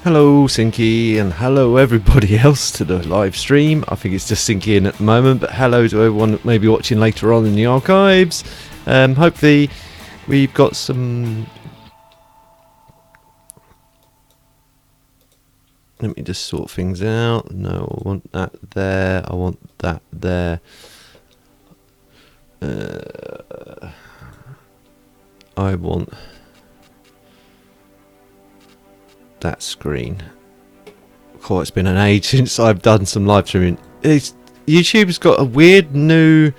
Hello Sinky, and hello everybody else to the live stream. I think it's just Sinky in at the moment, but hello to everyone that may be watching later on in the archives. Hopefully we've got some... Let me just sort things out. No, I want that there. I want that there. I want that screen. Oh, it's been an age since I've done some live streaming. YouTube's got a weird new...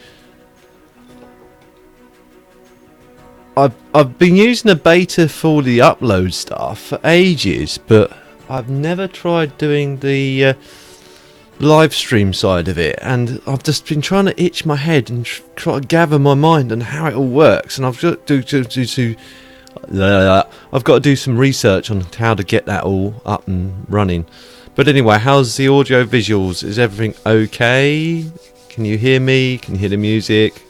I've been using a beta for the upload stuff for ages, but I've never tried doing the live stream side of it, and I've just been trying to itch my head and try to gather my mind on how it all works, and I've got to do some research on how to get that all up and running. But anyway, how's the audio visuals? Is everything okay? Can you hear me? Can you hear the music?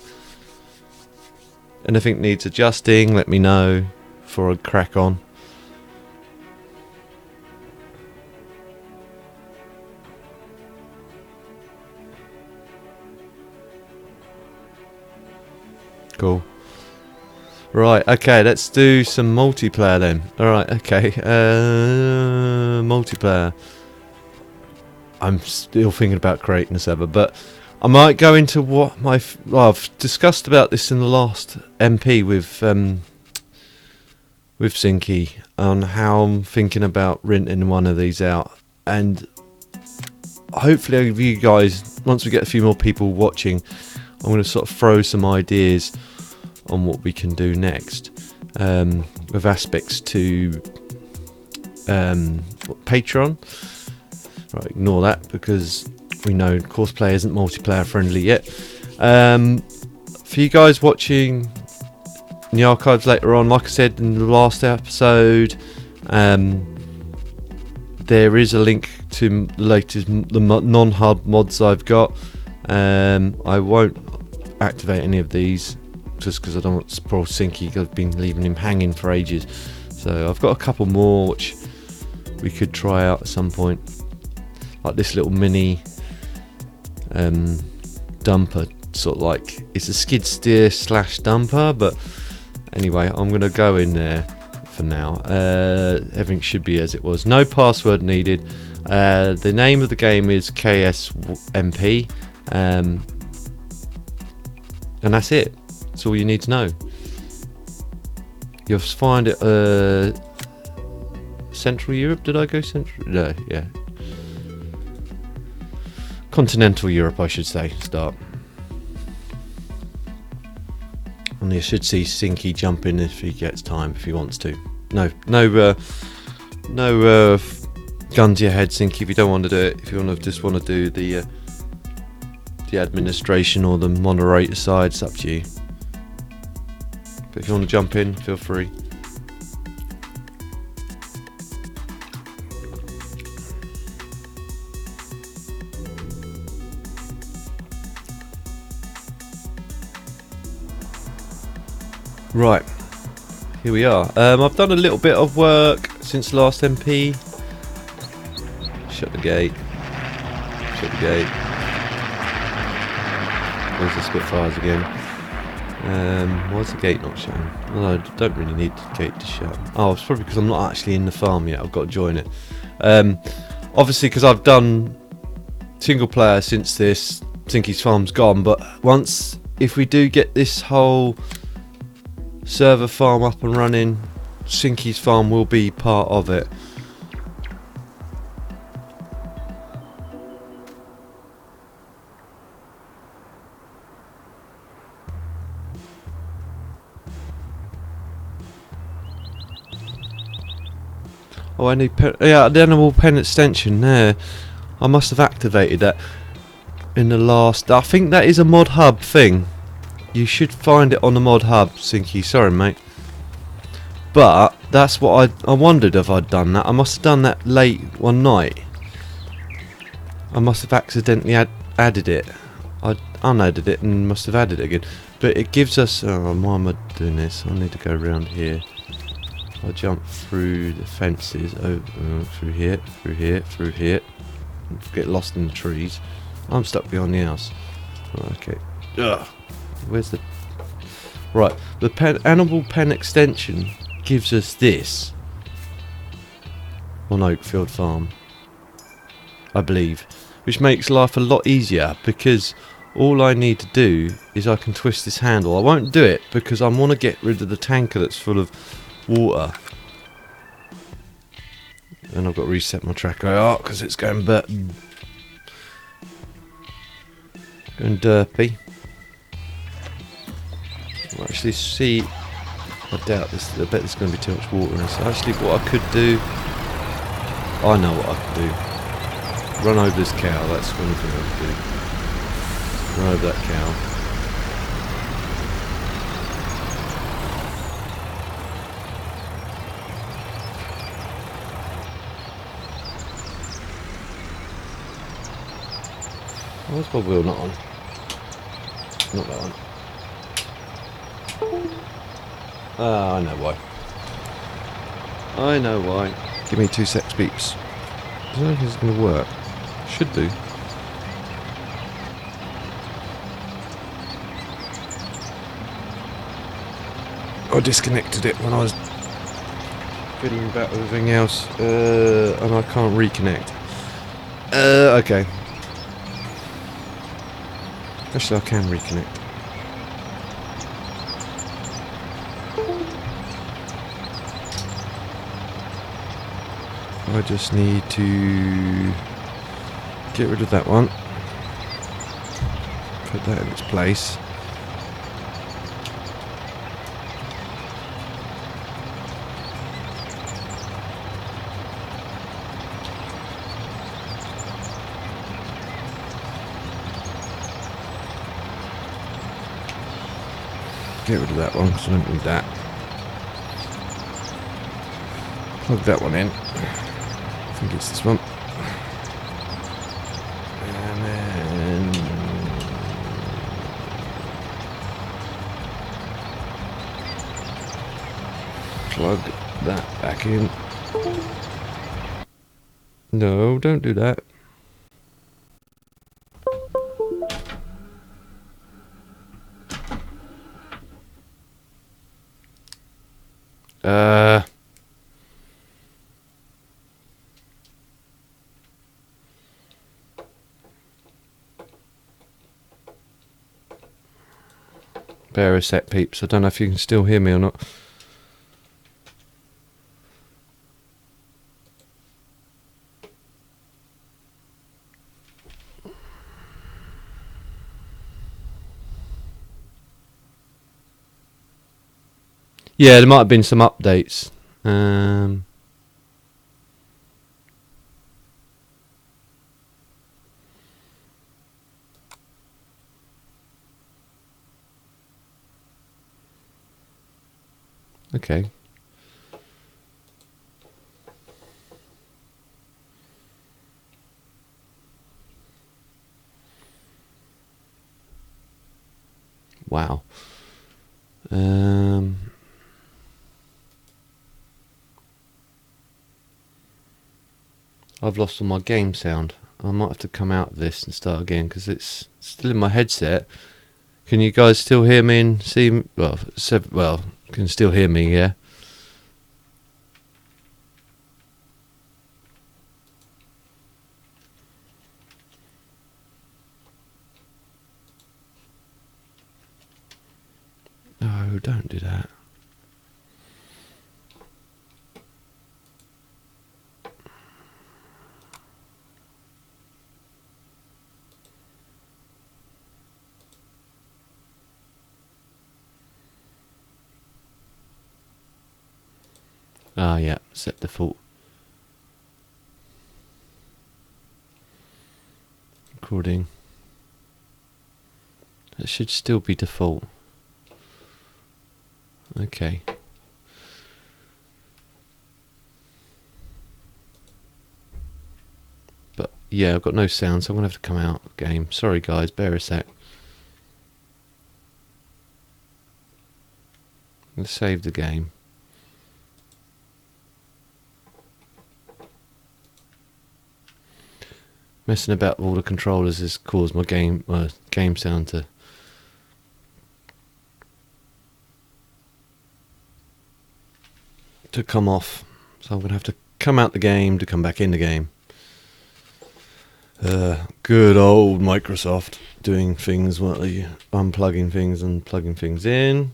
Anything needs adjusting, let me know before I crack on. Cool. Right, okay, let's do some multiplayer then. Alright, okay. Multiplayer. I'm still thinking about creating a server, but I might go into what I've discussed about this in the last MP with Sinky on how I'm thinking about renting one of these out, and hopefully I'll give you guys, once we get a few more people watching, I'm going to sort of throw some ideas on what we can do next with aspects to Patreon. Right, ignore that because we know Courseplay isn't multiplayer friendly yet. For you guys watching in the archives later on, like I said in the last episode, there is a link to the latest non-hub mods I've got. I won't activate any of these just because I don't want to spoil Sinky. I've been leaving him hanging for ages, so I've got a couple more which we could try out at some point, like this little mini dumper, sort of like it's a skid steer / dumper. But anyway, I'm gonna go in there for now. Everything should be as it was, no password needed. The name of the game is KSMP, and that's it. That's all you need to know. You'll find it Central Europe. Did I go Central? No, yeah. Continental Europe, I should say. Start. And you should see Sinky jump in if he gets time, if he wants to. No gun to your head, Sinky, if you don't want to do it. If you just want to do the administration or the moderator side, it's up to you. But if you want to jump in, feel free. Right, here we are. I've done a little bit of work since last MP. Shut the gate. Shut the gate. There's the Spitfires again. Why is the gate not shutting? Well, I don't really need the gate to shut. Oh, it's probably because I'm not actually in the farm yet. I've got to join it. Obviously, because I've done single player since this Sinky's farm's gone. But if we do get this whole server farm up and running, Sinky's farm will be part of it. Oh, I need the animal pen extension there. I must have activated that in the last. I think that is a mod hub thing. You should find it on the mod hub, Sinky. Sorry, mate. But that's what I wondered if I'd done that. I must have done that late one night. I must have accidentally added it. I unadded it and must have added it again. But it gives us... Oh, why am I doing this? I need to go around here. I jump through the fences, through here, through here, through here, get lost in the trees. I'm stuck behind the house. Right, okay. Ugh. Where's the... Right, the animal pen extension gives us this on Oakfield Farm, I believe, which makes life a lot easier because all I need to do is I can twist this handle. I won't do it because I want to get rid of the tanker that's full of water. And I've got to reset my tracker because it's going derpy. I'll actually see. I doubt this. I bet there's going to be too much water in this. Actually, what I could do, I know what I could do. Run over this cow. That's one thing I could do. Run over that cow. Where's my wheel not on? Not that one. Ah, I know why. I know why. Give me 2 secs, beeps. I don't know if it's going to work. Should do. I disconnected it when I was fiddling about with everything else, and I can't reconnect. Okay. Actually, I can reconnect. I just need to get rid of that one. Put that in its place. Get rid of that one because I don't need that. Plug that one in. I think it's this one. And then plug that back in. No, don't do that. Bear a sec, peeps. I don't know if you can still hear me or not. Yeah, there might have been some updates. Okay. Wow. I've lost all my game sound. I might have to come out of this and start again because it's still in my headset. Can you guys still hear me and see me? Well, can still hear me, yeah? No, don't do that. Ah, yeah, set default. Recording. That should still be default. Okay. But yeah, I've got no sound, so I'm gonna have to come out of the game. Sorry guys, bear a sec. Let's save the game. Messing about with all the controllers has caused my game sound to come off. So I'm gonna have to come out the game to come back in the game. Good old Microsoft doing things while you unplugging things and plugging things in.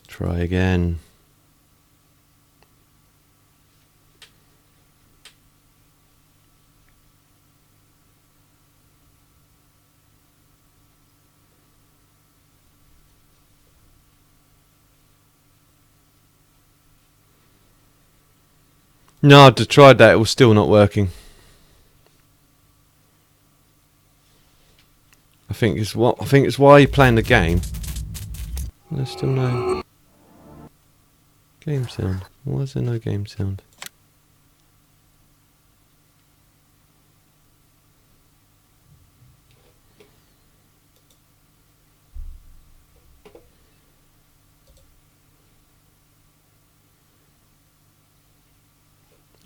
Try again. No, I just tried that. It was still not working. I think it's why you're playing the game. There's still no game sound. Why is there no game sound?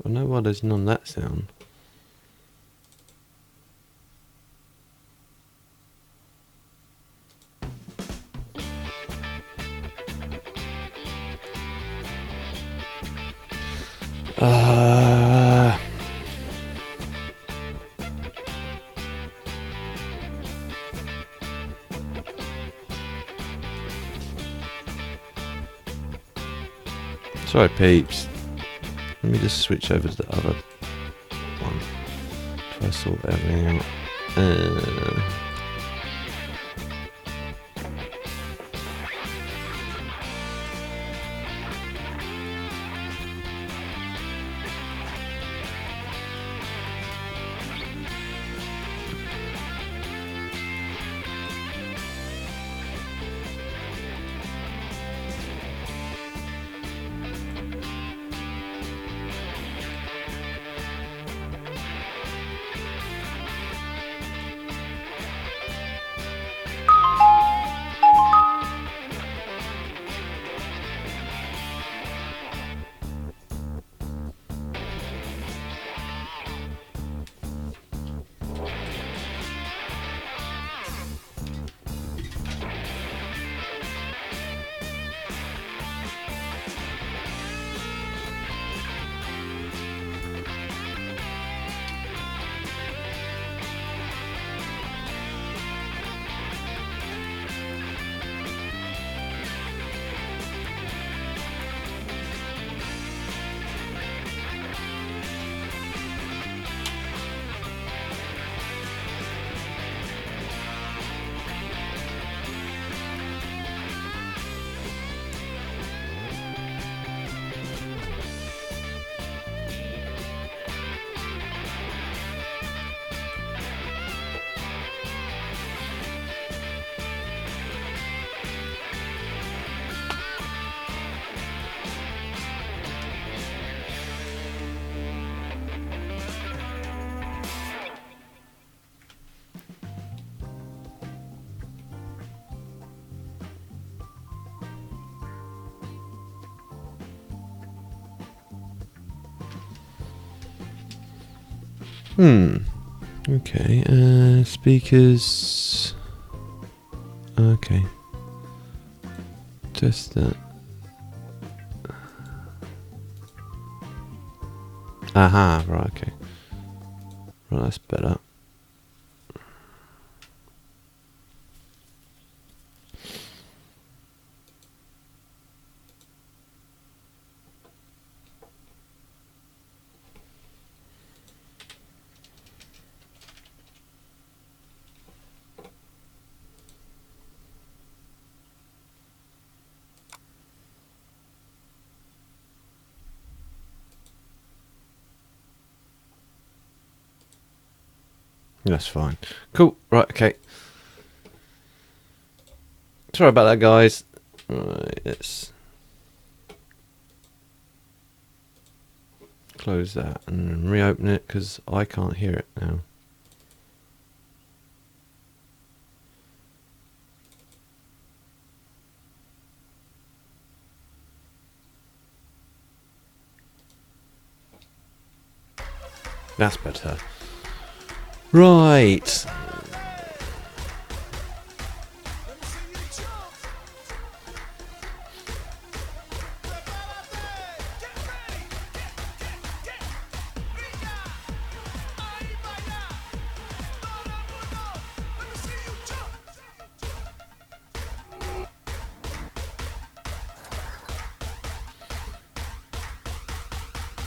I know why there's none of that sound. Sorry, peeps. Let me just switch over to the other one. Try to sort everything out. Okay, speakers. Okay. Just that. Aha, right, okay. Right, that's better. That's fine. Cool. Right, okay. Sorry about that, guys. Right, let's close that and reopen it because I can't hear it now. That's better. Right.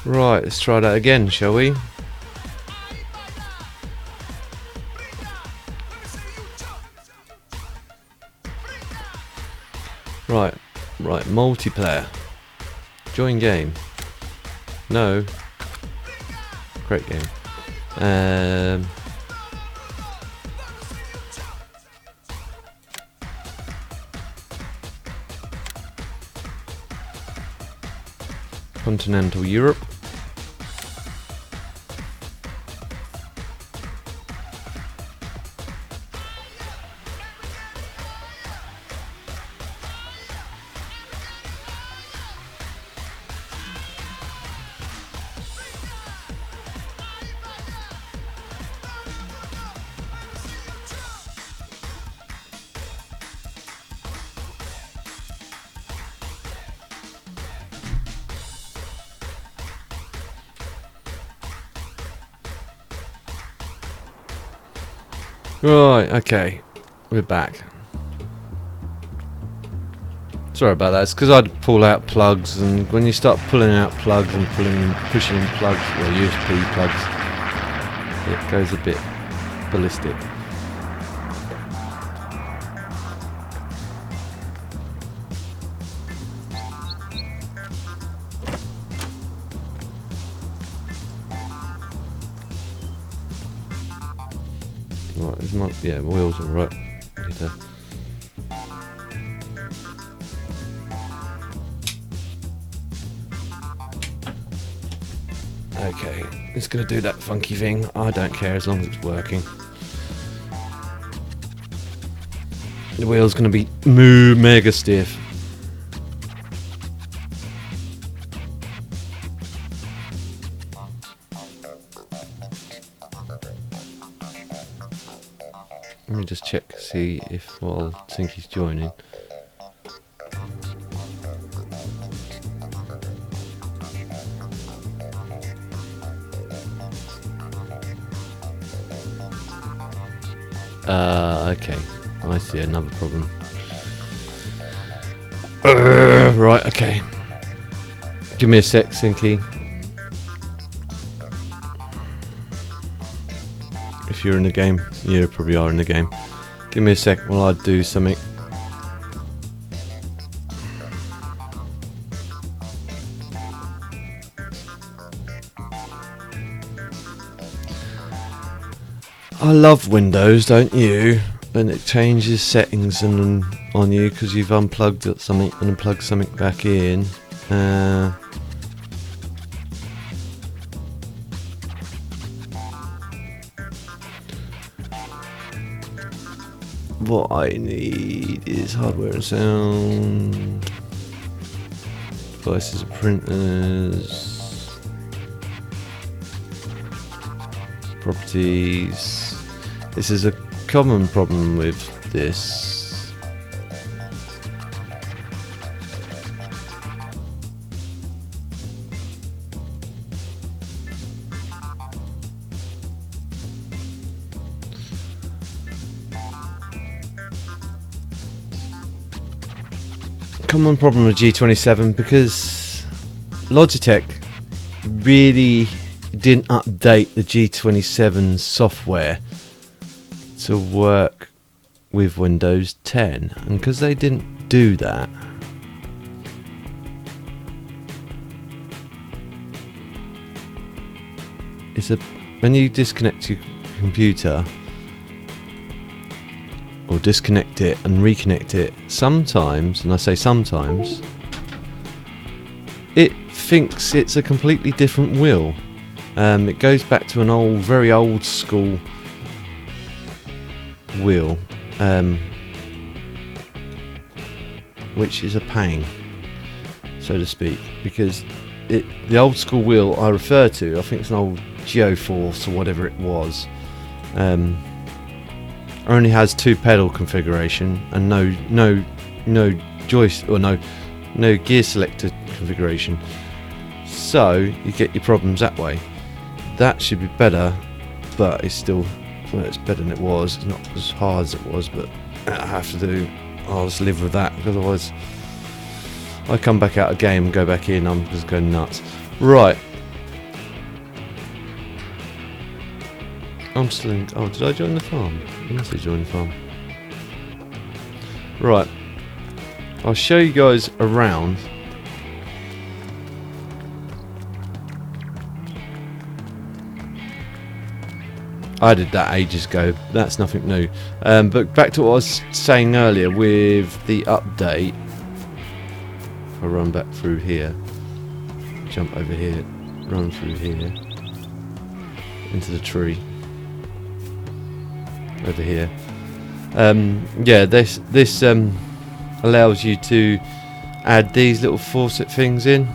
Right, let's try that again, shall we? Right, multiplayer. Join game. No. Great game. Continental Europe. Right, okay, we're back. Sorry about that, it's because I'd pull out plugs, and when you start pulling out plugs and pushing in plugs, or USB plugs, it goes a bit ballistic. Right, is my wheels are right. Okay, it's gonna do that funky thing. I don't care as long as it's working. The wheel's gonna be mega stiff. Let me just check, see if while Tinky's joining. Okay, I see another problem. Right, okay. Give me a sec, Tinky. If you're in the game, you probably are in the game. Give me a sec while I do something. I love Windows, don't you? When it changes settings and on you because you've unplugged something and plugged something back in. What I need is hardware and sound, devices and printers, properties. This is a common problem with this. Common problem with G27 because Logitech really didn't update the G27 software to work with Windows 10, and because they didn't do that, when you disconnect your computer or disconnect it and reconnect it, sometimes, and I say sometimes, it thinks it's a completely different wheel. It goes back to an very old school wheel, which is a pain, so to speak, because the old school wheel I refer to, I think it's an old Geoforce or whatever it was. Only has 2 pedal configuration and no joystick or no gear selector configuration. So you get your problems that way. That should be better, but it's still, well, it's better than it was. It's not as hard as it was, but I have to do. I'll just live with that, because otherwise I come back out of game and go back in, I'm just going nuts. Right. I'm still in. Oh, did I join the farm? I must have joined the farm. Right. I'll show you guys around. I did that ages ago. That's nothing new. But back to what I was saying earlier with the update. I'll run back through here. Jump over here. Run through here. Into the tree. Over here. Yeah, this allows you to add these little faucet things in.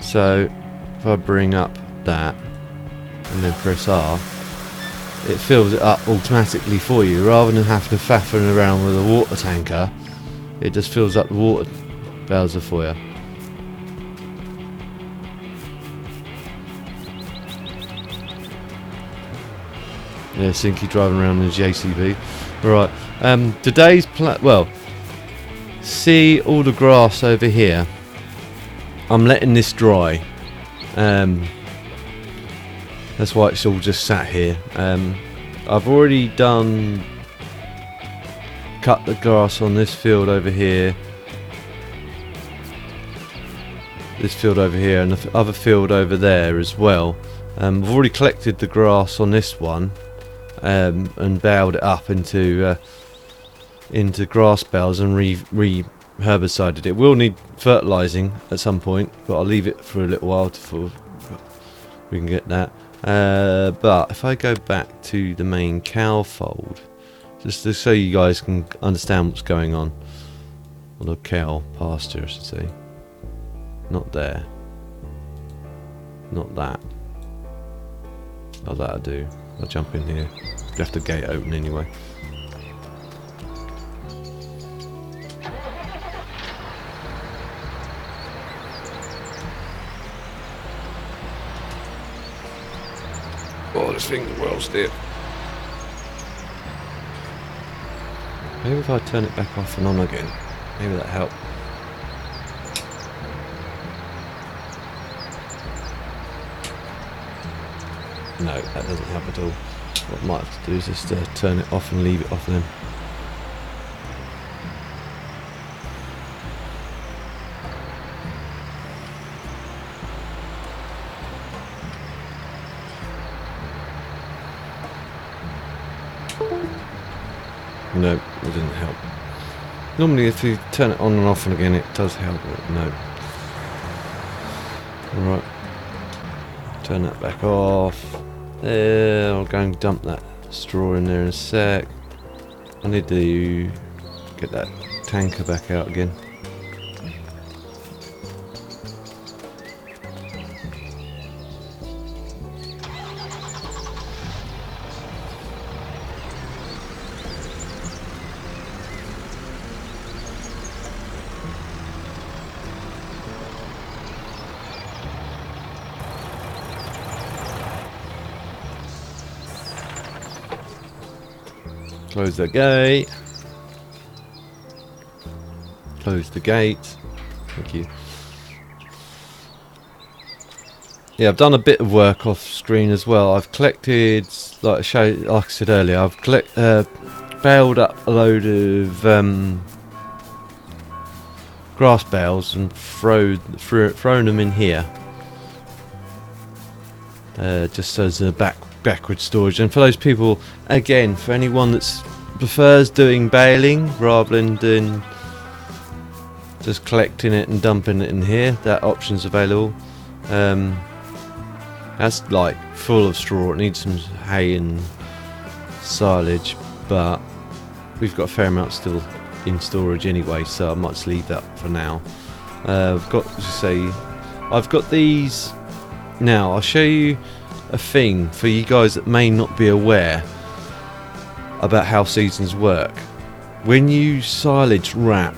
So if I bring up that and then press R, it fills it up automatically for you rather than having to faffing around with a water tanker. It just fills up the water bowser for you. Yeah, Sinky driving around in a JCB. Right, today's well, see all the grass over here. I'm letting this dry. That's why it's all just sat here. I've already cut the grass on this field over here. This field over here and the other field over there as well. I've already collected the grass on this one. And baled it up into grass bales and herbicided it. Will need fertilising at some point, but I'll leave it for a little while before we can get that. But if I go back to the main cow fold, just so you guys can understand what's going on, or the cow pasture I should say. Not there. Not that. Oh, that I do. I'll jump in here. Left the gate open anyway. Oh, this thing's well stiff. Maybe if I turn it back off and on again, maybe that'll help. No, that doesn't help at all. What I might have to do is just turn it off and leave it off then. No, it didn't help. Normally if you turn it on and off and again it does help, but no. Alright. Turn that back off. There, I'll go and dump that straw in there in a sec. I need to get that tanker back out again. Close the gate. Close the gate. Thank you. Yeah, I've done a bit of work off screen as well. I've collected, like I said earlier, I've baled up a load of grass bales and thrown them in here. Just as a backward storage. And for those people, again, for anyone that prefers doing baling rather than doing just collecting it and dumping it in here, that option's available. That's like full of straw. It needs some hay and silage, but we've got a fair amount still in storage anyway, so I might just leave that for now. I've got these Now I'll show you a thing for you guys that may not be aware about how seasons work. When you silage wrap,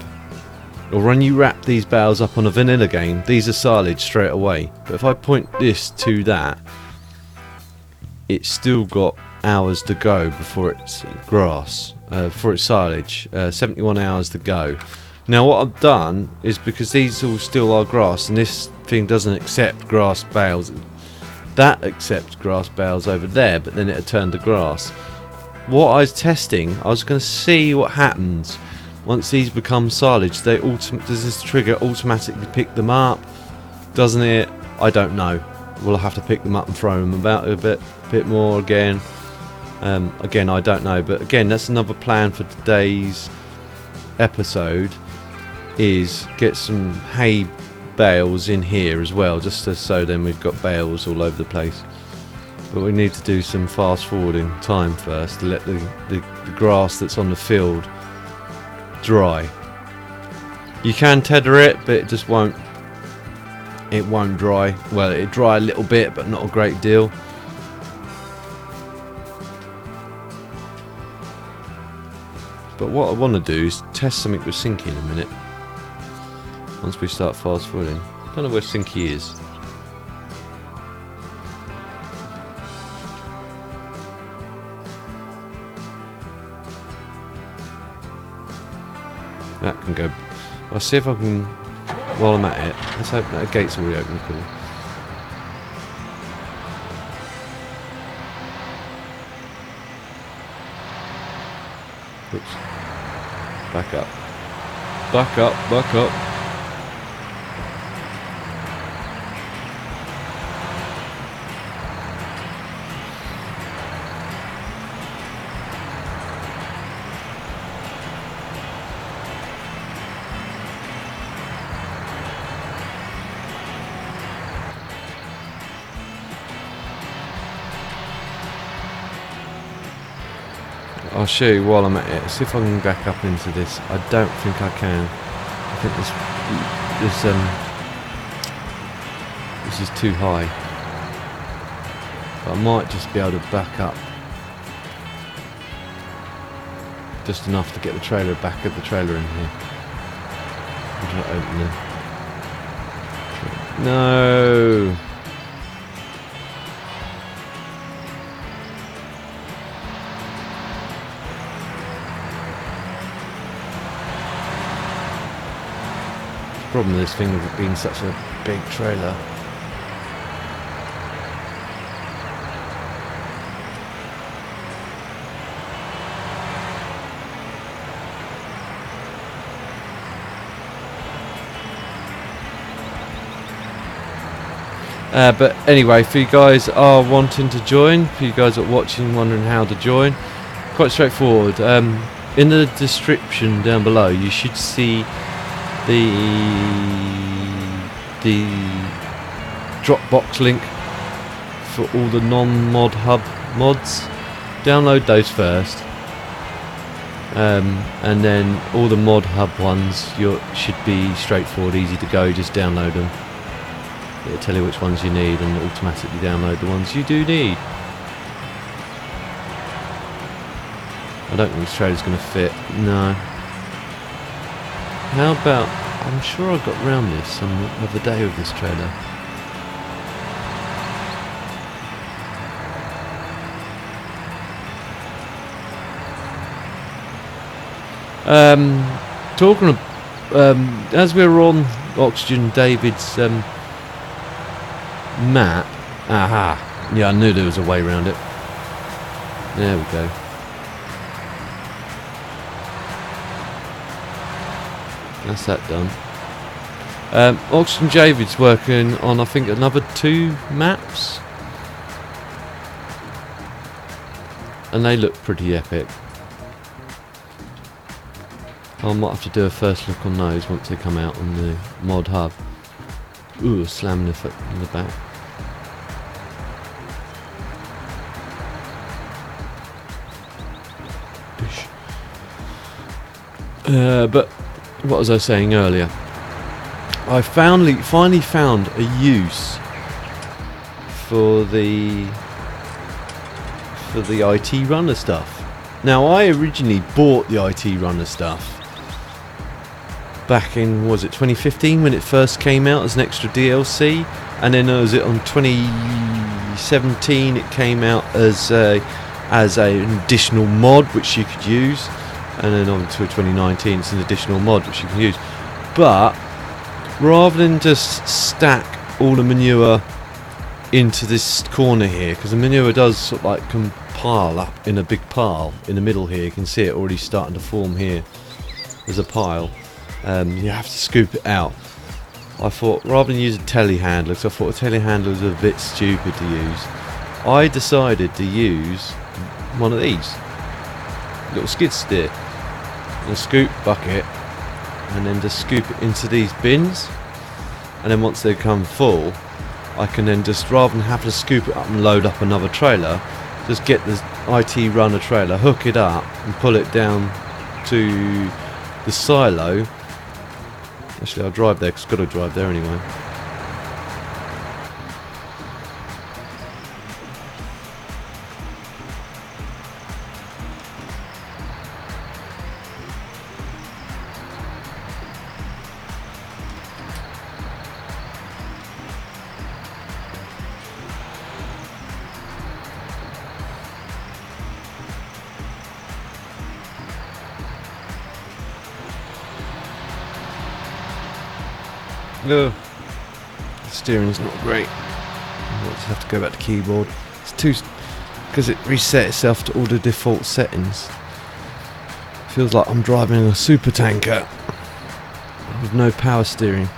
or when you wrap these bales up on a vanilla game, these are silage straight away. But if I point this to that, it's still got hours to go before it's grass, before it's silage. 71 hours to go. Now what I've done is, because these all still are grass, and this thing doesn't accept grass bales, that accepts grass bales over there, but then it turned to grass. What I was testing, I was going to see what happens once these become silage. Does this trigger automatically pick them up? Doesn't it? I don't know. We'll have to pick them up and throw them about a bit more again. Again, I don't know. But again, that's another plan for today's episode, is get some hay bales in here as well, just so then we've got bales all over the place. But we need to do some fast forwarding time first to let the grass that's on the field dry. You can tether it, but it just won't dry. Well, it'll dry a little bit, but not a great deal. But what I want to do is test something with Sinky in a minute, once we start fast forwarding. I don't know where Sinky is. That can go. I'll see if I can, while I'm at it. Let's hope that gate's already open. Cool. Oops. Back up. Back up, back up. I'll show you while I'm at it. See if I can back up into this. I don't think I can. I think this is too high. But I might just be able to back up just enough to get the trailer back of the trailer in here. I'll try to open it. No. The problem with this thing with it being such a big trailer. But anyway, for you guys are wanting to join, for you guys that are watching wondering how to join, quite straightforward. In the description down below you should see the Dropbox link for all the non-mod hub mods. Download those first, and then all the mod hub ones should be straightforward, easy to go. Just download them. It'll tell you which ones you need and automatically download the ones you do need. I don't think this trailer's going to fit. No. How about, I'm sure I got round this some other day with this trailer. Talking of, as we're on Oxygen David's map, aha, yeah, I knew there was a way around it. There we go. That's that done. Oxygen David's working on, I think, another 2 maps, and they look pretty epic. I might have to do a first look on those once they come out on the mod hub. Ooh, slamming the foot in the back. But what was I saying earlier? I finally found a use for the IT runner stuff. Now, I originally bought the IT runner stuff back in, was it 2015 when it first came out as an extra DLC, and then was it on 2017 it came out as an additional mod which you could use, and then on to 2019 it's an additional mod which you can use. But rather than just stack all the manure into this corner here, because the manure does sort of like compile up in a big pile in the middle here, you can see it already starting to form here. There's a pile. You have to scoop it out. I thought rather than use a telehandler, because I thought a telehandler was a bit stupid to use, I decided to use one of these little skid steer, a scoop bucket, and then just scoop it into these bins, and then once they come full I can then just, rather than have to scoop it up and load up another trailer, just get the IT runner trailer, hook it up and pull it down to the silo. Actually, I'll drive there because I've got to drive there anyway. No, the steering's not great. I'll just have to go back to keyboard. It's too, because it reset itself to all the default settings. Feels like I'm driving a super tanker with no power steering.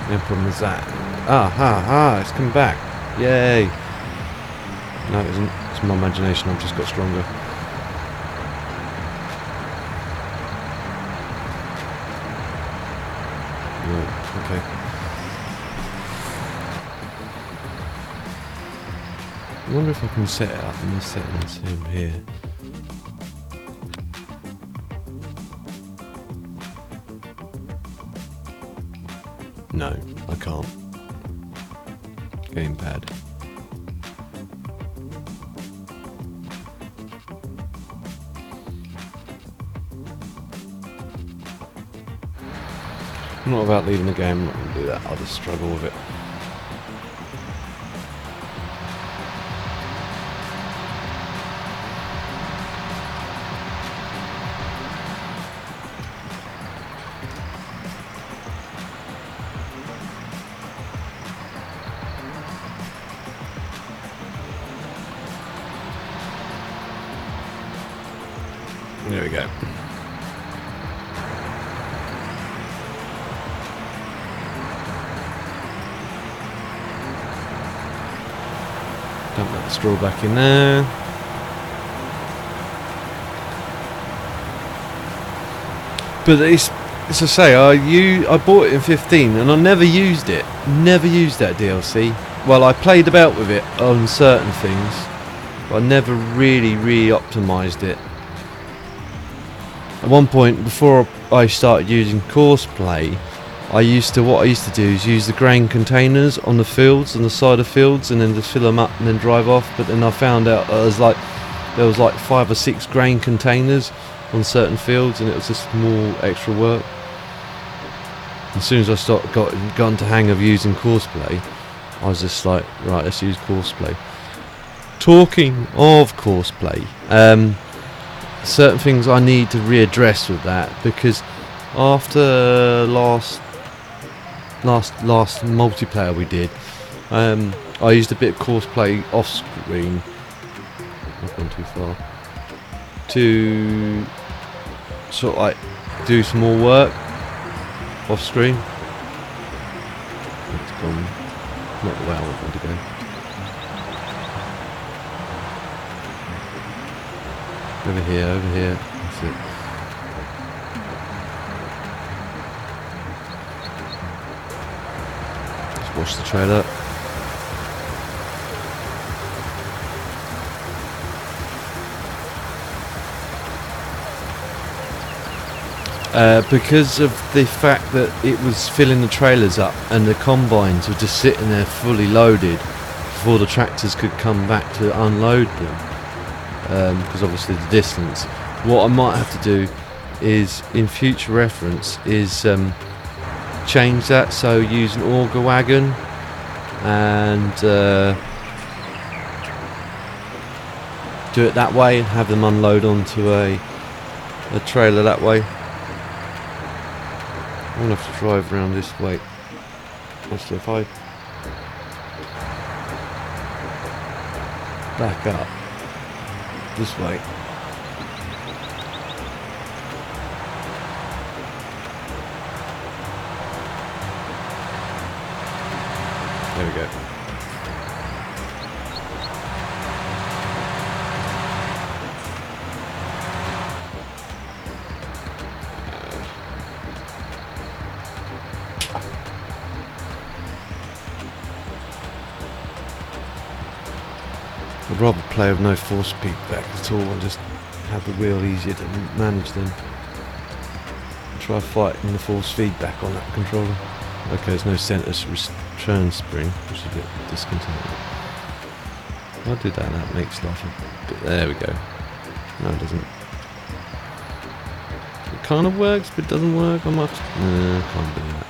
The problem is that. It's come back. Yay. No, it isn't. It's my imagination. I've just got stronger. Right, okay. I wonder if I can set it up in the settings in here. No, I can't. Gamepad. I'm not about leaving the game, I'm not going to do that, I'll just struggle with it. There we go. Dump that straw back in there. But it's, as I say, I bought it in 15 and I never used it. Never used that DLC. Well, I played about with it on certain things, but I never really optimized it. At one point, before I started using Courseplay, what I used to do is use the grain containers on the fields, on the side of fields, and then just fill them up and then drive off. But then I found out there was like 5 or 6 grain containers on certain fields, and it was just more extra work. As soon as I got into hang of using Courseplay, I was just like, right, let's use Courseplay. Talking of Courseplay, certain things I need to readdress with that, because after last multiplayer we did, I used a bit of Courseplay off screen. I've gone too far to sort of like do some more work off screen. It's gone not the way I wanted to go. Over here, that's it. Let's wash the trailer. Because of the fact that it was filling the trailers up and the combines were just sitting there fully loaded before the tractors could come back to unload them, because obviously the distance. What I might have to do is, in future reference, is change that, so use an auger wagon and do it that way and have them unload onto a trailer that way. I'm going to have to drive around this way. What's if I back up this way? There we go. I'd rather play with no force feedback at all and just have the wheel easier to manage then. Try fighting the force feedback on that controller. Okay, there's no centre return spring, which is a bit disconcerting. I'll do that, that makes life a bit... There we go. No, it doesn't. It kind of works, but it doesn't work. I might... No, I can't do that.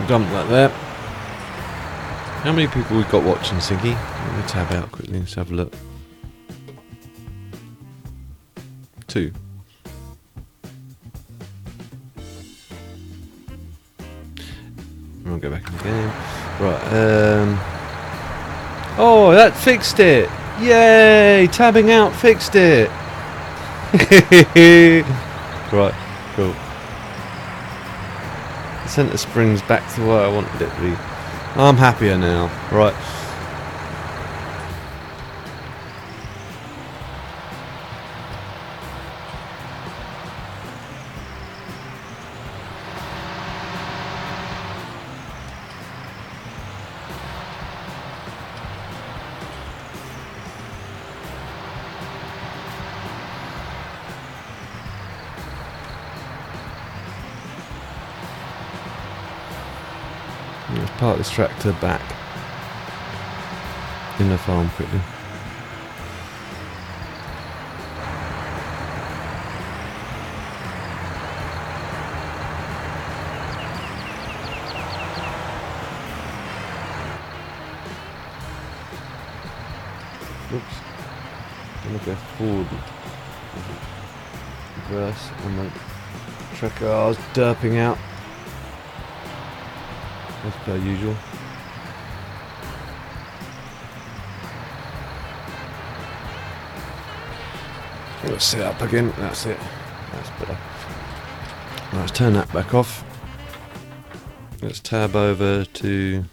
Dump that there. How many people we've got watching, Sinky? Let me tab out quickly and have a look. 2. I'll go back in the game. Right. Oh, that fixed it! Yay! Tabbing out fixed it. Right. Cool. Centre springs back to where I wanted it to be. I'm happier now. Right. Let's park this tractor back in the farm quickly. Oops. I'm going to go forward. Reverse and the tractor. I was derping out. As per usual. Let's sit up again. That's it. That's better. Right, let's turn that back off. Let's tab over to...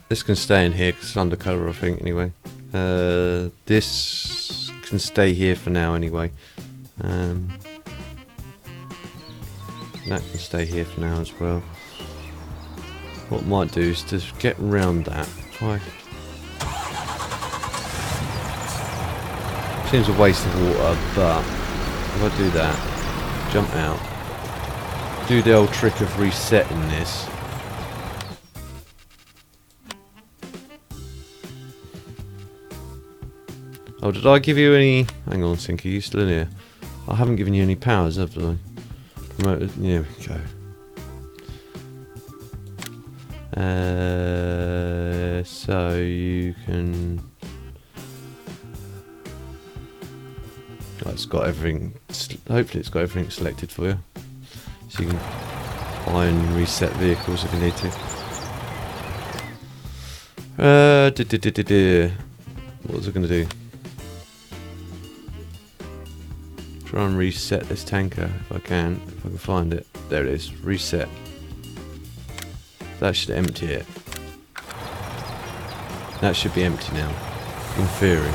This can stay in here because it's undercover, I think, anyway. This can stay here for now, anyway. That can stay here for now as well. What I might do is just get around that. Try. Seems a waste of water, but if I do that, jump out, do the old trick of resetting this. Oh, did I give you any... Hang on, Sinky, you still in here? I haven't given you any powers, have I? There we go. So you can. Oh, it's got everything. Hopefully, it's got everything selected for you, so you can buy and reset vehicles if you need to. What was I going to do? Try and reset this tanker if I can find it. There it is. Reset. That should empty it. That should be empty now, in theory.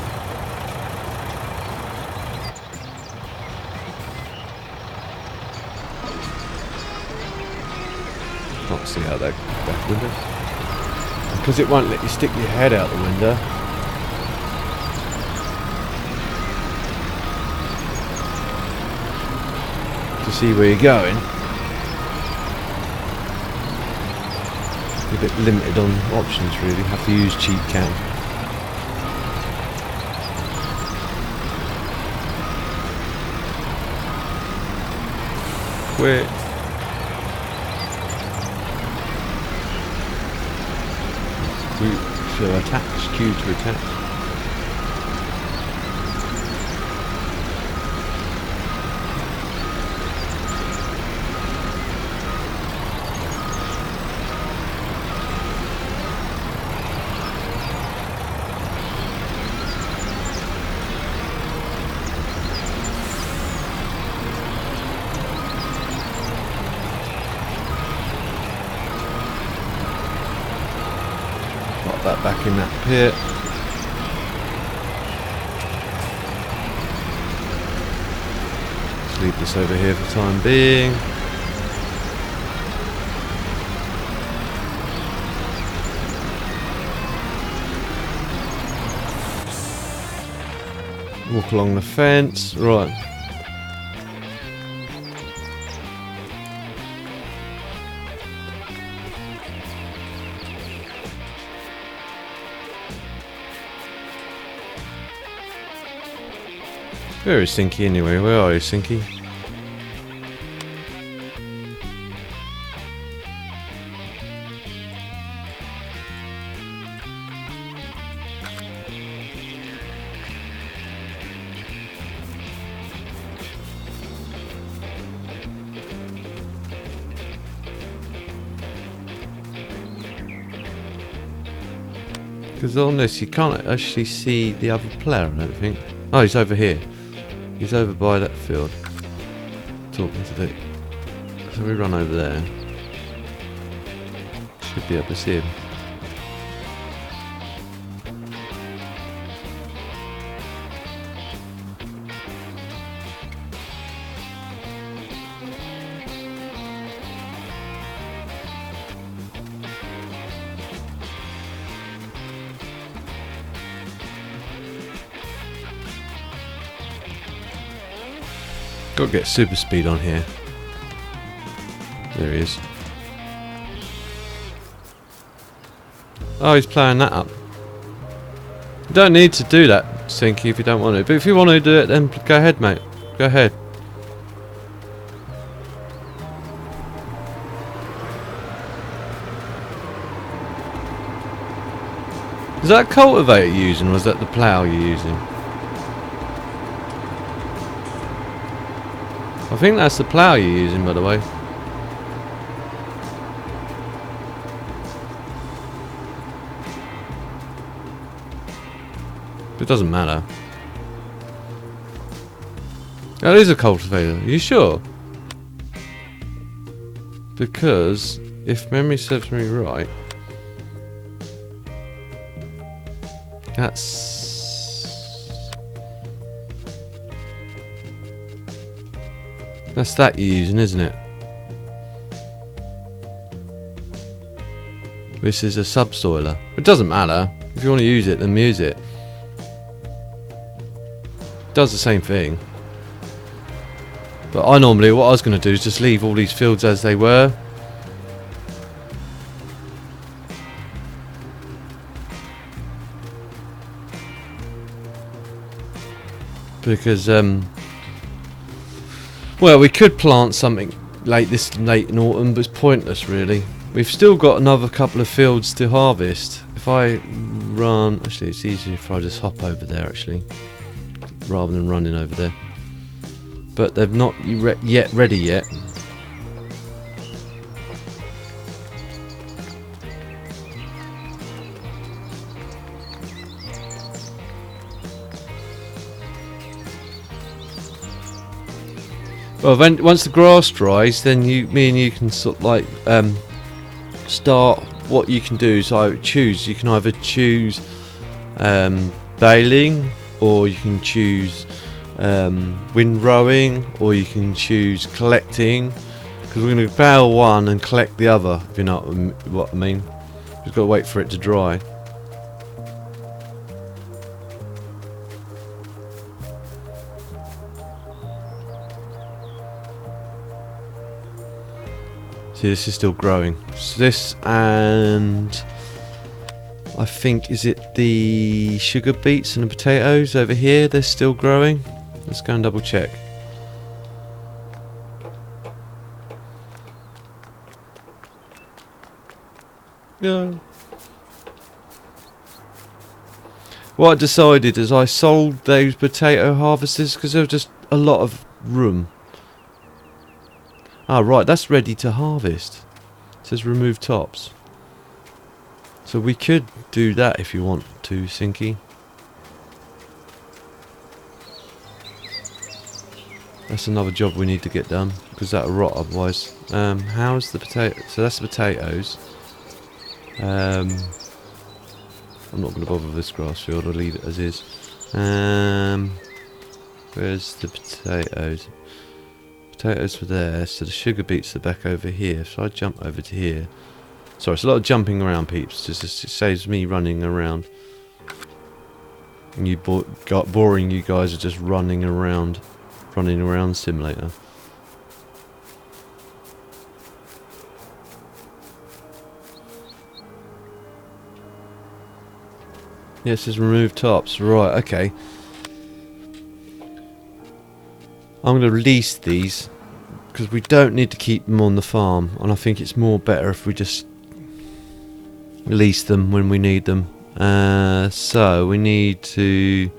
Can't see out that back window. Because it won't let you stick your head out the window. To see where you're going. A bit limited on options really, have to use cheat cam. Quick. So attach, Q to attach. That back in that pit. Let's leave this over here for the time being. Walk along the fence. Right. Where is Sinky anyway? Where are you, Sinky? Because on this you can't actually see the other player, I don't think. Oh, he's over here. He's over by that field, talking to the. So we run over there. Should be able to see him. Got to get super speed on here. There he is. Oh, he's playing that up. You don't need to do that, Sinky, if you don't want to. But if you want to do it, then go ahead, mate. Go ahead. Is that a cultivator you're using, or is that the plough you're using? I think that's the plough you're using, by the way. But it doesn't matter. That is a cultivator. Are you sure? Because if memory serves me right, that's that you're using, isn't it? This is a subsoiler. It doesn't matter. If you want to use it, then use it. It does the same thing. But I normally, what I was going to do is just leave all these fields as they were. Because, well, we could plant something late in autumn, but it's pointless really. We've still got another couple of fields to harvest. If I run... Actually, it's easier if I just hop over there, actually. Rather than running over there. But they've not yet ready yet. Well, then once the grass dries, then me and you can sort of like start. What you can do is choose. You can either choose baling, or you can choose windrowing, or you can choose collecting. Because we're going to bale one and collect the other. If you know what I mean. We've got to wait for it to dry. See, this is still growing. So this, and I think, is it the sugar beets and the potatoes over here? They're still growing. Let's go and double check. Yeah. What I decided is I sold those potato harvesters because there was just a lot of room. Ah, right, that's ready to harvest. It says remove tops. So we could do that if you want to, Sinky. That's another job we need to get done, because that'll rot otherwise. How's the potato? So that's the potatoes. I'm not going to bother with this grass field, I'll leave it as is. Where's the potatoes? Potatoes were there, so the sugar beets are back over here. So I jump over to here. Sorry, it's a lot of jumping around, peeps. Just it saves me running around. And you got boring. You guys are just running around simulator. Yeah, it says remove tops. Right, okay. I'm going to release these because we don't need to keep them on the farm, and I think it's more better if we just release them when we need them. So we need to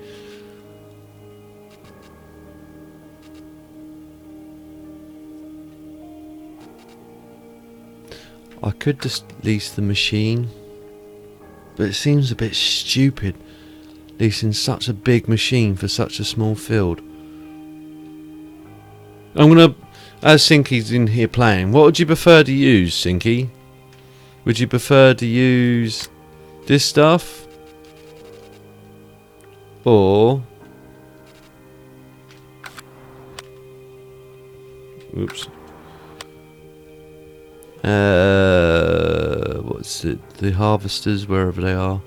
I could just lease the machine, but it seems a bit stupid leasing such a big machine for such a small field. I'm gonna, as Sinky's in here playing, what would you prefer to use, Sinky? Would you prefer to use this stuff? Or... Oops. What's it? The harvesters, wherever they are.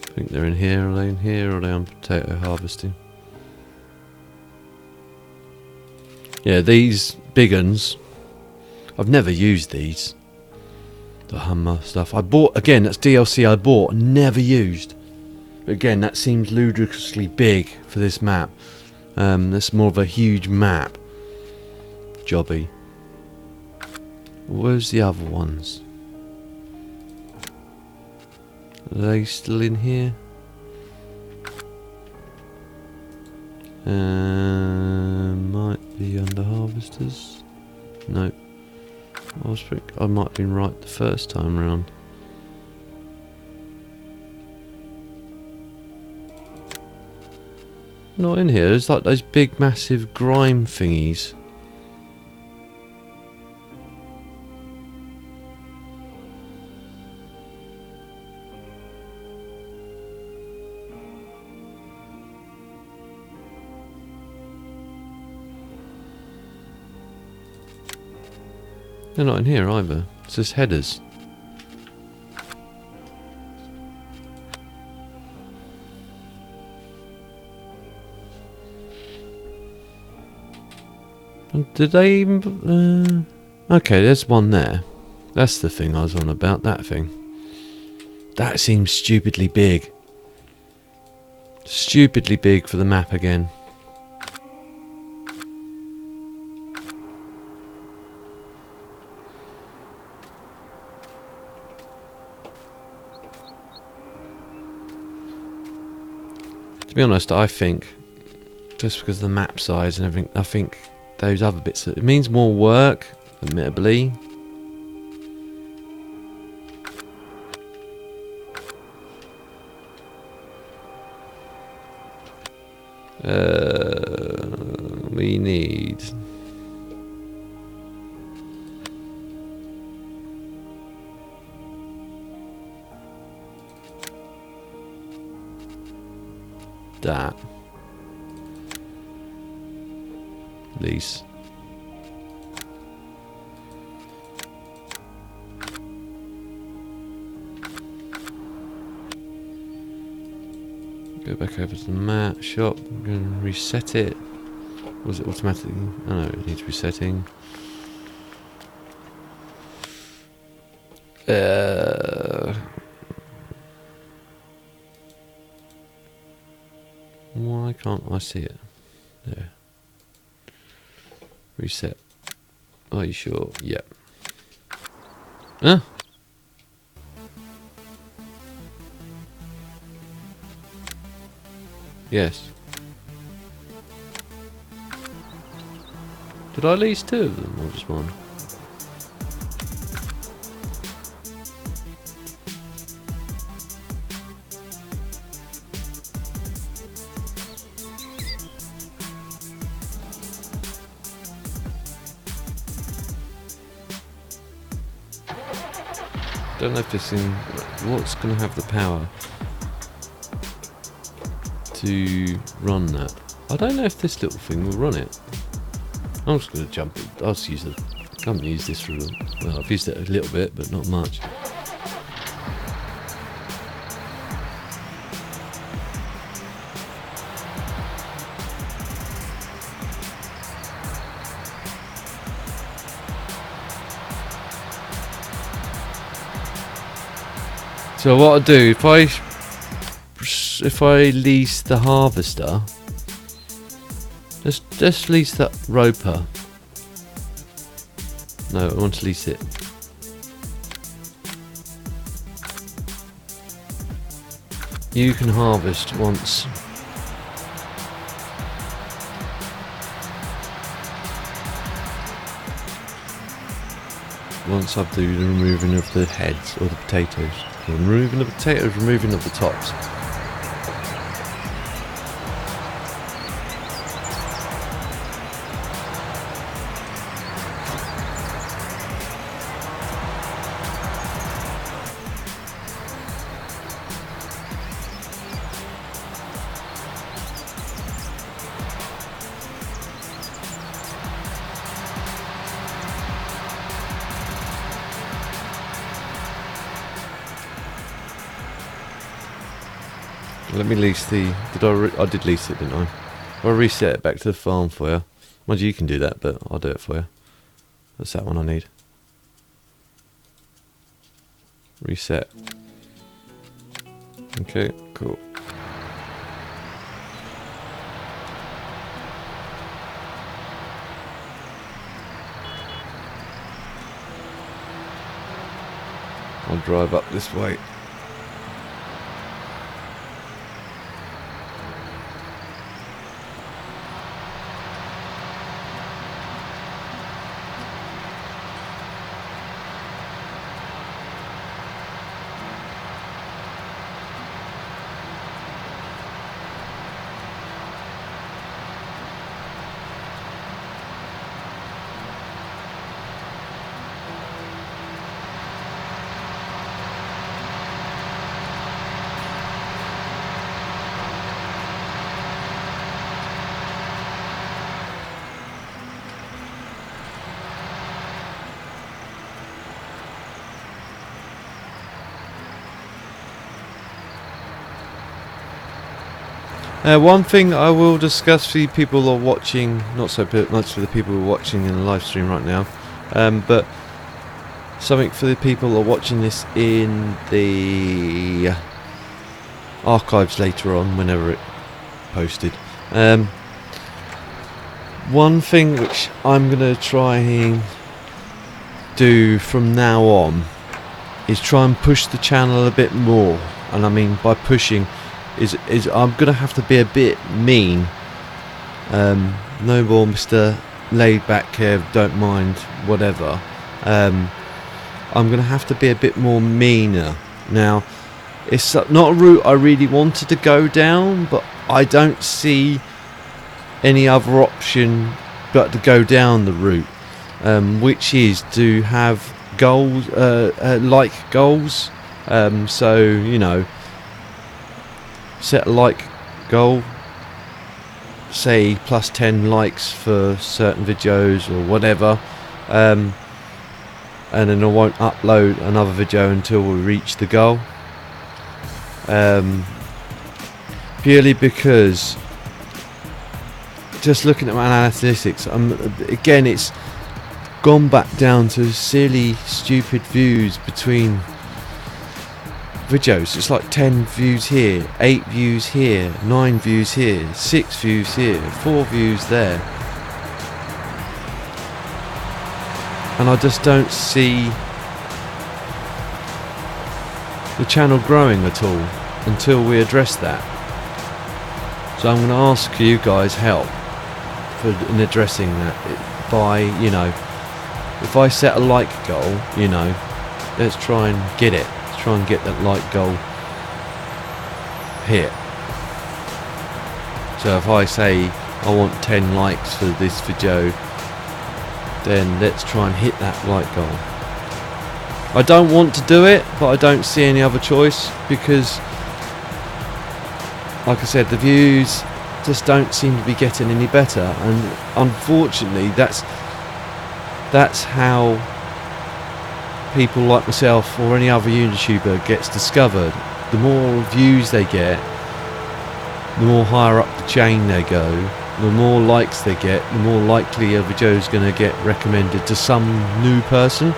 I think they're in here. Are they in here, or are they on potato harvesting? Yeah, these big uns. I've never used these. The Hummer stuff. I bought, again, that's DLC I bought and never used. But again, that seems ludicrously big for this map. That's more of a huge map. Jobby. Where's the other ones? Are they still in here? Might be under harvesters. No. I might have been right the first time round. Not in here. There's like those big massive grime thingies. They're not in here either. It's just headers. And did they even... okay, there's one there. That's the thing I was on about, that thing. That seems stupidly big. Stupidly big for the map again. To be honest, I think just because of the map size and everything, I think those other bits, it means more work, admittedly. We need that lease. Go back over to the map shop. I'm going to reset it. Was it automatically? Oh no, it needs resetting. Why can't I see it? There. Reset. Are you sure? Yep. Huh? Yes. Did I lease two of them or just one? Don't know if this thing, what's going to have the power to run that. I don't know if this little thing will run it. I'm just going to jump it. I'll just use the, I haven't used this for, well, I've used it a little bit, but not much. So what I do, if I lease the harvester, just lease that roper. No, I want to lease it. You can harvest once. Once I do the removing of the heads or the potatoes. Removing the potatoes, removing of the tops. Let me lease the. I did lease it, didn't I? I'll reset it back to the farm for you. Mind you can do that, but I'll do it for you. That's that one I need. Reset. Okay, cool. I'll drive up this way. One thing I will discuss for the people who are watching, not so much for the people who are watching in the live stream right now, but something for the people who are watching this in the archives later on, whenever it's posted. One thing which I'm going to try and do from now on is try and push the channel a bit more, and I mean by pushing is I'm gonna have to be a bit mean. No more Mr. Laid Back Kev, don't mind, whatever. I'm gonna have to be a bit more meaner. Now, it's not a route I really wanted to go down, but I don't see any other option but to go down the route, which is to have goals, like goals. So, you know, set a like goal, say plus 10 likes for certain videos or whatever, and then I won't upload another video until we reach the goal, purely because just looking at my analytics, again, it's gone back down to silly stupid views between videos. It's like 10 views here, 8 views here, 9 views here, 6 views here, 4 views there, and I just don't see the channel growing at all until we address that. So I'm going to ask you guys help in addressing that by, you know, if I set a like goal, you know, let's try and get it. Try and get that like goal hit. So if I say I want 10 likes for this video, then let's try and hit that like goal. I don't want to do it, but I don't see any other choice, because like I said, the views just don't seem to be getting any better, and unfortunately that's how people like myself or any other YouTuber gets discovered. The more views they get, the more higher up the chain they go, the more likes they get, the more likely a video is going to get recommended to some new person,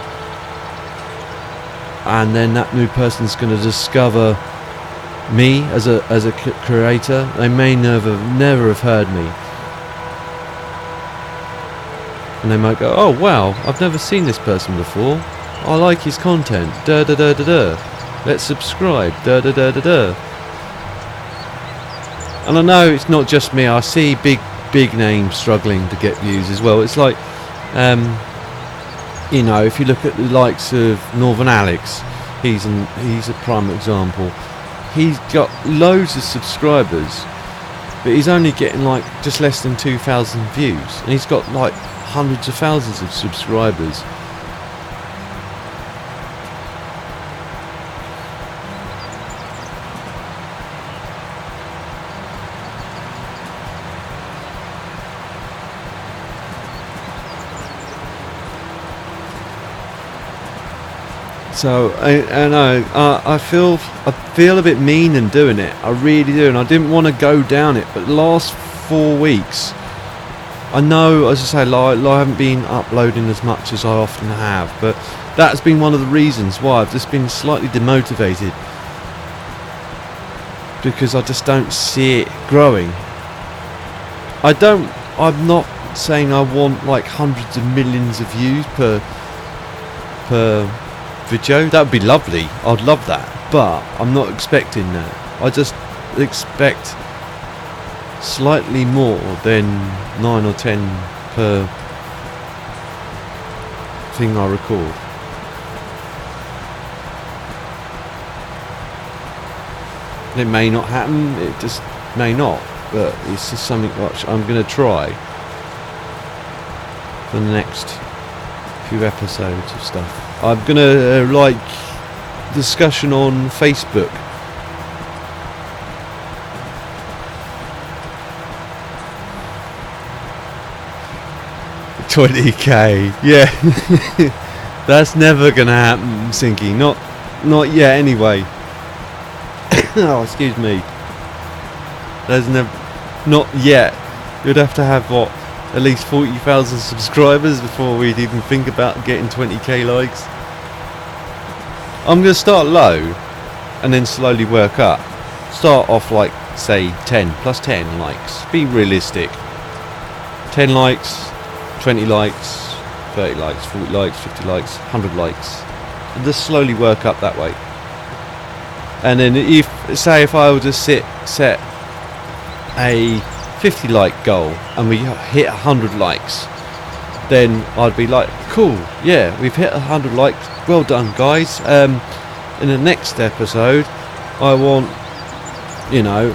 and then that new person is going to discover me as a creator. They may never have heard me, and they might go, oh wow, I've never seen this person before, I like his content, da da da da da, let's subscribe, da da da da da. And I know it's not just me, I see big names struggling to get views as well. It's like, you know, if you look at the likes of Northern Alex, he's a prime example. He's got loads of subscribers, but he's only getting like just less than 2,000 views, and he's got like hundreds of thousands of subscribers. So I know I feel a bit mean in doing it. I really do, and I didn't want to go down it. But the last 4 weeks, I know, as I say, I haven't been uploading as much as I often have, but that's been one of the reasons why I've just been slightly demotivated, because I just don't see it growing. I'm not saying I want like hundreds of millions of views per video. That would be lovely, I'd love that, but I'm not expecting that. I just expect slightly more than 9 or 10 per thing I record. It may not happen, it just may not, but it's just something which I'm going to try for the next few episodes of stuff. I'm gonna like discussion on Facebook. $20k, yeah. That's never gonna happen, Sinky. Not yet, anyway. Oh, excuse me. There's not yet. You'd have to have what? At least 40,000 subscribers before we'd even think about getting 20k likes. I'm going to start low and then slowly work up. Start off like, say, 10 plus 10 likes. Be realistic. 10 likes, 20 likes, 30 likes, 40 likes, 50 likes, 100 likes. And just slowly work up that way. And then if I were to set a 50 like goal and we hit 100 likes, then I'd be like, cool, yeah, we've hit 100 likes, well done guys. In the next episode I want, you know,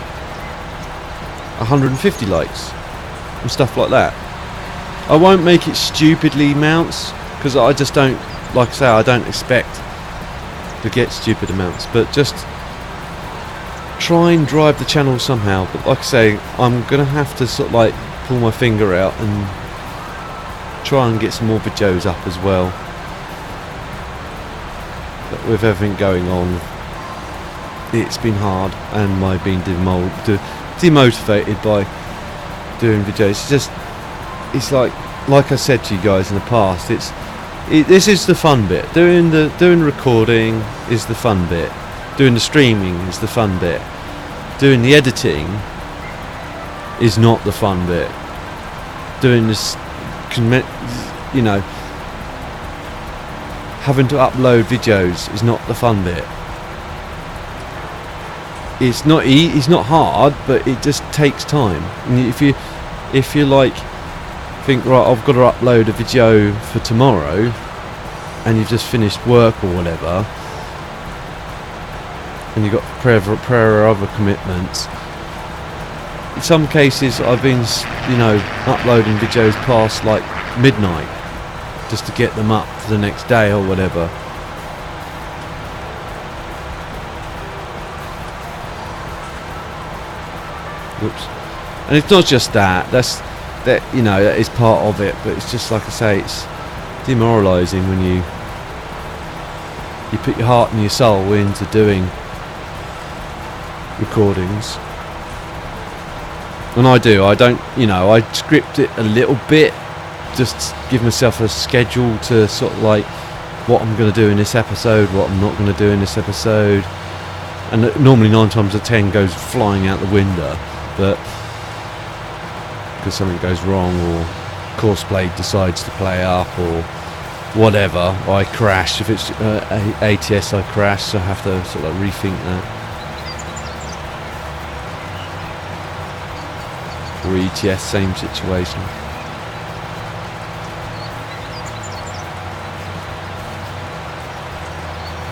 150 likes and stuff like that. I won't make it stupidly amounts, because I just don't, like I say, I don't expect to get stupid amounts, but just try and drive the channel somehow. But like I say, I'm gonna have to sort of like pull my finger out and try and get some more videos up as well. But with everything going on, it's been hard, and my being demotivated by doing videos. It's like I said to you guys in the past, this is the fun bit. Doing the recording is the fun bit. Doing the streaming is the fun bit. Doing the editing is not the fun bit. Doing this, you know, having to upload videos is not the fun bit. It's not hard, but it just takes time. And if you like think, right, I've got to upload a video for tomorrow, and you've just finished work or whatever, and you've got prayer or other commitments. In some cases I've been, you know, uploading videos past like midnight just to get them up for the next day or whatever. Whoops. And it's not just that, you know, that is part of it, but it's just, like I say, it's demoralising when you put your heart and your soul into doing recordings. And I don't, you know, I script it a little bit, just give myself a schedule to sort of like what I'm going to do in this episode, what I'm not going to do in this episode, and normally 9 times out of 10 goes flying out the window, but because something goes wrong, or Courseplay decides to play up, or whatever, I crash. If it's ATS, I crash, so I have to sort of like rethink that. Or ETS, same situation.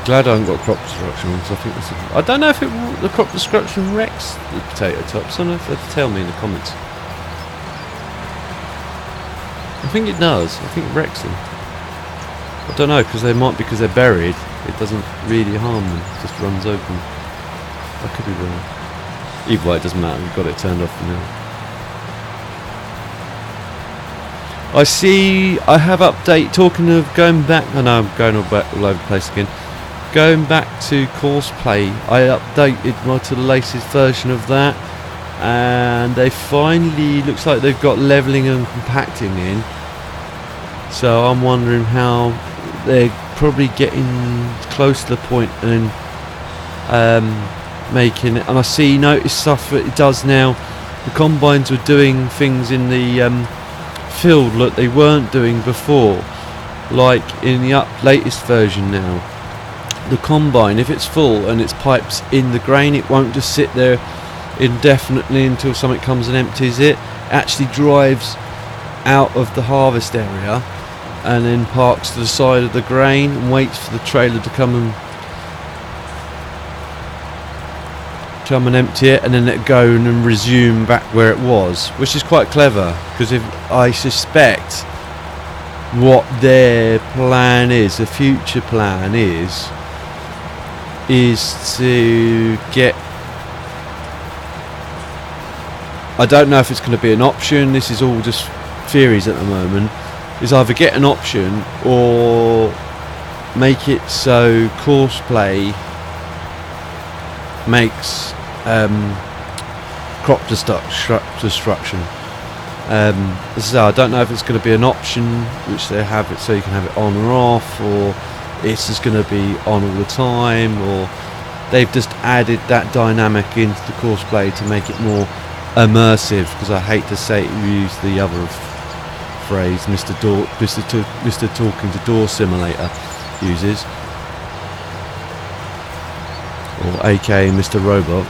Glad I haven't got crop destruction on, because I think I don't know if the crop destruction wrecks the potato tops. I don't know if they'll tell me in the comments. I think it does. I think it wrecks them. I don't know, because because they're buried, it doesn't really harm them. It just runs open. I could be wrong. Either way, it doesn't matter. We've got it turned off for now. I see. I have update. Talking of going back. I know I'm going all over the place again. Going back to Courseplay, I updated to the latest version of that, and they finally, looks like they've got leveling and compacting in. So I'm wondering how they're probably getting close to the point and making it. And I see, notice stuff that it does now. The combines were doing things in the field that they weren't doing before, like in the latest version now. The combine, if it's full and its pipes in the grain, it won't just sit there indefinitely until something comes and empties it. Actually drives out of the harvest area and then parks to the side of the grain and waits for the trailer to come and empty it, and then let go and then resume back where it was, which is quite clever, because if I suspect what their plan is, the future plan is to get, I don't know if it's going to be an option, this is all just theories at the moment, is either get an option or make it so Courseplay makes crop destruction. So I don't know if it's going to be an option which they have it so you can have it on or off, or it's just going to be on all the time, or they've just added that dynamic into the Courseplay to make it more immersive, because I hate to say it, use the other phrase Mr. Talking to Door Simulator uses, or aka Mr. Robot.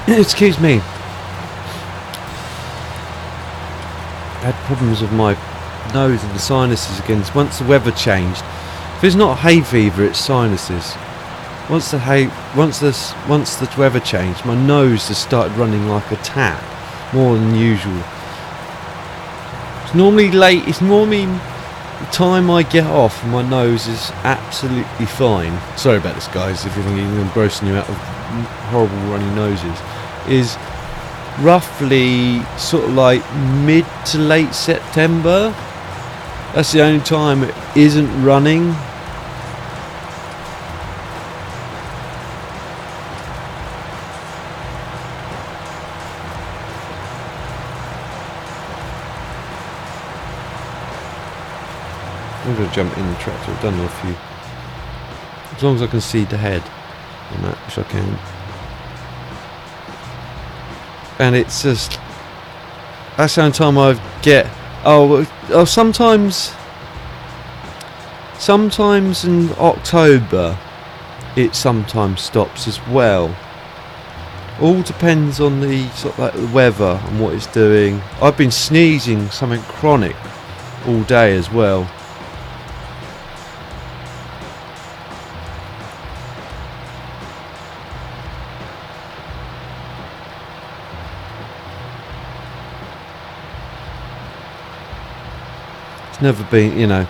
Excuse me. I had problems with my nose and the sinuses again. Once the weather changed, if it's not hay fever, it's sinuses. Once the weather changed, my nose just started running like a tap, more than usual. It's normally late. It's normally the time I get off, and my nose is absolutely fine. Sorry about this, guys. If you're thinking I'm grossing you out with horrible runny noses, is roughly sort of like mid to late September. That's the only time it isn't running. I'm going to jump in the tractor. I've done a few. As long as I can see the head on that, which I can. And it's just, that's the only time I get. Oh, sometimes in October it sometimes stops as well. All depends on the sort of like the weather and what it's doing. I've been sneezing something chronic all day as well. It's never been, you know,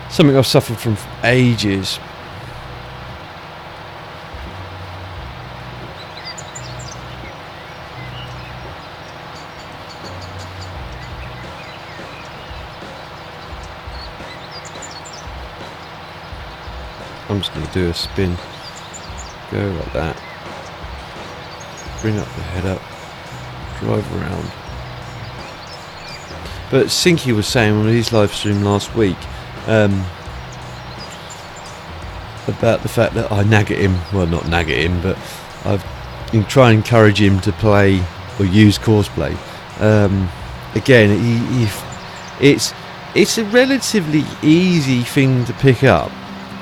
something I've suffered from for ages. I'm just going to do a spin, go like that, bring up the head up, drive around. But Sinky was saying on his live stream last week about the fact that I nag at him, well, not nag at him, but I've been trying to encourage him to play or use Courseplay. Again, it's a relatively easy thing to pick up.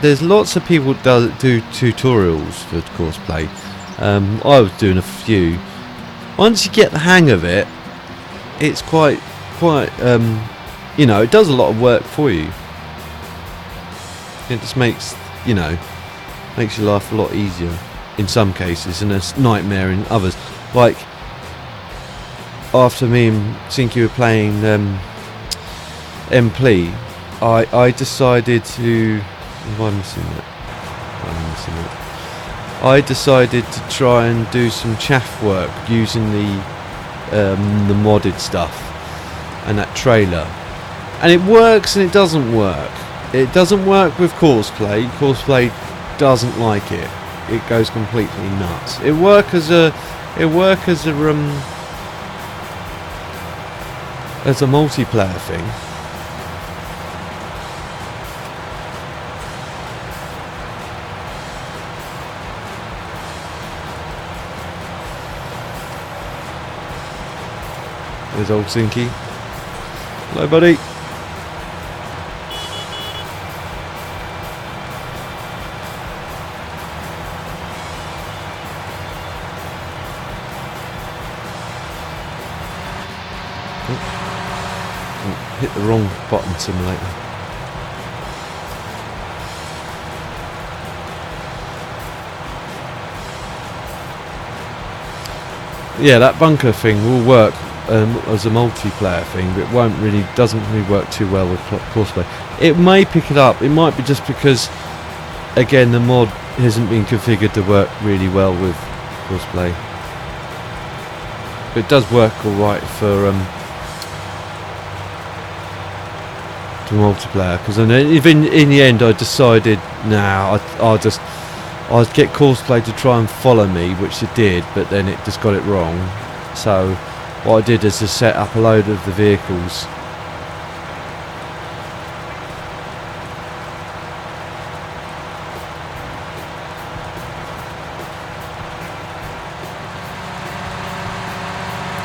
There's lots of people that do tutorials for Courseplay. I was doing a few. Once you get the hang of it, it's quite you know, it does a lot of work for you. It just makes your life a lot easier in some cases, and a nightmare in others. Like after me and Sinky were playing MP, I decided to. I decided to try and do some chaff work using the modded stuff and that trailer, and it works and it doesn't work. It doesn't work with Courseplay. Courseplay doesn't like it. It goes completely nuts. It works as a multiplayer thing. There's old Sinky. Hello, buddy. Oh, hit the wrong button, simulator. Yeah, that bunker thing will work as a multiplayer thing, but it doesn't really work too well with Courseplay. It may pick it up. It might be just because, again, the mod hasn't been configured to work really well with Courseplay. But it does work all right for multiplayer. Because in the end, I decided, I'll get Courseplay to try and follow me, which it did, but then it just got it wrong. So what I did is to set up a load of the vehicles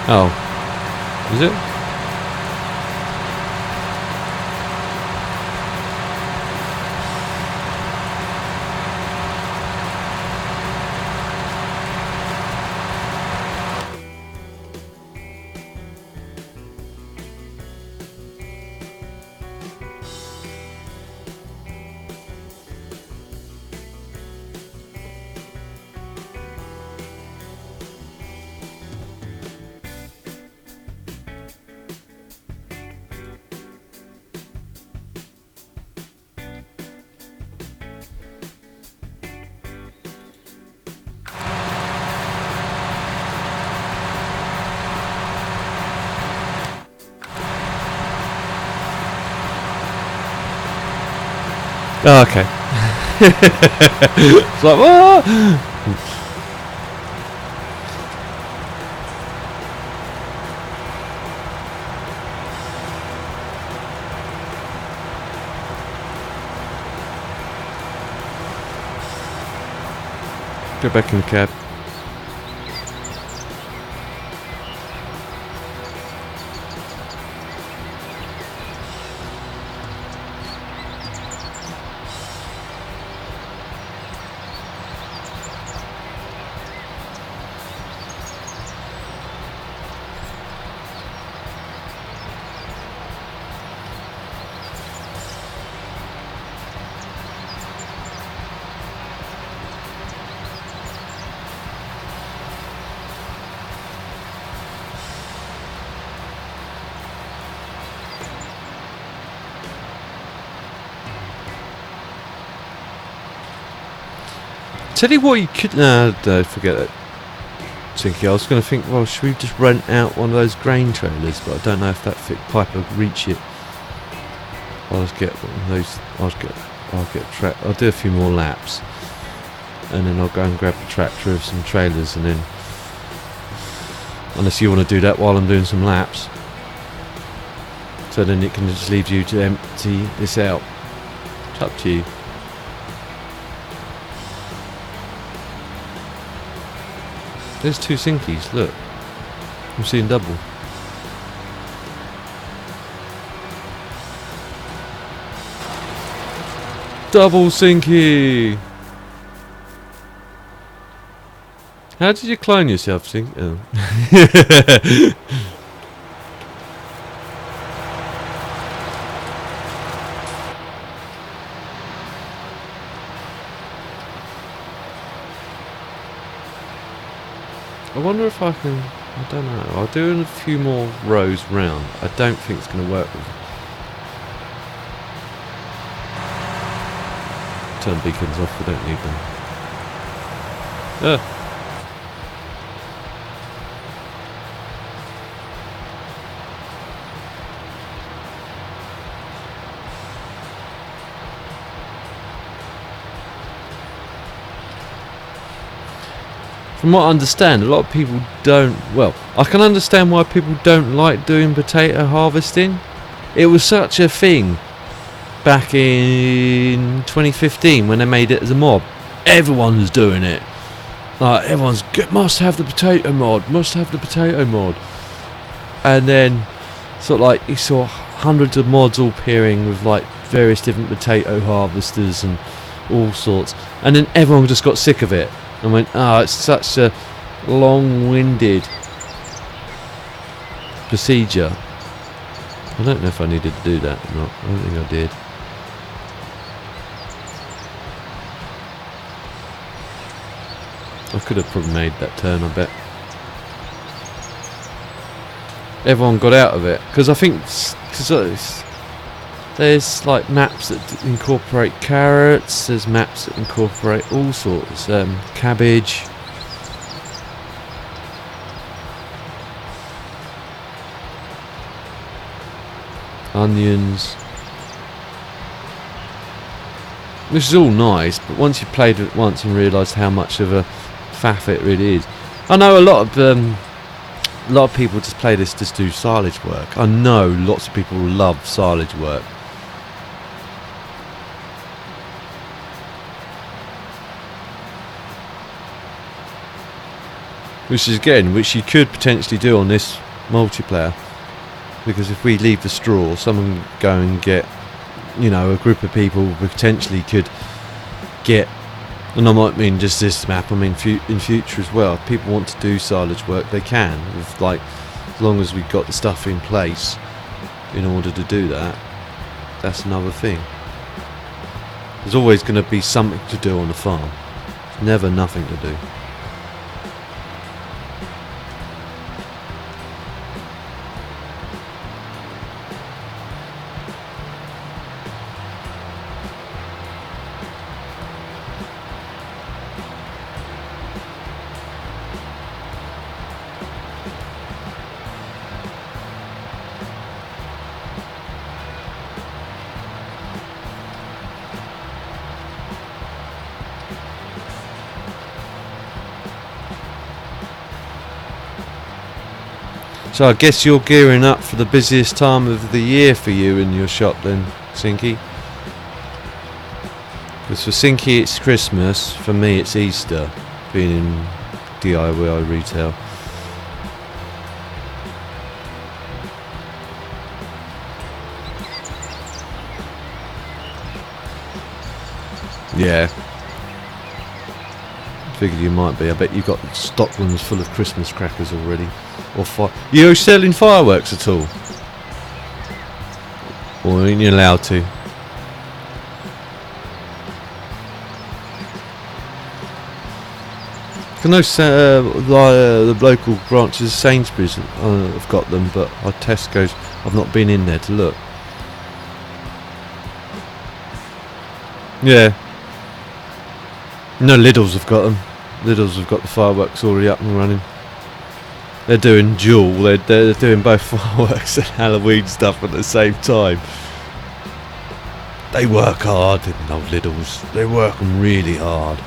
Oh, is it? Oh, okay. It's like, what? Go back in the cab. Tell you what, you could. No, forget it. Tinky, I was going to think, well, should we just rent out one of those grain trailers? But I don't know if that thick pipe will reach it. I'll just get one of those. I'll get a track. I'll do a few more laps, and then I'll go and grab the tractor with some trailers, and then, unless you want to do that while I'm doing some laps, so then it can just leave you to empty this out. It's up to you. There's two sinkies, look. I'm seeing double. Double sinky! How did you clone yourself, Sink? Oh. I wonder if I can. I don't know. I'll do a few more rows round. I don't think it's going to work with it. Turn beacons off. We don't need them. From what I understand, a lot of people don't. Well, I can understand why people don't like doing potato harvesting. It was such a thing back in 2015 when they made it as a mod. Everyone was doing it. Like, everyone's must have the potato mod, must have the potato mod. And then, sort of like, you saw hundreds of mods all appearing with like various different potato harvesters and all sorts. And then everyone just got sick of it. And went, it's such a long-winded procedure. I don't know if I needed to do that or not. I don't think I did. I could have probably made that turn, I bet. Everyone got out of it. Because I think there's like maps that incorporate carrots, there's maps that incorporate all sorts, cabbage, onions, which is all nice, but once you've played it once and realised how much of a faff it really is. I know a lot of people just play this just do silage work. I know lots of people love silage work. Which is again, which you could potentially do on this multiplayer, because if we leave the straw, someone can go and get, you know, a group of people potentially could get, and I might mean just this map, I mean in future as well. If people want to do silage work, they can, with like, as long as we've got the stuff in place in order to do that. That's another thing. There's always going to be something to do on the farm. There's never nothing to do. So I guess you're gearing up for the busiest time of the year for you in your shop then, Sinky? Because for Sinky it's Christmas, for me it's Easter, being in DIY retail. Yeah. Figured you might be. I bet you've got stock rooms full of Christmas crackers already. Or you selling fireworks at all? Or ain't you allowed to? I know the local branches of Sainsbury's have got them, but at Tesco's I've not been in there to look. Yeah. No, Lidl's have got them. Lidl's have got the fireworks already up and running. They're doing dual. They're doing both fireworks and Halloween stuff at the same time. They work hard, didn't they, Lidl's? They work them really hard.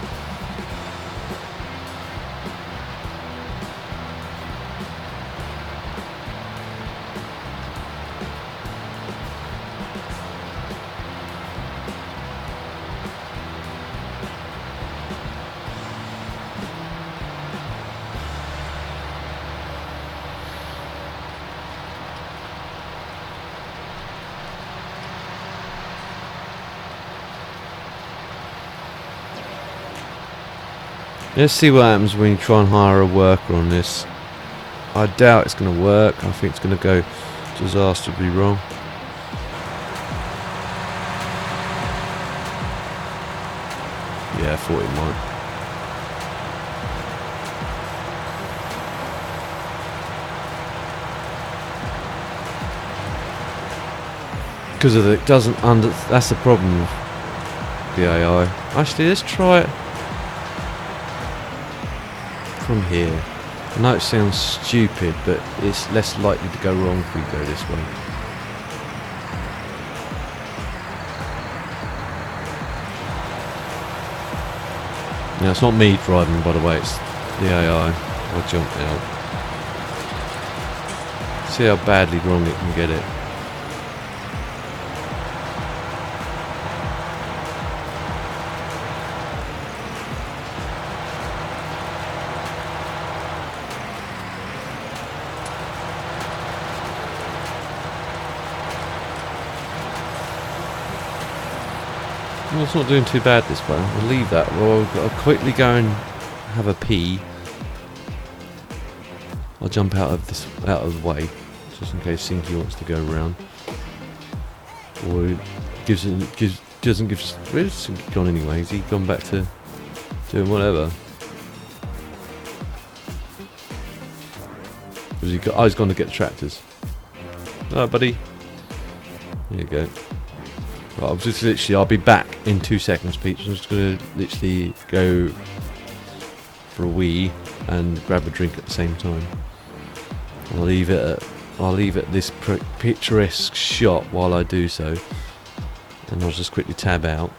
Let's see what happens when you try and hire a worker on this. I doubt it's going to work. I think it's going to go disastrously wrong. Yeah, I thought it might. Because of it doesn't that's the problem with the AI. Actually, let's try it from here. I know it sounds stupid, but it's less likely to go wrong if we go this way. Now it's not me driving, by the way, it's the AI. I'll jump out. See how badly wrong it can get it. Well, it's not doing too bad this way. I'll leave that. Well, I'll quickly go and have a pee. I'll jump out of the way, just in case Sinky wants to go around. Or doesn't give. Where's Sinky gone anyway? Has he gone back to doing whatever? Was he got? Oh, he's gone to get the tractors. Alright, buddy. There you go. Right, I'll be back in 2 seconds, Peach. I'm just gonna literally go for a wee and grab a drink at the same time. I'll leave it at this picturesque shot while I do so, and I'll just quickly tab out.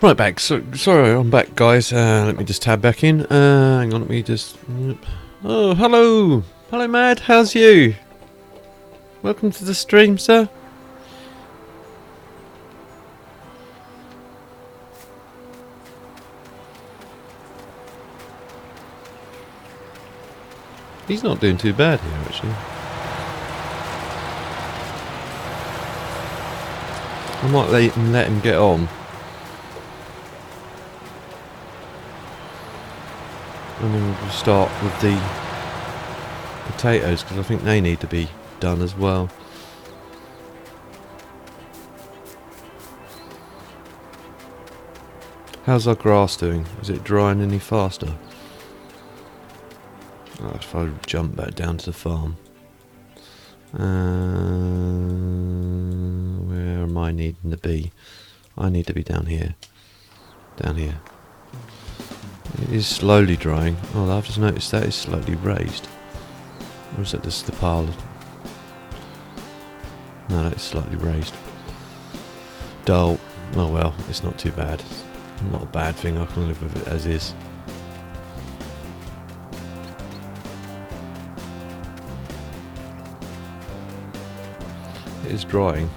Right back. Sorry, I'm back, guys. Let me just tab back in. Hang on, let me just. Oh, hello, hello, Mad. How's you? Welcome to the stream, sir. He's not doing too bad here, actually. I might let him get on. And then we'll start with the potatoes, because I think they need to be done as well. How's our grass doing? Is it drying any faster? Oh, if I jump back down to the farm. Where am I needing to be? I need to be down here. Down here. It is slowly drying. Oh, I've just noticed that is slightly raised. Or is that just the pile? No, that is slightly raised. Dull. Oh well, it's not too bad. Not a bad thing, I can live with it as is. It is drying.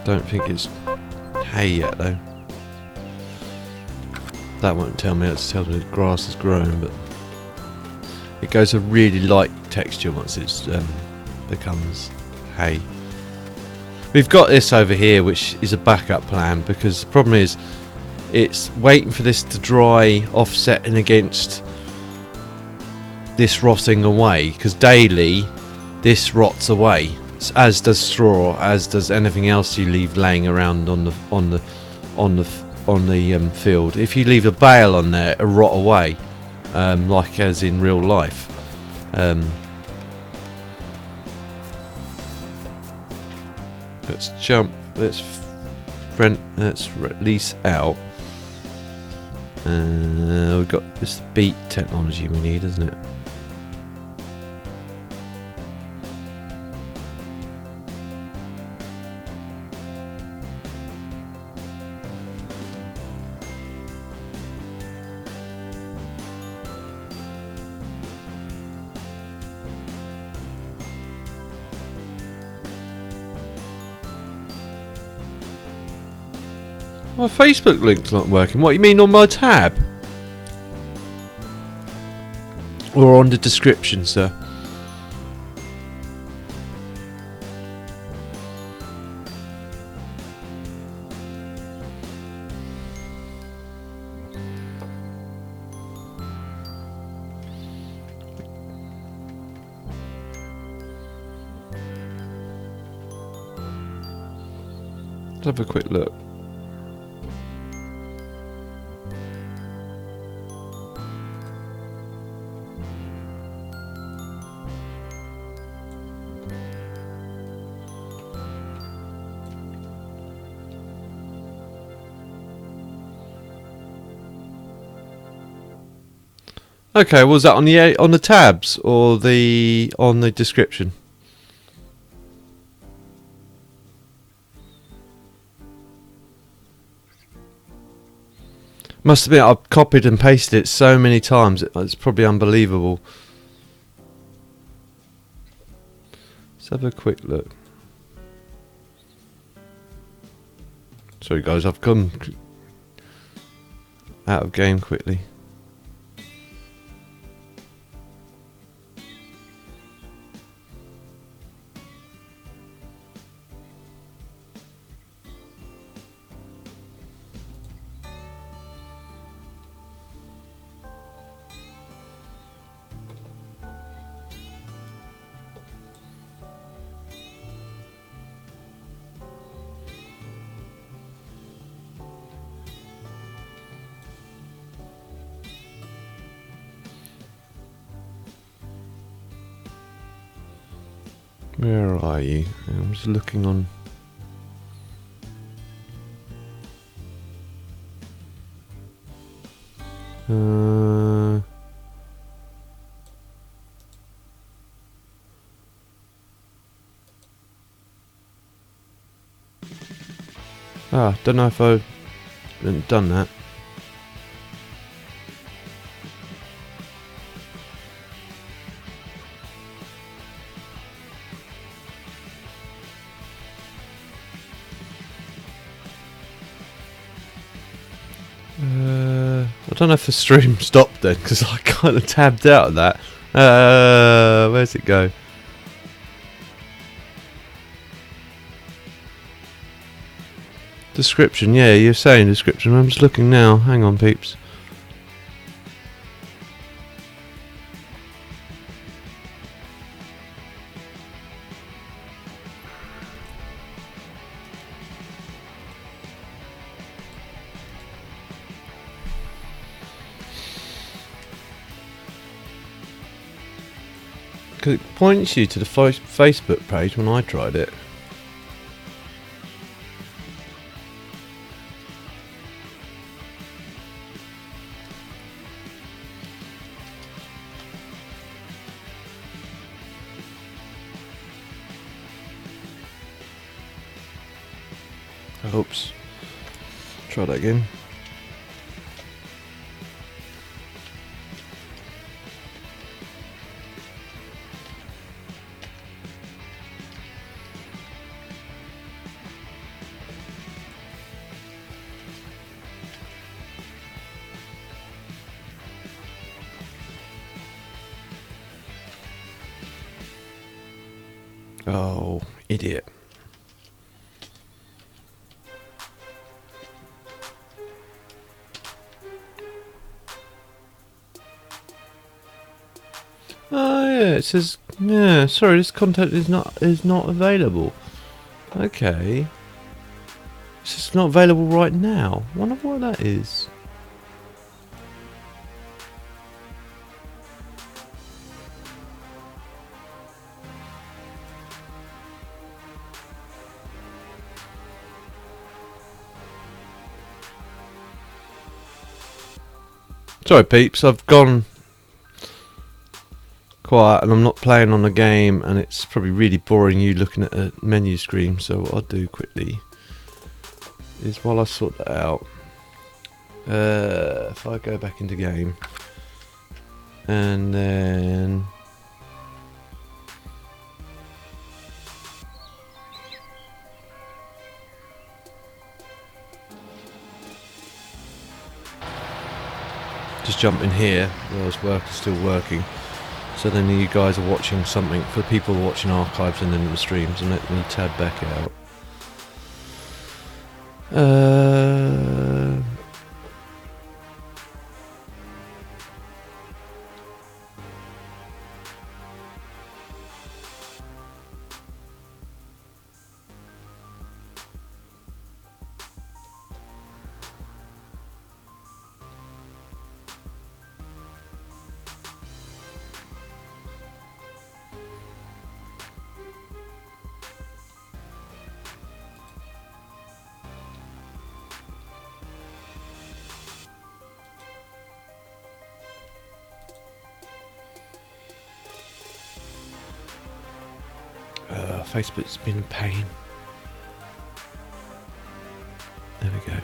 Don't think it's hay yet though. That won't tell me, that's tell me the grass has grown, but it goes a really light texture once it becomes hay. We've got this over here, which is a backup plan, because the problem is it's waiting for this to dry, offsetting against this rotting away, because daily this rots away, as does straw, as does anything else you leave laying around on the field. If you leave a bale on there, it'll rot away, like as in real life. Let's jump. Let's release out. We've got this beat technology we need, isn't it? My Facebook link's not working. What, you mean on my tab? Or on the description, sir? Let's have a quick look. Okay, was that on the tabs or on the description? Must have been, I've copied and pasted it so many times, it's probably unbelievable. Let's have a quick look. Sorry guys, I've come out of game quickly. Where are you? I'm just looking on. Ah, don't know if I hadn't done that. I don't know if the stream stopped then, because I kind of tabbed out of that. Where's it go? Description, yeah, you're saying description. I'm just looking now. Hang on, peeps. Because it points you to the Facebook page when I tried it. Oops. Try that again. Oh, idiot. Oh yeah, it says, yeah, sorry, this content is not available. Okay. It's just not available right now. Wonder why that is. Sorry peeps, I've gone quiet and I'm not playing on a game and it's probably really boring you looking at a menu screen, so what I'll do quickly is while I sort that out, if I go back into game and then just jump in here where it's still working, so then you guys are watching something for people watching archives and then the streams, and let me tab back out. Facebook's been a pain. There we go.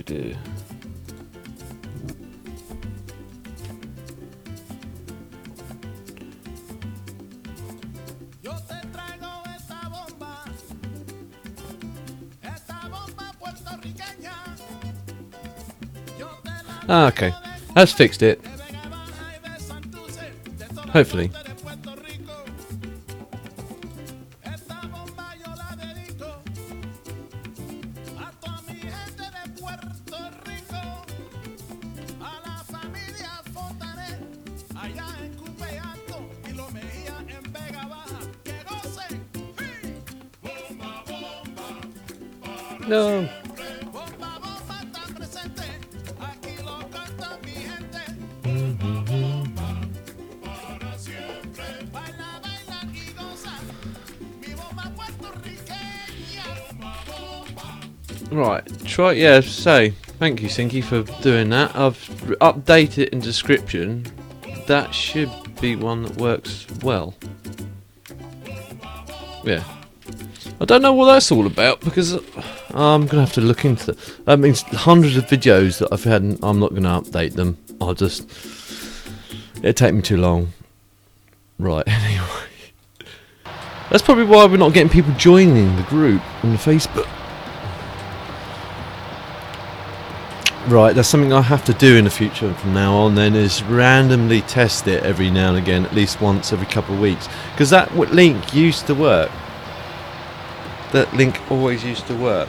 Do. Ah, okay. That's fixed it. Hopefully. A toda mi gente de Puerto Rico, a la No. Right, try, yeah, say, thank you Sinky for doing that. I've updated it in description. That should be one that works well. Yeah. I don't know what that's all about because I'm going to have to look into it. That means hundreds of videos that I've had and I'm not going to update them. I'll just... it'll take me too long. Right, anyway. That's probably why we're not getting people joining the group on the Facebook. Right, that's something I have to do in the future from now on then, is randomly test it every now and again, at least once every couple of weeks. Because that link used to work. That link always used to work.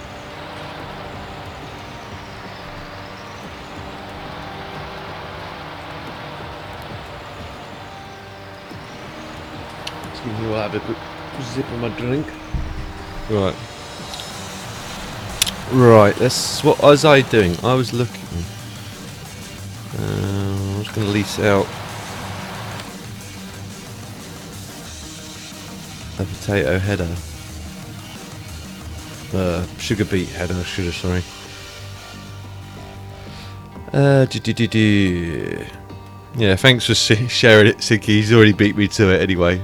Excuse me while I have a quick zip of my drink. Right. Right, that's what was I doing? I was looking. I was going to lease out a potato header. Sugar beet header, sorry. Yeah, thanks for sharing it, Sinky. He's already beat me to it anyway.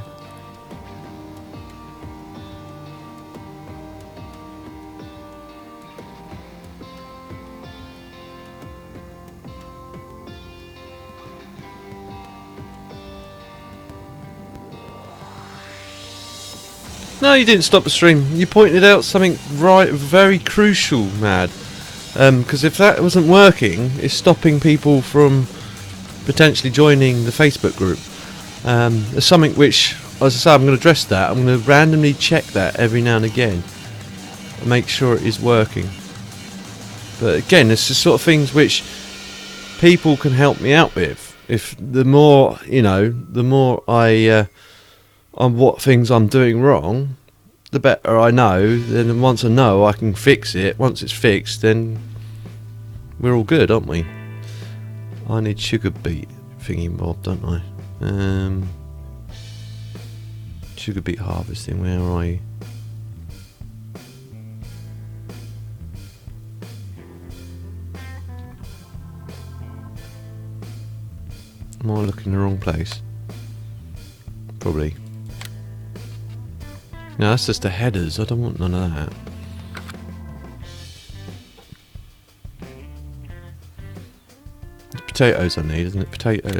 No, you didn't stop the stream. You pointed out something very crucial, Mad. Because if that wasn't working, it's stopping people from potentially joining the Facebook group. There's something which, as I say, I'm going to address that. I'm going to randomly check that every now and again and make sure it is working. But again, it's the sort of things which people can help me out with. If the more, you know, the more I on what things I'm doing wrong, the better I know. Then once I know, I can fix it. Once it's fixed, then we're all good, aren't we? I need sugar beet thingy bob, don't I? Sugar beet harvesting, where are you? Am I looking in the wrong place? Probably. No, that's just the headers. I don't want none of that. It's potatoes I need, isn't it? Potato.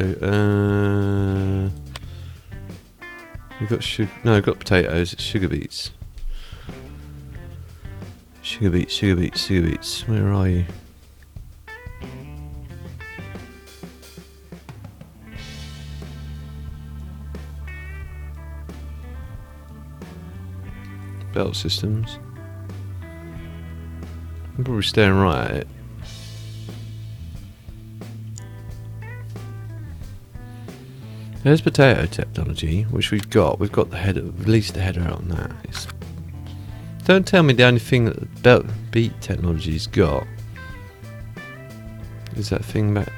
We've got sugar. No, we've got potatoes. It's sugar beets. Sugar beets, sugar beets, sugar beets. Where are you? Belt systems. I'm probably staring right at it. There's potato technology, which we've got. We've got the header, released the header out on that. Don't tell me the only thing that the belt beat technology's got is that thing back.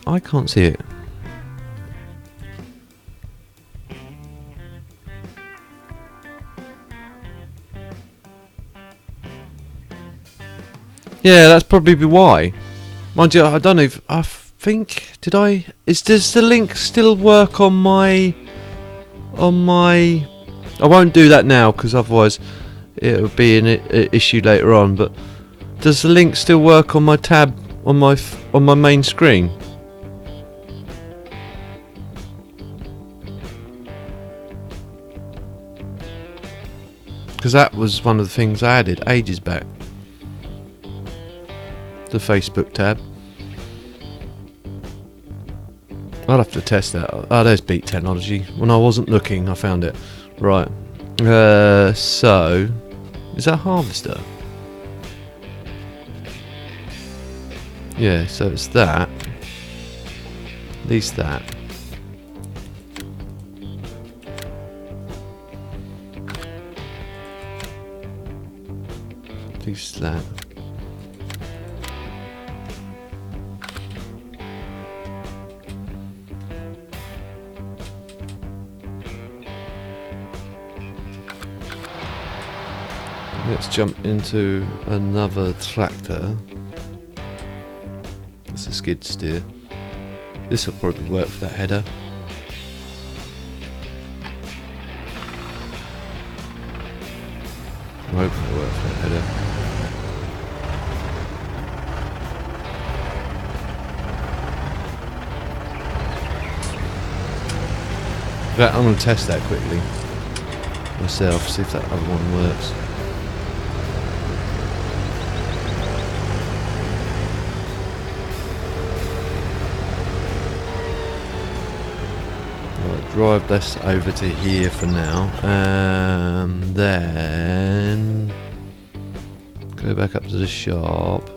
I can't see it. Yeah, that's probably why. Mind you, I don't know if I think does the link still work on my I won't do that now because otherwise it'll be an issue later on, but does the link still work on my tab on my main screen? Because that was one of the things I added ages back. The Facebook tab. I'll have to test that. Oh, there's beat technology. When I wasn't looking, I found it. Right. So, is that harvester? Yeah, so it's that. At least that. At least that. Let's jump into another tractor. It's a skid steer. This will probably work for that header. I'm hoping it'll work for that header. I'm going to test that quickly myself, see if that other one works. Drive this over to here for now, and then go back up to the shop.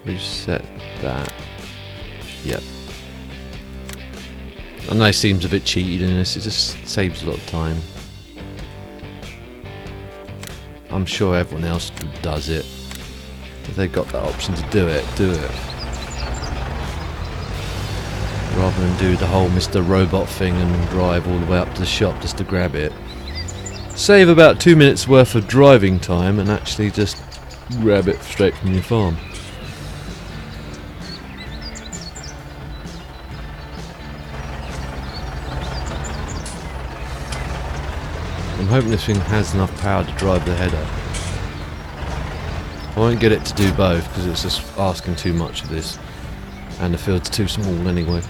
Reset that. Yep. I know it seems a bit cheated in this, it just saves a lot of time. I'm sure everyone else does it. If they've got that option to do it, do it. Rather than do the whole Mr. Robot thing and drive all the way up to the shop just to grab it. Save about 2 minutes worth of driving time and actually just grab it straight from your farm. I'm hoping this thing has enough power to drive the header. I won't get it to do both because it's just asking too much of this. And the field's too small anyway.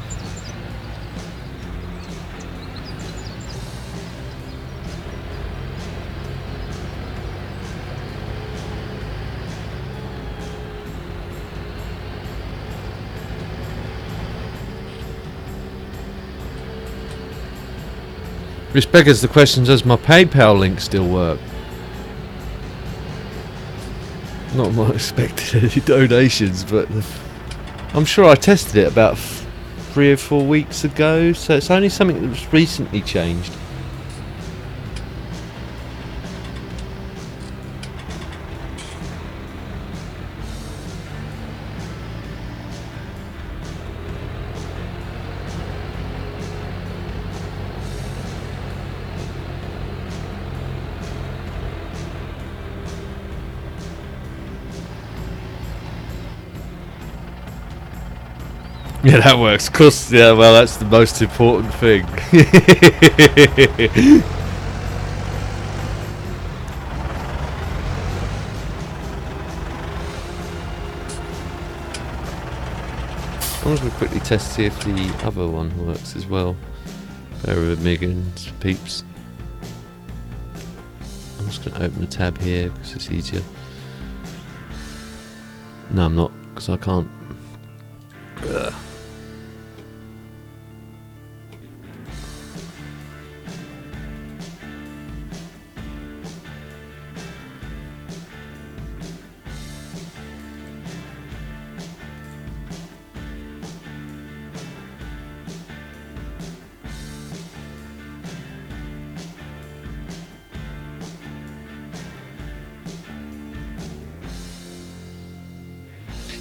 Which beggars the question, does my PayPal link still work? Not what I expected any donations, but I'm sure I tested it about 3 or 4 weeks ago, so it's only something that was recently changed. Yeah, that works. Of course, yeah, well, that's the most important thing. I'm just going to quickly test to see if the other one works as well. Bear with me again, peeps. I'm just going to open the tab here because it's easier. No, I'm not, because I can't. Ugh.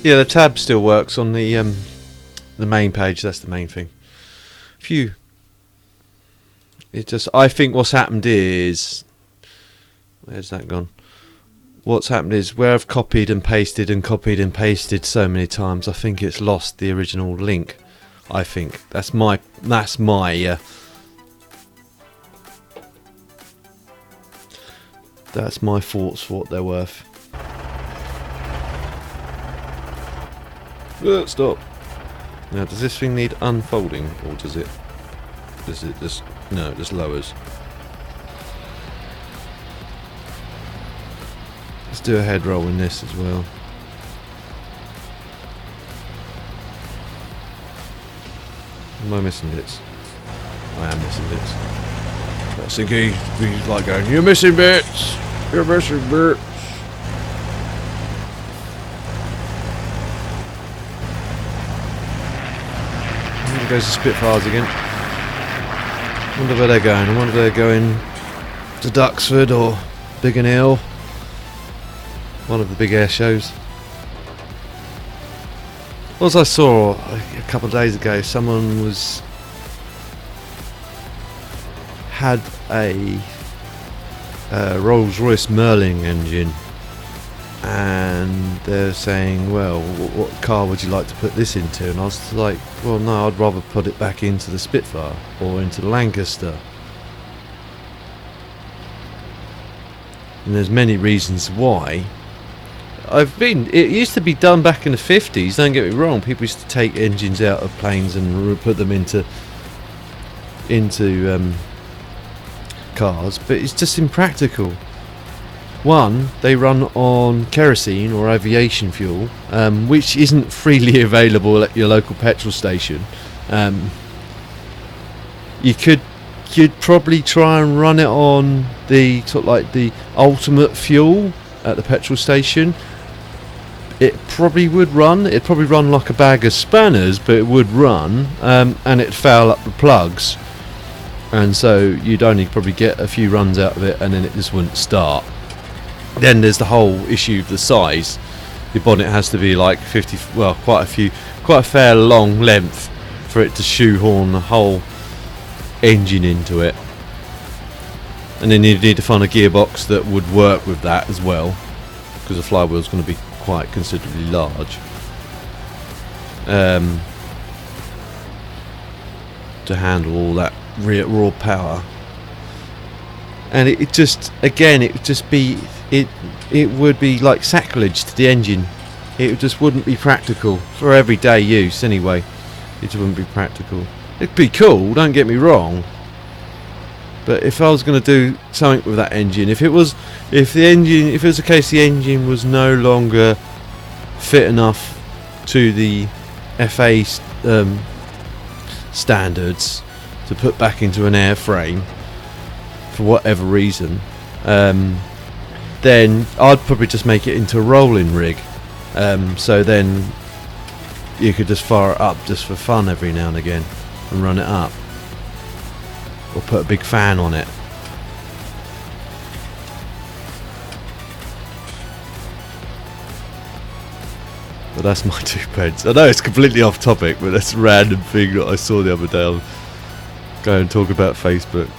Yeah, the tab still works on the main page. That's the main thing. Phew. It just, I think what's happened is, where's that gone? What's happened is where I've copied and pasted so many times, I think it's lost the original link. I think that's my thoughts for what they're worth. Stop. Now, does this thing need unfolding, or does it just, no, it just lowers. Let's do a head roll in this as well. Am I missing bits? I am missing bits. That's the key. He's like going, you're missing bits! You're missing bits! goes the Spitfires again. Wonder where they're going. I wonder if they're going to Duxford or Biggin Hill. One of the big air shows. As I saw a couple of days ago, someone had a Rolls-Royce Merlin engine, and they're saying, well, what car would you like to put this into? And I was like, well, no, I'd rather put it back into the Spitfire or into the Lancaster. And there's many reasons why. It used to be done back in the 50s, don't get me wrong. People used to take engines out of planes and put them into cars, but it's just impractical. One, they run on kerosene or aviation fuel, which isn't freely available at your local petrol station. You'd probably try and run it on the sort of like the ultimate fuel at the petrol station. It probably would run. It'd probably run like a bag of spanners, but it would run, and it'd foul up the plugs, and so you'd only probably get a few runs out of it, and then it just wouldn't start. Then there's the whole issue of the size. Your bonnet has to be like 50, well, quite a fair long length for it to shoehorn the whole engine into it, and then you need to find a gearbox that would work with that as well, because the flywheel's going to be quite considerably large to handle all that raw power. And it would be like sacrilege to the engine. It just wouldn't be practical for everyday use anyway. It wouldn't be practical. It'd be cool, don't get me wrong, but if I was going to do something with that engine, if it was a case the engine was no longer fit enough to the FA standards to put back into an airframe for whatever reason, then I'd probably just make it into a rolling rig, so then you could just fire it up just for fun every now and again and run it up, or put a big fan on it. But that's my 2 pence. I know it's completely off topic, but that's a random thing that I saw the other day. I'll go and talk about Facebook.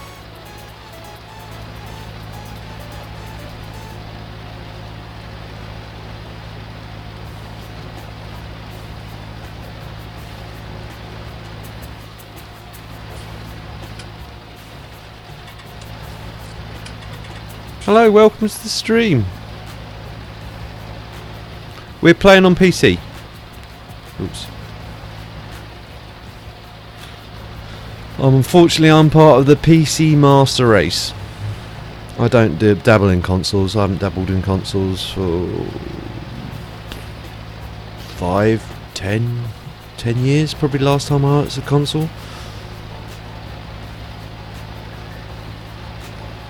Hello, welcome to the stream. We're playing on PC. Oops. Unfortunately, I'm part of the PC master race. I don't dabble in consoles. I haven't dabbled in consoles for 10 years. Probably the last time I was a console.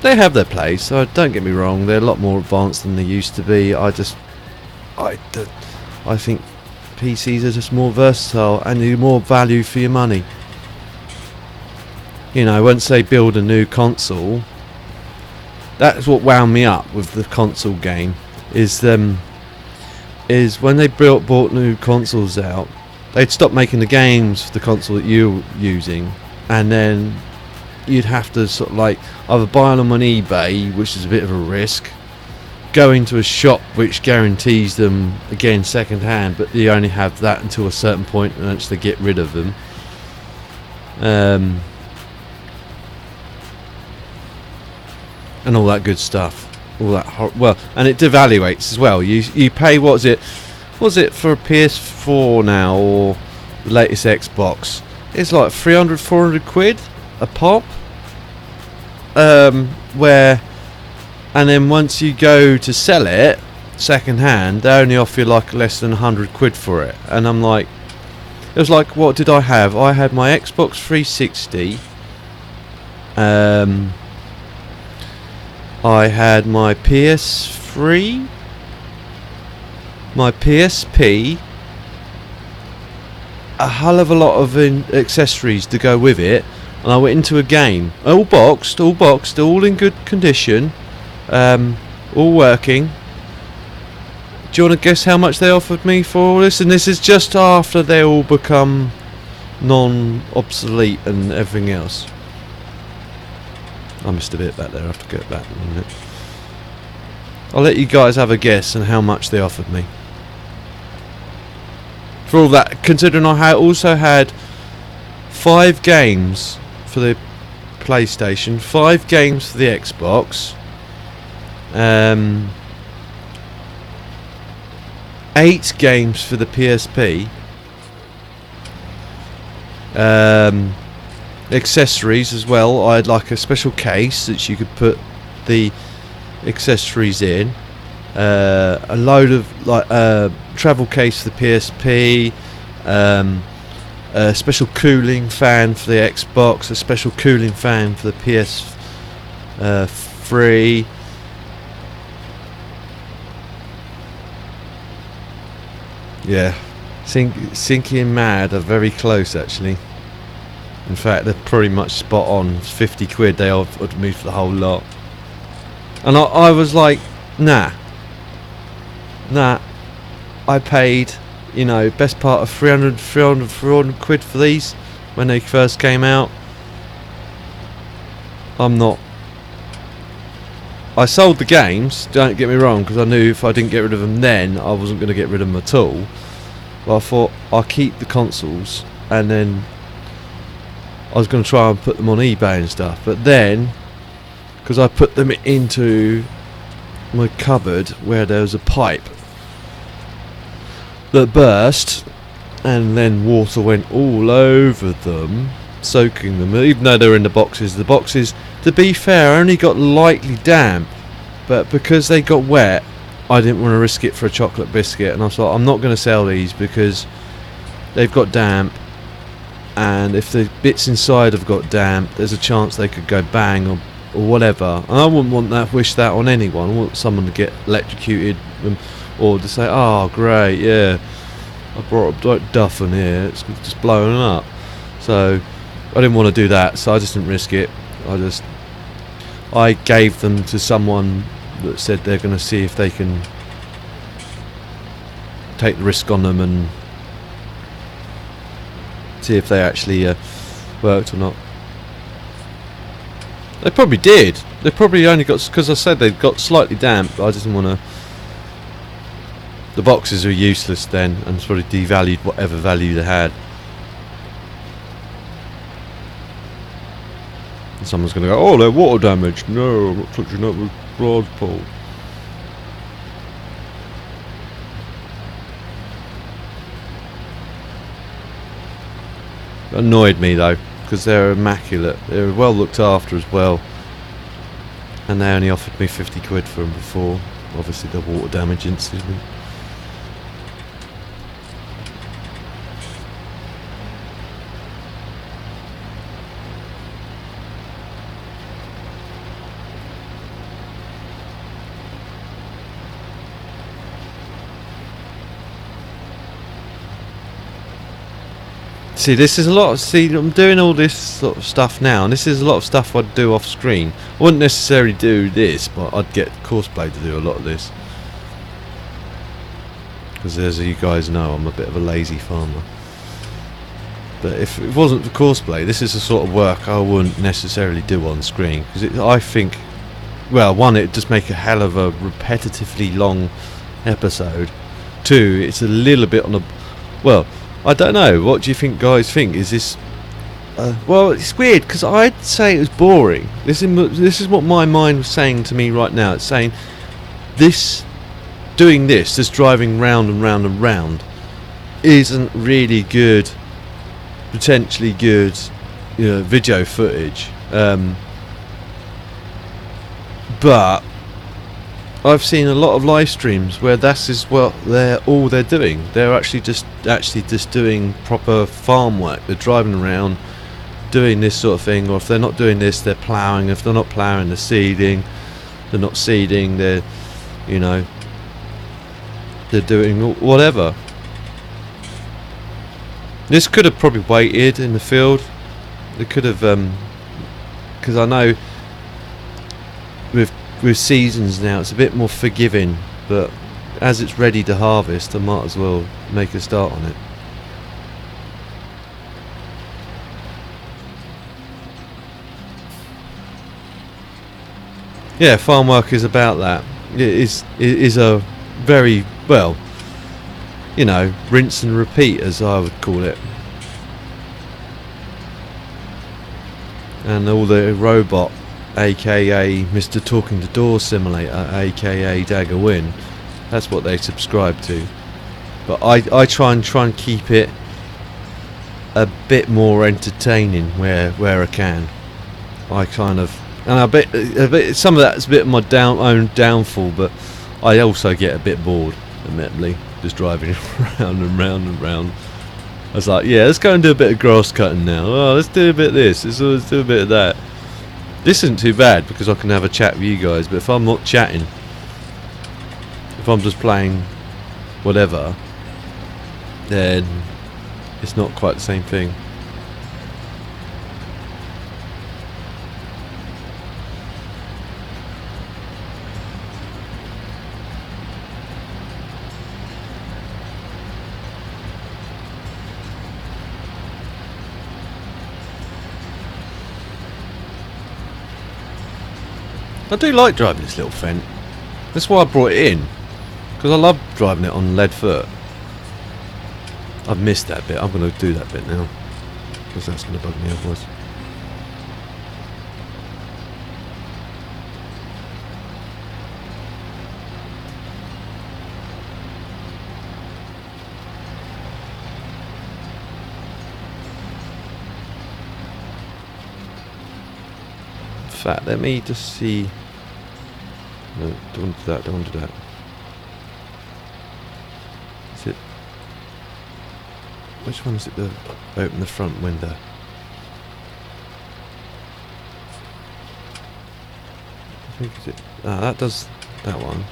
They have their place, so don't get me wrong, they're a lot more advanced than they used to be. I think PCs are just more versatile and do more value for your money. You know, once they build a new console, that's what wound me up with the console game, is when they bought new consoles out, they'd stop making the games for the console that you were using, and then you'd have to sort of like either buy them on eBay, which is a bit of a risk, go into a shop which guarantees them again second hand, but you only have that until a certain point and actually get rid of them. And all that good stuff, all that and it devaluates as well. You pay what's it for a PS4 now, or the latest Xbox? It's like 300-400 quid a pop. And then once you go to sell it second hand, they only offer you like less than 100 quid for it. And I'm like, it was like, what did I have? I had my Xbox 360. I had my PS3, my PSP, a hell of a lot of accessories to go with it, and I went into a game, all boxed, all in good condition, all working. Do you want to guess how much they offered me for all this? And this is just after they all become non-obsolete and everything else. I missed a bit back there, I have to get back in a minute. I'll let you guys have a guess on how much they offered me. For all that, considering I also had 5 games for the PlayStation, 5 games for the Xbox, 8 games for the PSP, accessories as well. I had like a special case that you could put the accessories in, a load of like travel case for the PSP, a special cooling fan for the Xbox, a special cooling fan for the PS3. Yeah, Sinking Mad are very close actually. In fact, they're pretty much spot on. 50 quid they offered me for the whole lot. And I was like, nah. I paid, you know, best part of 300 quid for these when they first came out. I'm not. I sold the games, don't get me wrong, because I knew if I didn't get rid of them then, I wasn't going to get rid of them at all. But I thought I'll keep the consoles, and then I was going to try and put them on eBay and stuff. But then, because I put them into my cupboard where there was a pipe that burst, and then water went all over them, soaking them, even though they were in the boxes, to be fair, only got lightly damp, but because they got wet, I didn't want to risk it for a chocolate biscuit, and I thought I'm not going to sell these because they've got damp, and if the bits inside have got damp, there's a chance they could go bang or whatever, and I wouldn't wish that on anyone. I want someone to get electrocuted, or to say, oh great, yeah, I brought up duff in here, it's just blowing up. So I didn't want to do that, so I just didn't risk it. I gave them to someone that said they're going to see if they can take the risk on them and see if they actually worked or not. They probably did. They probably only got, because I said they got slightly damp. I didn't want to. The boxes were useless then, and it's probably devalued whatever value they had. And someone's going to go, oh, they're water damaged. No, I'm not touching that with broad pole. It annoyed me though, because they're immaculate. They're well looked after as well. And they only offered me 50 quid for them before. Obviously the water damage incident. See, this is a lot. See, I'm doing all this sort of stuff now, and this is a lot of stuff I'd do off screen. I wouldn't necessarily do this, but I'd get Courseplay to do a lot of this. Because as you guys know, I'm a bit of a lazy farmer. But if it wasn't for Courseplay, this is the sort of work I wouldn't necessarily do on screen. Because I think, well, one, it'd just make a hell of a repetitively long episode. Two, it's a little bit on a, well, I don't know. What do you think, guys? Think is this? Well, it's weird because I'd say it was boring. This is what my mind was saying to me right now. It's saying doing this, just driving round and round and round, isn't really good. Potentially good, you know, video footage. But I've seen a lot of live streams where that is what they're doing. They're actually just doing proper farm work. They're driving around doing this sort of thing, or if they're not doing this, they're ploughing. If they're not ploughing, they're seeding. They're not seeding. They're, you know, they're doing whatever. This could have probably waited in the field. They could have, because I know with seasons now it's a bit more forgiving, but as it's ready to harvest I might as well make a start on it. Yeah, farm work is about that. It is a very, well, you know, rinse and repeat, as I would call it. And all the robot, aka Mr. Talking to Door Simulator, aka Dagger Win, that's what they subscribe to. But I try and keep it a bit more entertaining where I can. I kind of, and a bit some of that's a bit of my own downfall, but I also get a bit bored, admittedly, just driving around and round and round. I was like, yeah, let's go and do a bit of grass cutting now. Oh, let's do a bit of this. Let's do a bit of that. This isn't too bad because I can have a chat with you guys. But if I'm not chatting, if I'm just playing whatever, then it's not quite the same thing. I do like driving this little Fent. That's why I brought it in, because I love driving it on lead foot. I've missed that bit. I'm going to do that bit now, because that's going to bug me otherwise. In fact, let me just see. No, don't want to do that, don't want to do that. Is it? Which one is it that open the front window? I think is it. Ah, that does that one.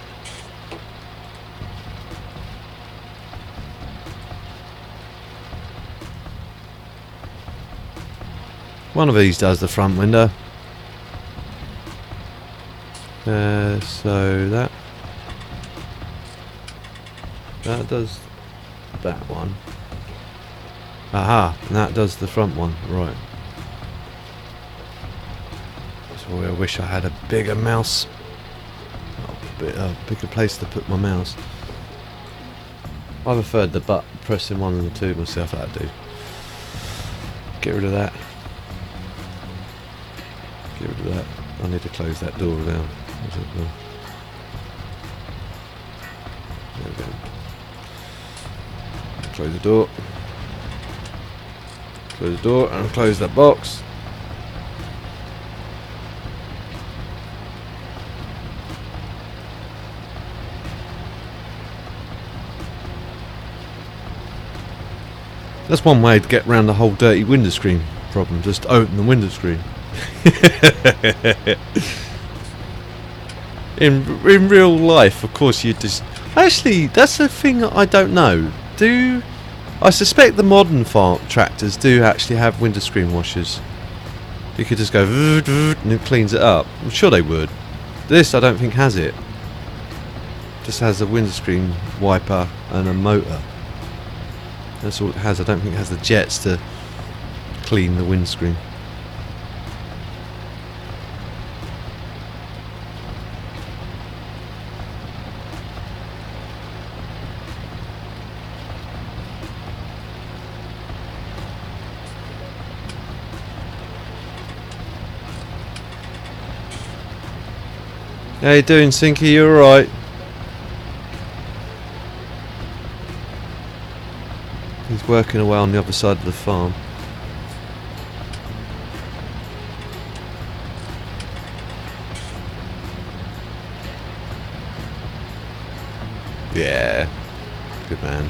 One of these does the front window. So that does that one. Aha, and that does the front one, right. So I wish I had a bigger mouse, a bigger place to put my mouse. I preferred the button pressing 1 and 2 myself. That'd do. Get rid of that. Get rid of that. I need to close that door down. There we go. Close the door. Close the door and close that box. That's one way to get around the whole dirty window screen problem. Just open the window screen. In real life, of course, you just... Actually, that's a thing that I don't know. I suspect the modern farm tractors do actually have window screen washers. You could just go and it cleans it up. I'm sure they would. This I don't think has it. Just has a window screen wiper and a motor. That's all it has. I don't think it has the jets to clean the windscreen. How you doing, Sinky? You alright? He's working away on the other side of the farm. Yeah, good man.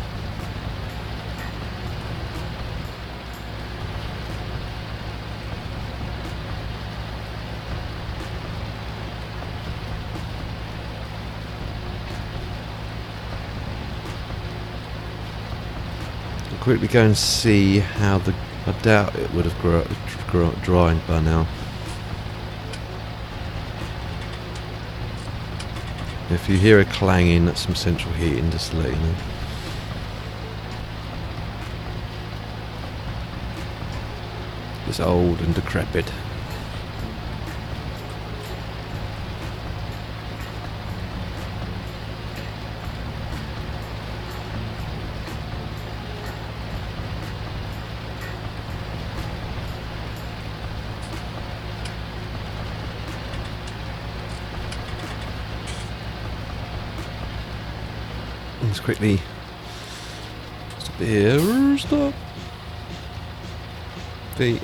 quickly go and see how the... I doubt it would have dried by now. If you hear a clanging, that's some central heating, just to let you know. It's old and decrepit. Let's quickly stop here. Stop. Feet.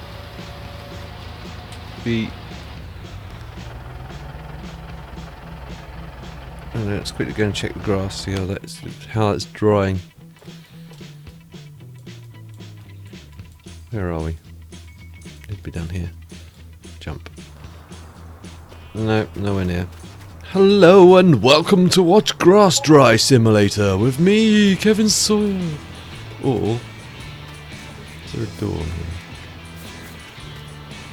And let's quickly go and check the grass, see how that's drying. Where are we? It'd be down here. Jump. No, nowhere near. Hello and welcome to Watch Grass Dry Simulator with me, Kevin Sawyer. Or is there a door here?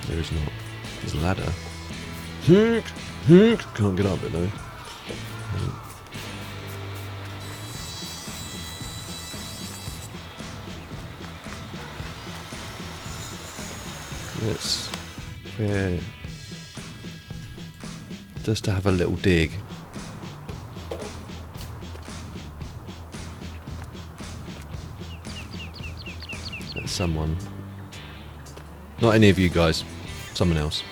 There is not. There's a ladder. Can't get up it though. Let's just to have a little dig. That's someone. Not any of you guys. Someone else.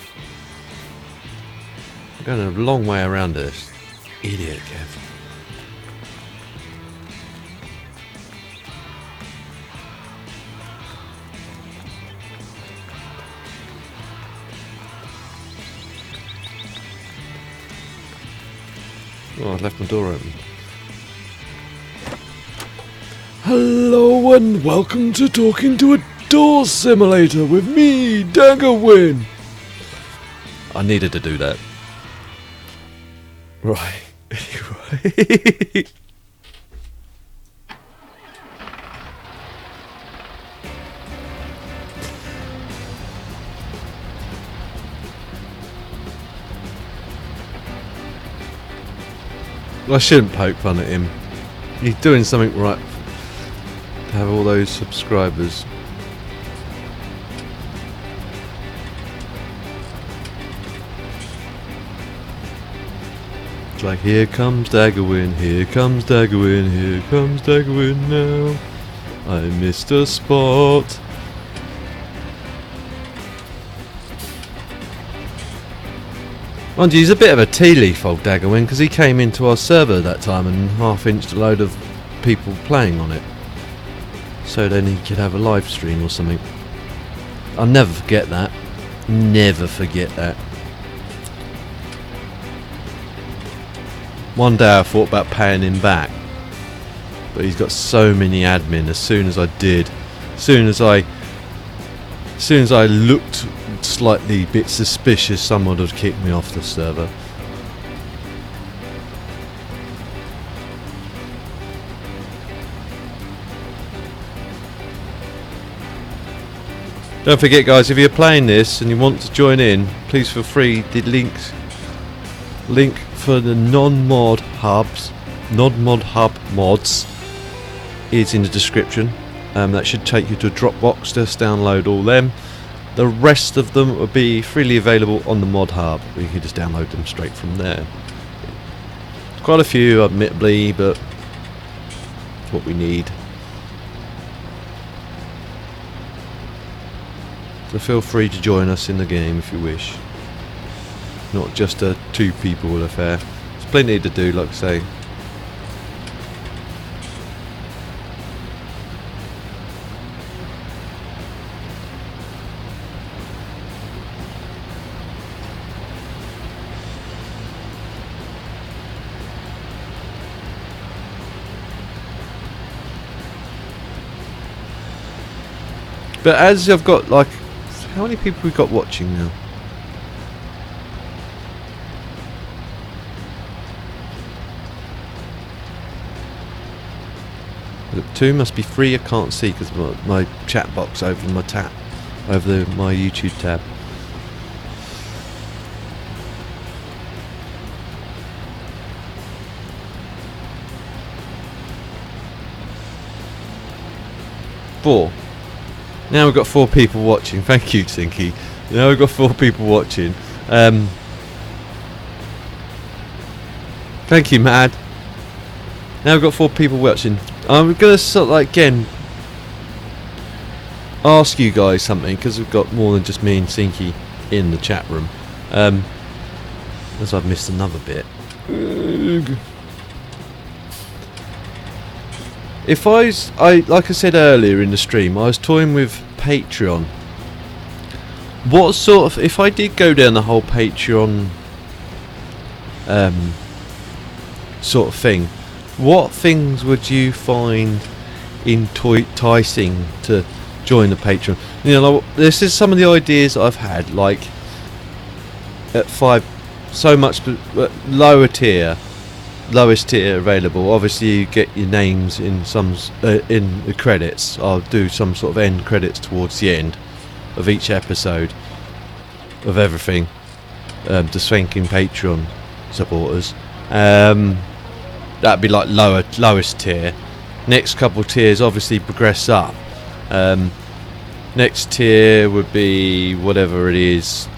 I'm going a long way around this. Idiot, Kev. Oh, I left my door open. Hello and welcome to Talking to a Door Simulator with me, Daggerwin. I needed to do that. Right. Anyway. I shouldn't poke fun at him. He's doing something right to have all those subscribers. It's like, here comes Daggerwin, here comes Daggerwin, here comes Daggerwin now. I missed a spot. Mind you, he's a bit of a tea leaf, old Daggerwin, because he came into our server that time and half-inched a load of people playing on it. So then he could have a live stream or something. I'll never forget that. Never forget that. One day I thought about paying him back, but he's got so many admin. As soon as I did, as soon as I looked slightly bit suspicious, someone would kick me off the server. Don't forget, guys, if you're playing this and you want to join in, please feel free. The link for the non-mod hub mods is in the description. That should take you to a Dropbox. Just download all them. The rest of them will be freely available on the mod hub. You can just download them straight from there. Quite a few, admittedly, but it's what we need. So feel free to join us in the game if you wish. Not just a two-people affair. There's plenty to do, like I say. But as I've got, like, how many people we've got watching now? Look, 2 must be 3. I can't see because my chat box over my tab, over my YouTube tab. Four. Now we've got 4 people watching. Thank you, Tinky. Now we've got 4 people watching. Thank you, Mad. Now we've got 4 people watching. I'm gonna sort of like again ask you guys something because we've got more than just me and Tinky in the chat room. As I've missed another bit. If I like I said earlier in the stream, I was toying with Patreon. What sort of, if I did go down the whole Patreon sort of thing, what things would you find enticing to join the Patreon? You know, like, this is some of the ideas I've had, like at 5, so much lower tier. Lowest tier available. Obviously you get your names in some in the credits. I'll do some sort of end credits towards the end of each episode of everything, to thanking Patreon supporters. That'd be like lowest tier. Next couple tiers obviously progress up. Next tier would be whatever it is,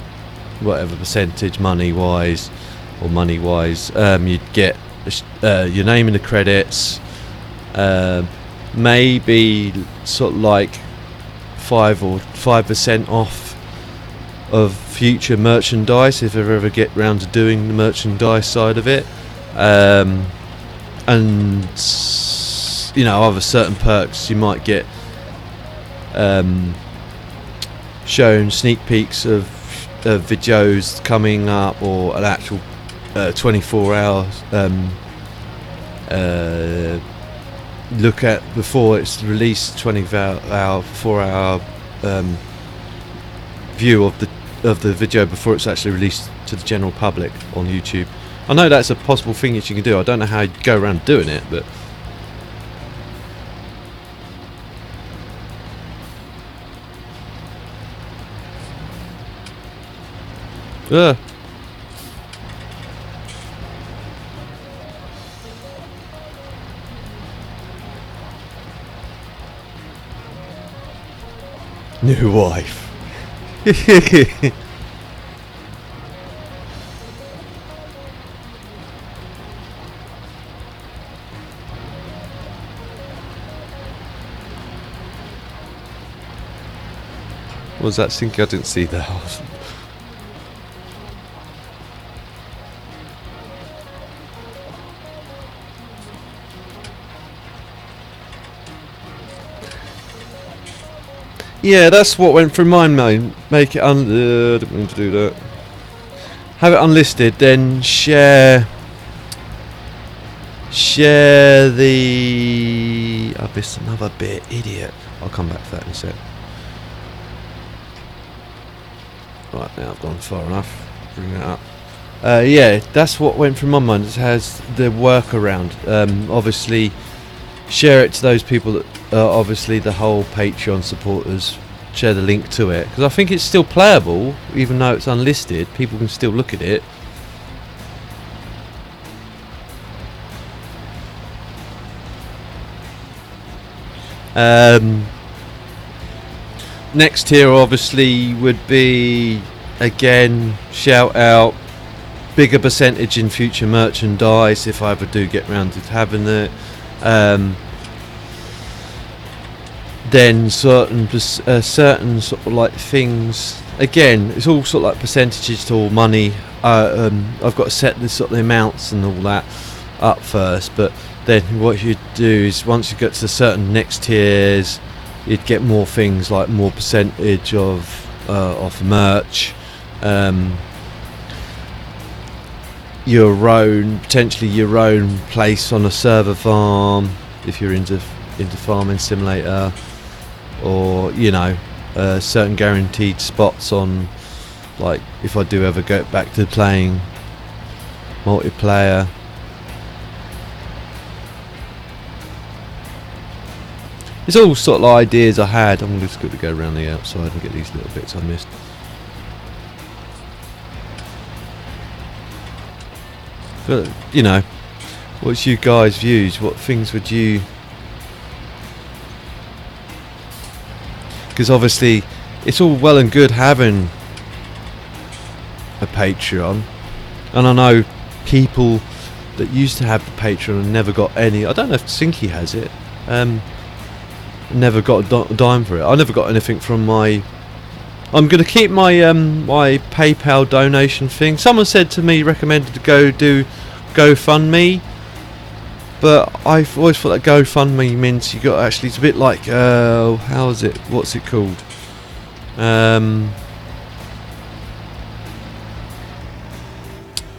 whatever percentage money wise, you'd get your name in the credits, maybe sort of like 5% off of future merchandise if I ever get round to doing the merchandise side of it, and you know, other certain perks you might get, shown sneak peeks of videos coming up, or an actual 24 hours look at before it's released, 4 hour view of the video before it's actually released to the general public on YouTube. I know that's a possible thing that you can do. I don't know how you go around doing it, but new wife. What was that thinking? I didn't see that. Yeah, that's what went through my mind. Make it didn't mean to do that. Have it unlisted, then share the. I missed another bit, idiot. I'll come back to that in a sec. Right, now I've gone far enough. Bring that up. Yeah, that's what went through my mind. It has the workaround. Obviously, share it to those people that. Obviously the whole Patreon supporters, share the link to it, because I think it's still playable even though it's unlisted. People can still look at it. Next tier obviously would be, again, shout out, bigger percentage in future merchandise if I ever do get round to having it. Then certain sort of like things, again it's all sort of like percentages to all money. I've got to set the sort of the amounts and all that up first, but then what you'd do is once you get to certain next tiers, you'd get more things like more percentage of merch, potentially your own place on a server farm if you're into farming simulator, or you know, certain guaranteed spots on, like if I do ever go back to playing multiplayer. It's all sort of ideas I had. I'm just going to go around the outside and get these little bits I missed. But, you know, what's you guys' views? What things would you... Because obviously, it's all well and good having a Patreon. And I know people that used to have the Patreon and never got any... I don't know if Sinky has it. Never got a dime for it. I never got anything from my... I'm going to keep my my PayPal donation thing. Someone said to me, recommended to go do GoFundMe, but I've always thought that GoFundMe means you got actually, it's a bit like how is it? What's it called?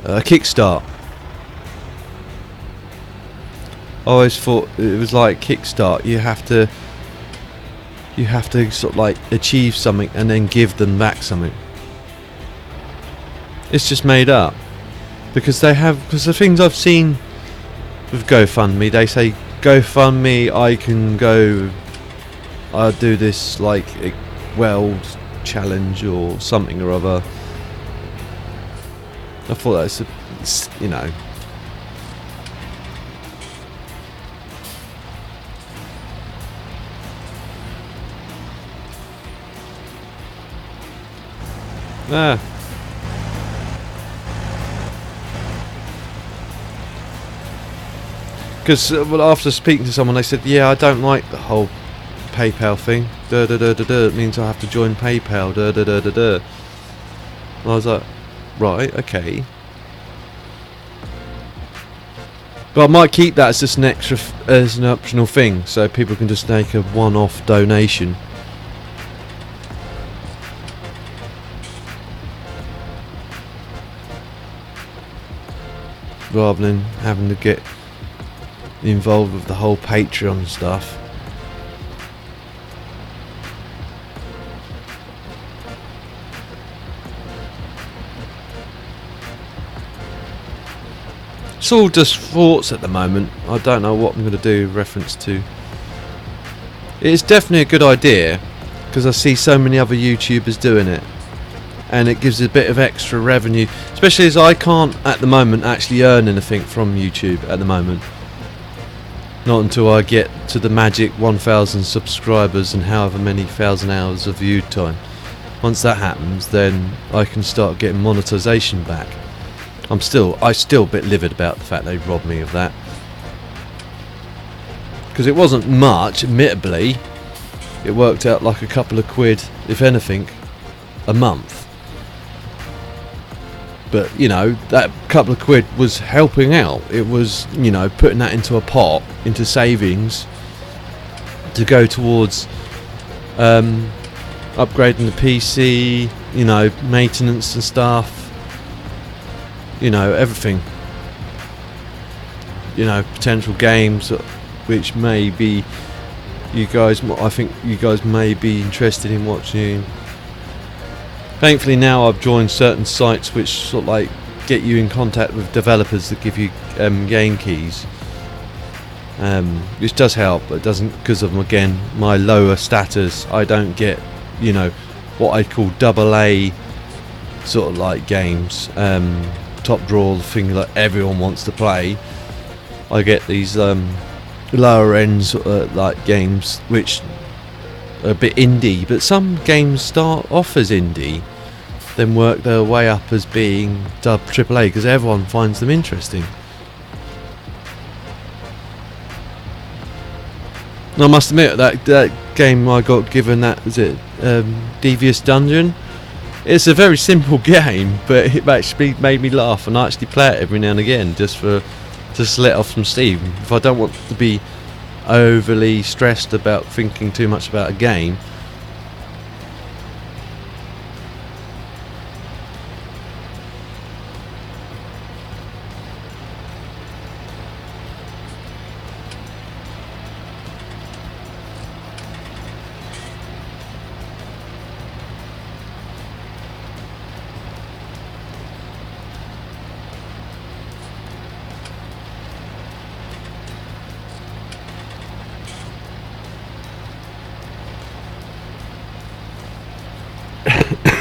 Kickstart. I always thought it was like Kickstart. You have to sort of like achieve something and then give them back something. It's just made up because the things I've seen with GoFundMe, they say GoFundMe, I'll do this like weld challenge or something or other. I thought that's you know. Because well, after speaking to someone, they said, yeah, I don't like the whole PayPal thing. It means I have to join PayPal. And I was like, right, okay. But I might keep that as just an extra, as an optional thing, so people can just make a one-off donation. Rather than having to get involved with the whole Patreon stuff. It's all just thoughts at the moment. I don't know what I'm going to do reference to. It's definitely a good idea because I see so many other YouTubers doing it. And it gives a bit of extra revenue, especially as I can't at the moment actually earn anything from YouTube at the moment. Not until I get to the magic 1,000 subscribers and however many thousand hours of view time. Once that happens, then I can start getting monetization back. I'm still a bit livid about the fact they robbed me of that, because it wasn't much, admittedly. It worked out like a couple of quid, if anything, a month. But, you know, that couple of quid was helping out. It was, you know, putting that into a pot, into savings, to go towards upgrading the PC, you know, maintenance and stuff, you know, everything. You know, potential games which may be, I think you guys may be interested in watching. Thankfully now I've joined certain sites which sort of like get you in contact with developers that give you game keys, which does help, but it doesn't, because of again my lower status. I don't get, you know, what I'd call AA sort of like games, top drawer, the thing that everyone wants to play. I get these lower end sort of like games which a bit indie, but some games start off as indie, then work their way up as being dubbed AAA because everyone finds them interesting. And I must admit that game I got given, that was it, Devious Dungeon. It's a very simple game, but it actually made me laugh, and I actually play it every now and again just to let off some steam. If I don't want to be overly stressed about thinking too much about a game.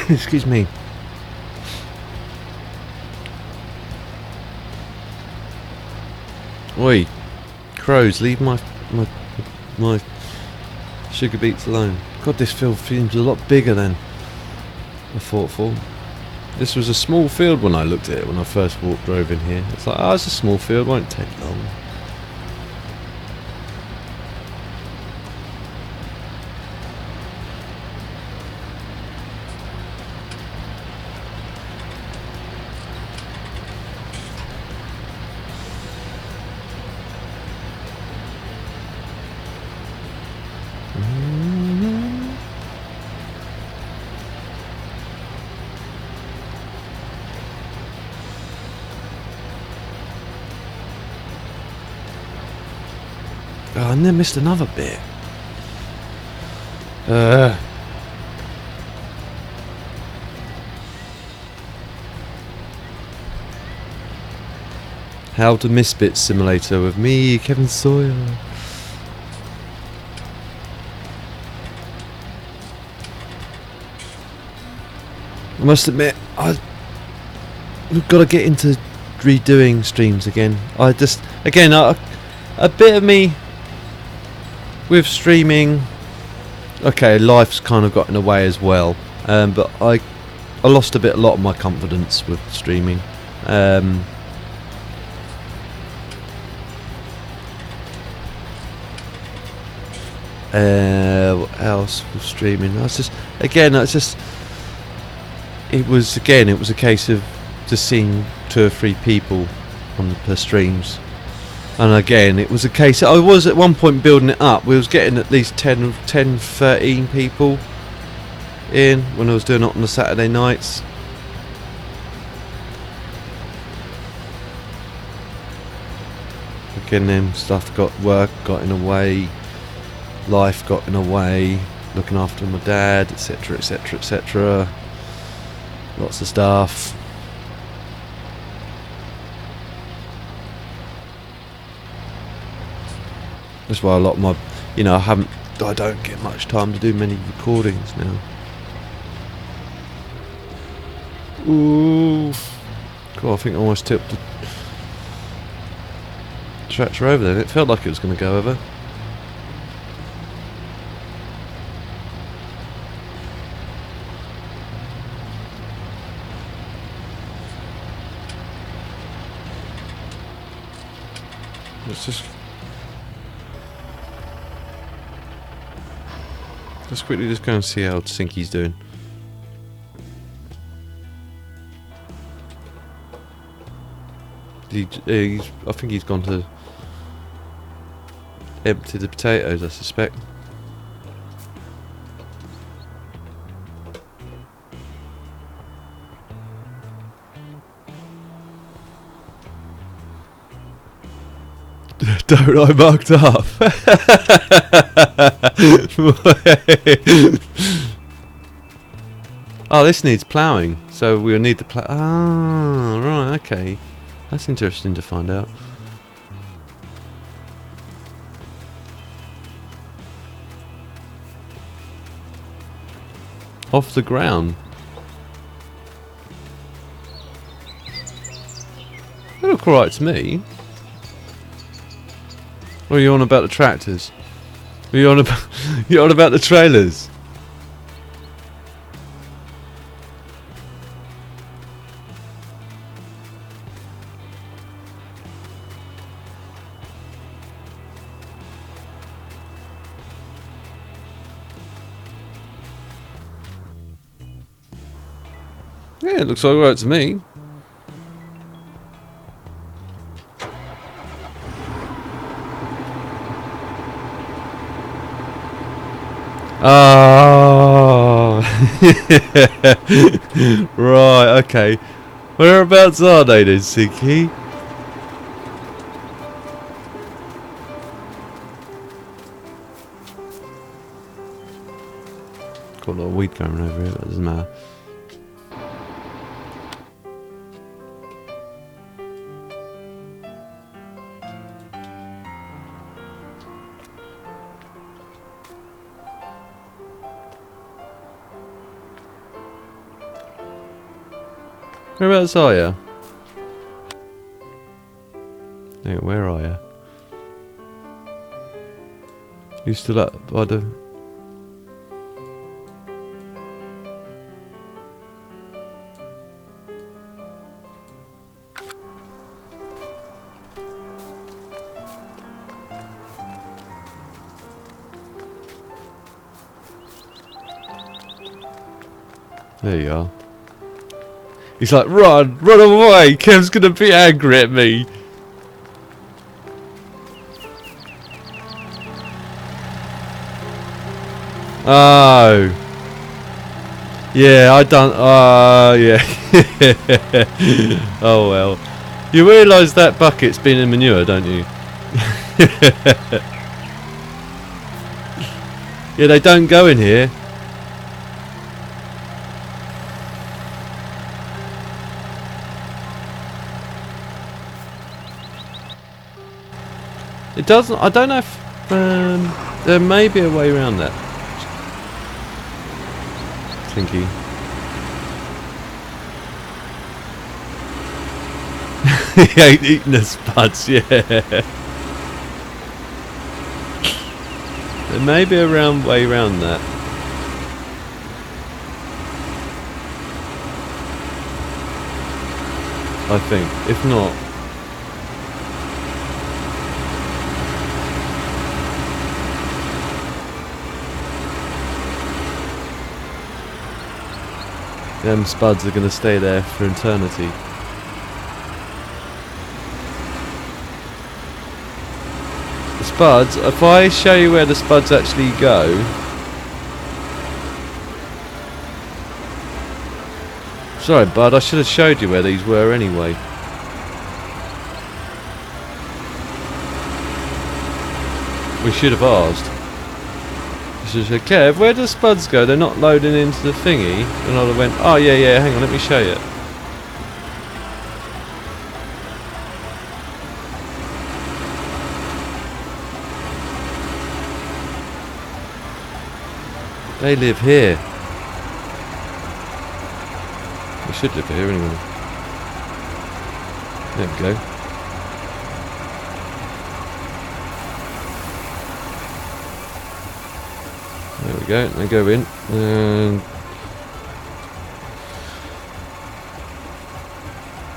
Excuse me. Oi, crows, leave my sugar beets alone. God, this field seems a lot bigger than I thought for. This was a small field when I looked at it when I first drove in here. It's like, oh, it's a small field, won't take long. Oh, and then missed another bit. How to Miss Bits Simulator with me, Kevin Sawyer. I must admit, we've got to get into redoing streams again. A bit of me with streaming. Okay, life's kind of got in the way as well, but I lost a lot of my confidence with streaming. What else with streaming? It was a case of just seeing 2 or 3 people on the streams. And again, it was a case. I was at one point building it up. We was getting at least 10, 13 people in when I was doing it on the Saturday nights. Again, then stuff got in the way, life got in the way, looking after my dad, etc., etc., etc. Lots of stuff. That's why a lot of my, I don't get much time to do many recordings now. Ooh. Cool, I think I almost tipped the tractor over then. It felt like it was going to go over. Let's quickly just go and see how Sinky's doing. I think he's gone to empty the potatoes, I suspect. Don't I mucked up? Oh, this needs ploughing, so we'll need the plough. Ah, right, okay. That's interesting to find out. Off the ground. They look alright to me. What are you on about the tractors? Are you on about the trailers? Yeah, it looks all right to me. Oh, right, okay. Whereabouts are they then, Sinky? Got a lot of weed going over here, but it doesn't matter. Whereabouts are you? Hey, where are you? You still up by the... There you are. He's like, run! Run away! Kev's gonna be angry at me! Oh. Yeah, I done... yeah. Oh well. You realise that bucket's been in manure, don't you? Yeah, they don't go in here. It doesn't... I don't know if... there may be a way around that. Thinky. He ain't eating the spuds, yeah. There may be a way around that. I think. If not... them spuds are going to stay there for eternity. The spuds, if I show you where the spuds actually go... Sorry bud, I should have showed you where these were anyway. We should have asked. She said, Kev, where do the spuds go? They're not loading into the thingy. And I went, oh yeah, yeah, hang on, let me show you. They live here. They should live here anyway. There we go. There we go, they go in, and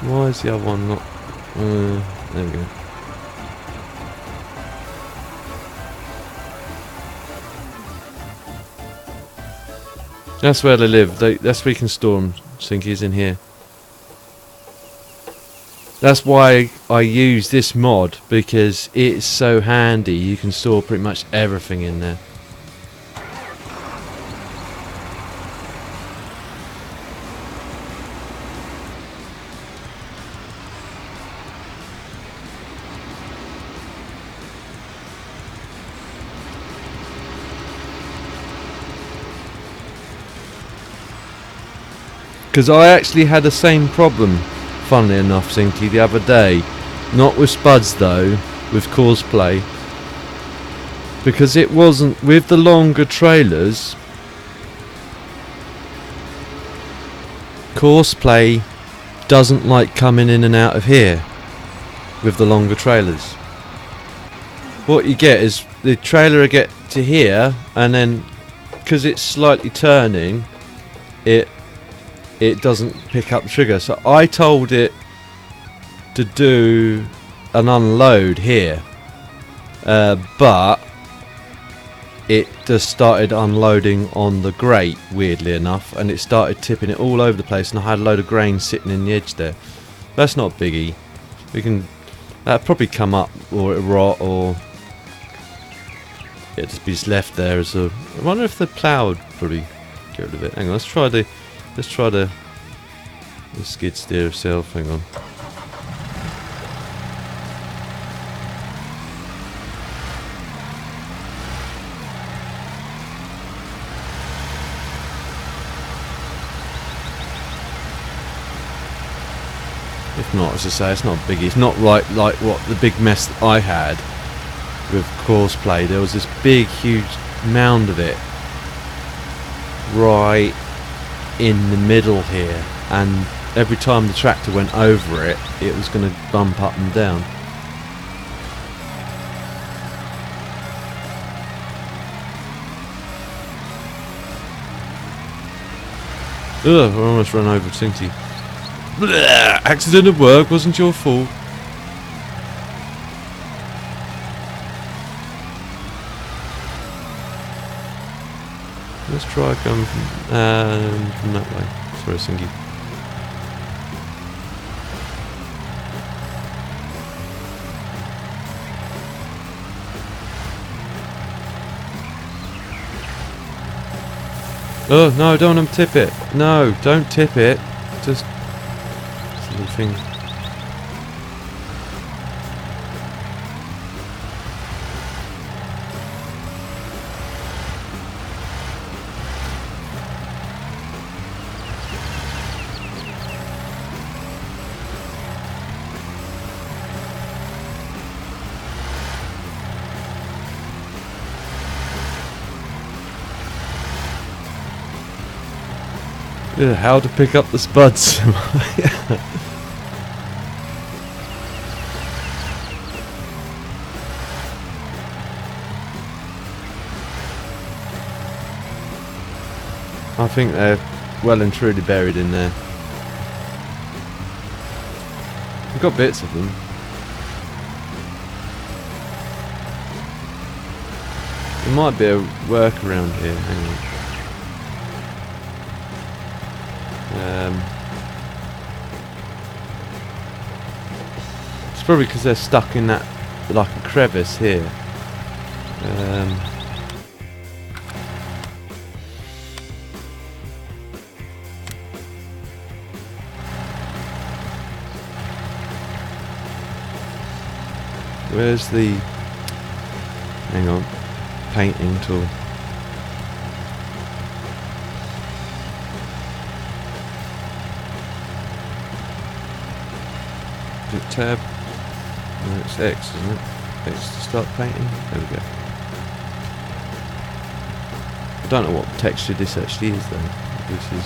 why is the other one not, there we go. That's where they live, that's where you can store them, Sinkies, in here. That's why I use this mod, because it's so handy, you can store pretty much everything in there. Because I actually had the same problem, funnily enough, Sinky, the other day. Not with spuds though, with cosplay. Because it wasn't, with the longer trailers, cosplay doesn't like coming in and out of here with the longer trailers. What you get is the trailer will get to here, and then because it's slightly turning, it doesn't pick up the trigger. So I told it to do an unload here, but it just started unloading on the grate, weirdly enough, and it started tipping it all over the place, and I had a load of grain sitting in the edge there. That's not biggie. We can, that'll probably come up, or it'll rot, or it'll just be left there as a... I wonder if the plough would probably get rid of it. Hang on, let's try the skid steer itself. Hang on. If not, as I say, it's not biggie. It's not like what the big mess that I had with cosplay. There was this big, huge mound of it right in the middle here, and every time the tractor went over it, it was going to bump up and down. Ugh, I almost ran over Tinky. Blah, accident at work, wasn't your fault. Let's try going from that way. Sorry, Singy. Oh no, don't want to tip it. No, don't tip it. Just this little thing. Yeah, how to pick up the spuds. I think they're well and truly buried in there. We've got bits of them. There might be a workaround here. Hang on. It's probably because they're stuck in that, like a crevice here. Where's the... hang on. Painting tool. Is it tab? No, it's X, isn't it? X to start painting. There we go. I don't know what texture this actually is though. This is...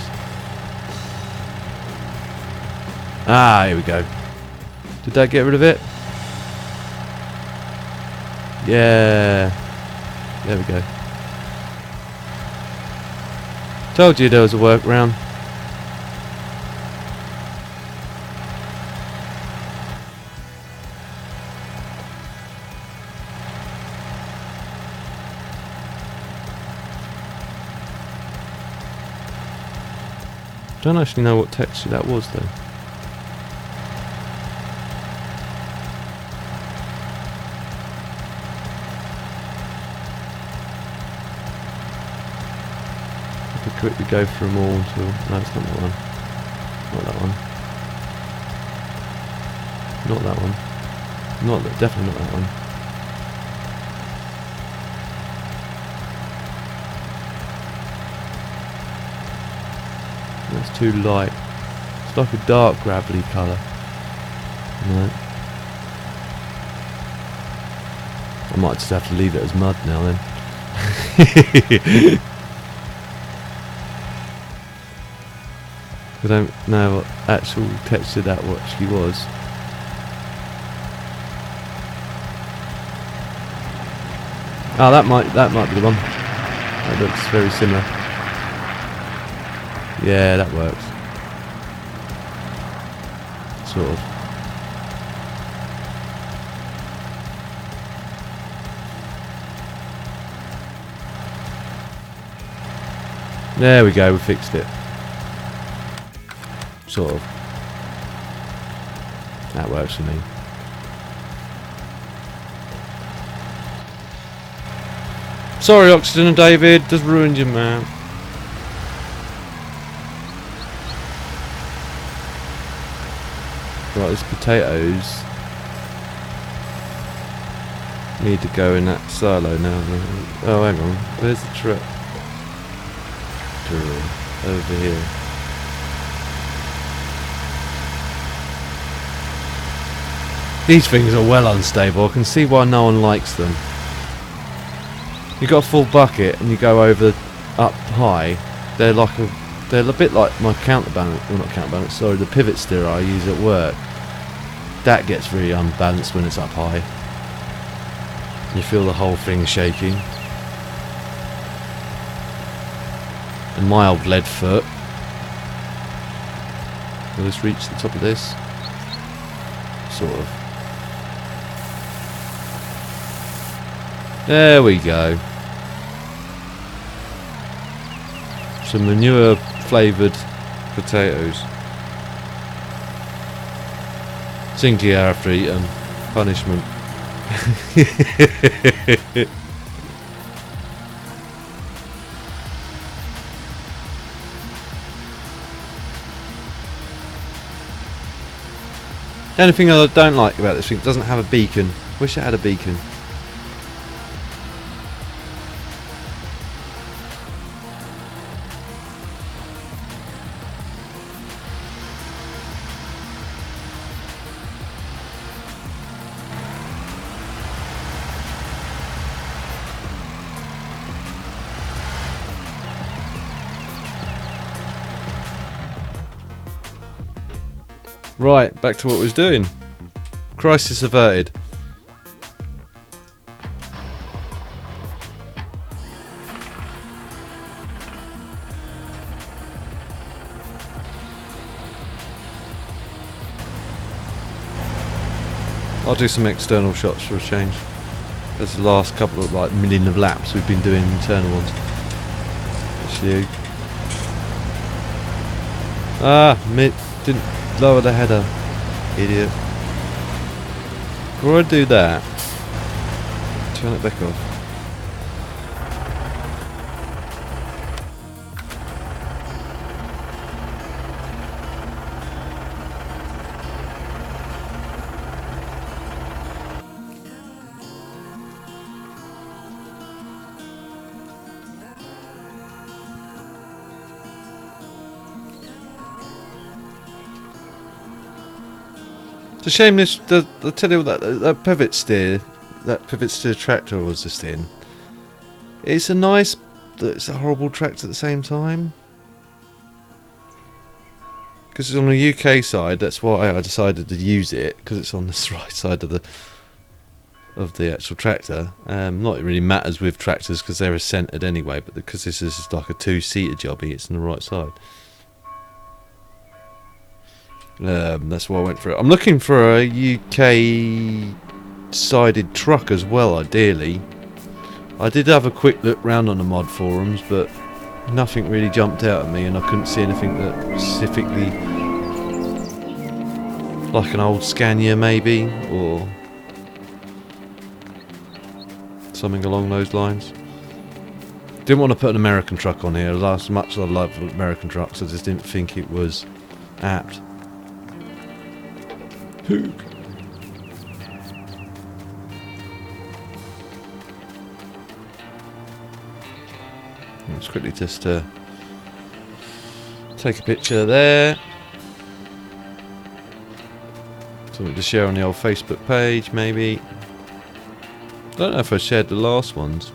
ah, here we go. Did that get rid of it? Yeah. There we go. Told you there was a workaround. Don't actually know what texture that was though. I could quickly go through them all until... no, it's not that one. Not that one. Not that one. Not that, definitely not that one. That's too light. It's like a dark gravelly colour. No. I might just have to leave it as mud now then. I don't know what actual texture that actually was. Oh, that might be the one. That looks very similar. Yeah, that works. Sort of. There we go, we fixed it. Sort of. That works for me. Sorry, Oxygen and David, just ruined your map. Right, these potatoes need to go in that silo now. Oh, hang on. Where's the truck? Over here. These things are well unstable. I can see why no one likes them. You got a full bucket and you go over up high. They're like They're a bit like my counterbalance, well not counterbalance, sorry, the pivot steer I use at work. That gets really unbalanced when it's up high. You feel the whole thing shaking. And my old lead foot. Will this reach the top of this? Sort of. There we go. Some manure flavoured potatoes. Sinky after eating. Punishment. The only thing I don't like about this thing, it doesn't have a beacon. Wish it had a beacon. Right, back to what we was doing. Crisis averted. I'll do some external shots for a change. There's the last couple of like million of laps we've been doing internal ones. That's you. Didn't lower the header, idiot. Before I do that, turn it back off. It's a shame this. I tell you what, that pivot steer tractor I was just in. It's a nice, it's a horrible tractor at the same time. Because it's on the UK side, that's why I decided to use it, because it's on the right side of the actual tractor. Not it really matters with tractors because they're centered anyway, but because this is like a two-seater jobby, it's on the right side. That's why I went for it. I'm looking for a UK sided truck as well, ideally. I did have a quick look round on the mod forums, but nothing really jumped out at me, and I couldn't see anything that specifically, like an old Scania maybe, or something along those lines. Didn't want to put an American truck on here. As much as I love American trucks, I just didn't think it was apt. Let's quickly just take a picture there. Something to share on the old Facebook page, maybe. I don't know if I shared the last ones.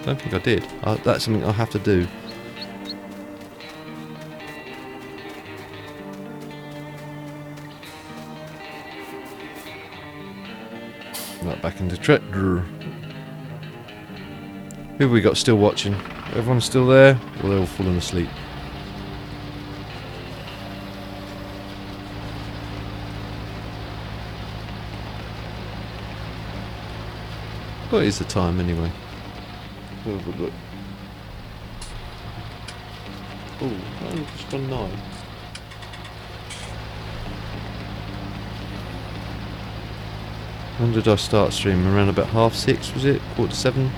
I don't think I did. That's something I'll have to do. Right, back into tractor. Who have we got still watching? Everyone's still there? Or they're all falling asleep? What is the time anyway? Have a look. Oh, just gone 9. When did I start streaming? Around about 6:30, was it? 6:45?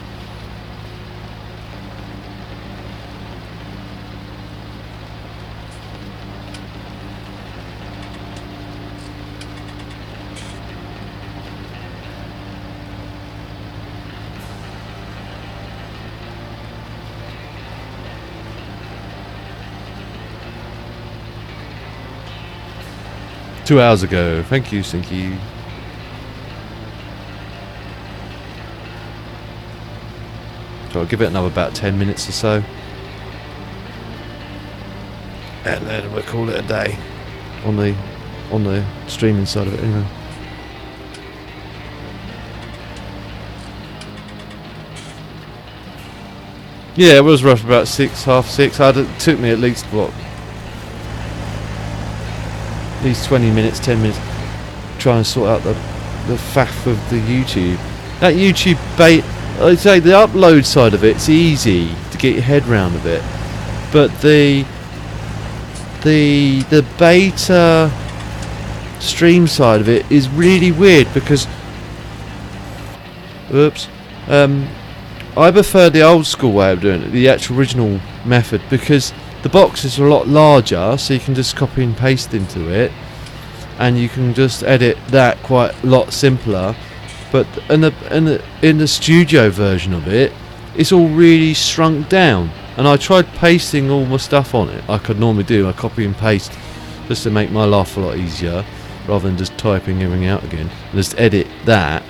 Two hours ago. Thank you, Sinky. So I'll give it another about 10 minutes or so. and then we'll call it a day on the streaming side of it anyway. Yeah, it was rough about 6, half 6. It took me at least, what, at least 20 minutes, 10 minutes trying to sort out the faff of the YouTube. That YouTube I'd say the upload side of it's easy to get your head round a bit, but the beta stream side of it is really weird because I prefer the old school way of doing it, the actual original method, because the boxes are a lot larger, so you can just copy and paste into it, and you can just edit that quite a lot simpler. But in the studio version of it, it's all really shrunk down. And I tried pasting all my stuff on it. I could normally do, I copy and paste, just to make my life a lot easier, rather than just typing everything out again. Just edit that.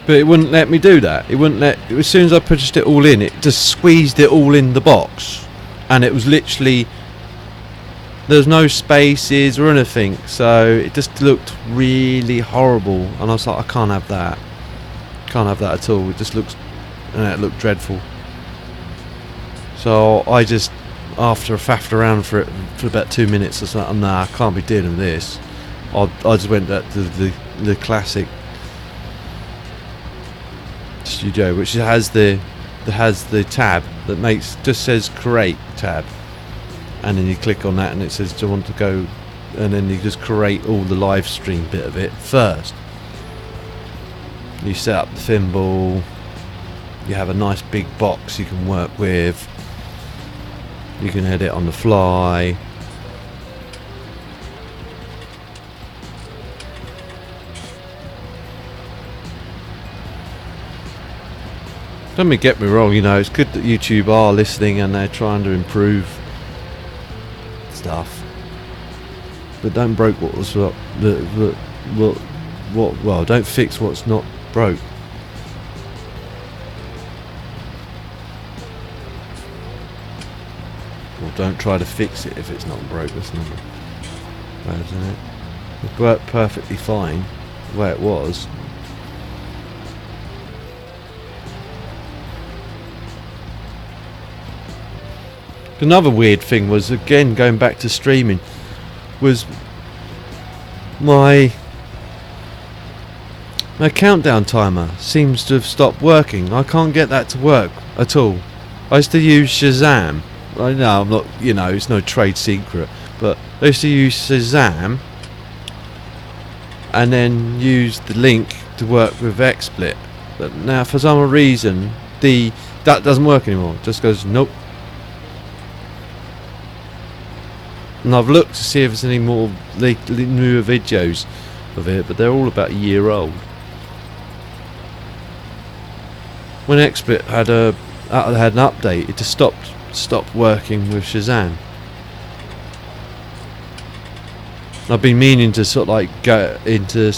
But it wouldn't let me do that. It wouldn't let. As soon as I pushed it all in, it just squeezed it all in the box, and it was literally, there's no spaces or anything, so it just looked really horrible. And I was like, I can't have that. Can't have that at all. It just looks, and it looked dreadful. So I just, after I faffed around for it for about 2 minutes, I was like, nah, I can't be dealing with this. I just went back to the classic studio, which has the tab that just says create tab, and then you click on that and it says, do you want to go, and then you just create all the live stream bit of it first. You set up the thimble, you have a nice big box you can work with, you can edit on the fly. Don't get me wrong, it's good that YouTube are listening and they're trying to improve stuff, but don't break what was up. Well, don't fix what's not broke. Or don't try to fix it if it's not broke. That's not bad, isn't it? It worked perfectly fine the way it was. Another weird thing was, again, going back to streaming, was my countdown timer seems to have stopped working. I can't get that to work at all. I used to use Shazam. I know I'm not, it's no trade secret, but I used to use Shazam and then use the link to work with XSplit. But now, for some reason, that doesn't work anymore. It just goes nope. And I've looked to see if there's any more newer videos of it, but they're all about a year old. When XSplit had an update, it just stopped working with Shazam. I've been meaning to sort of like go into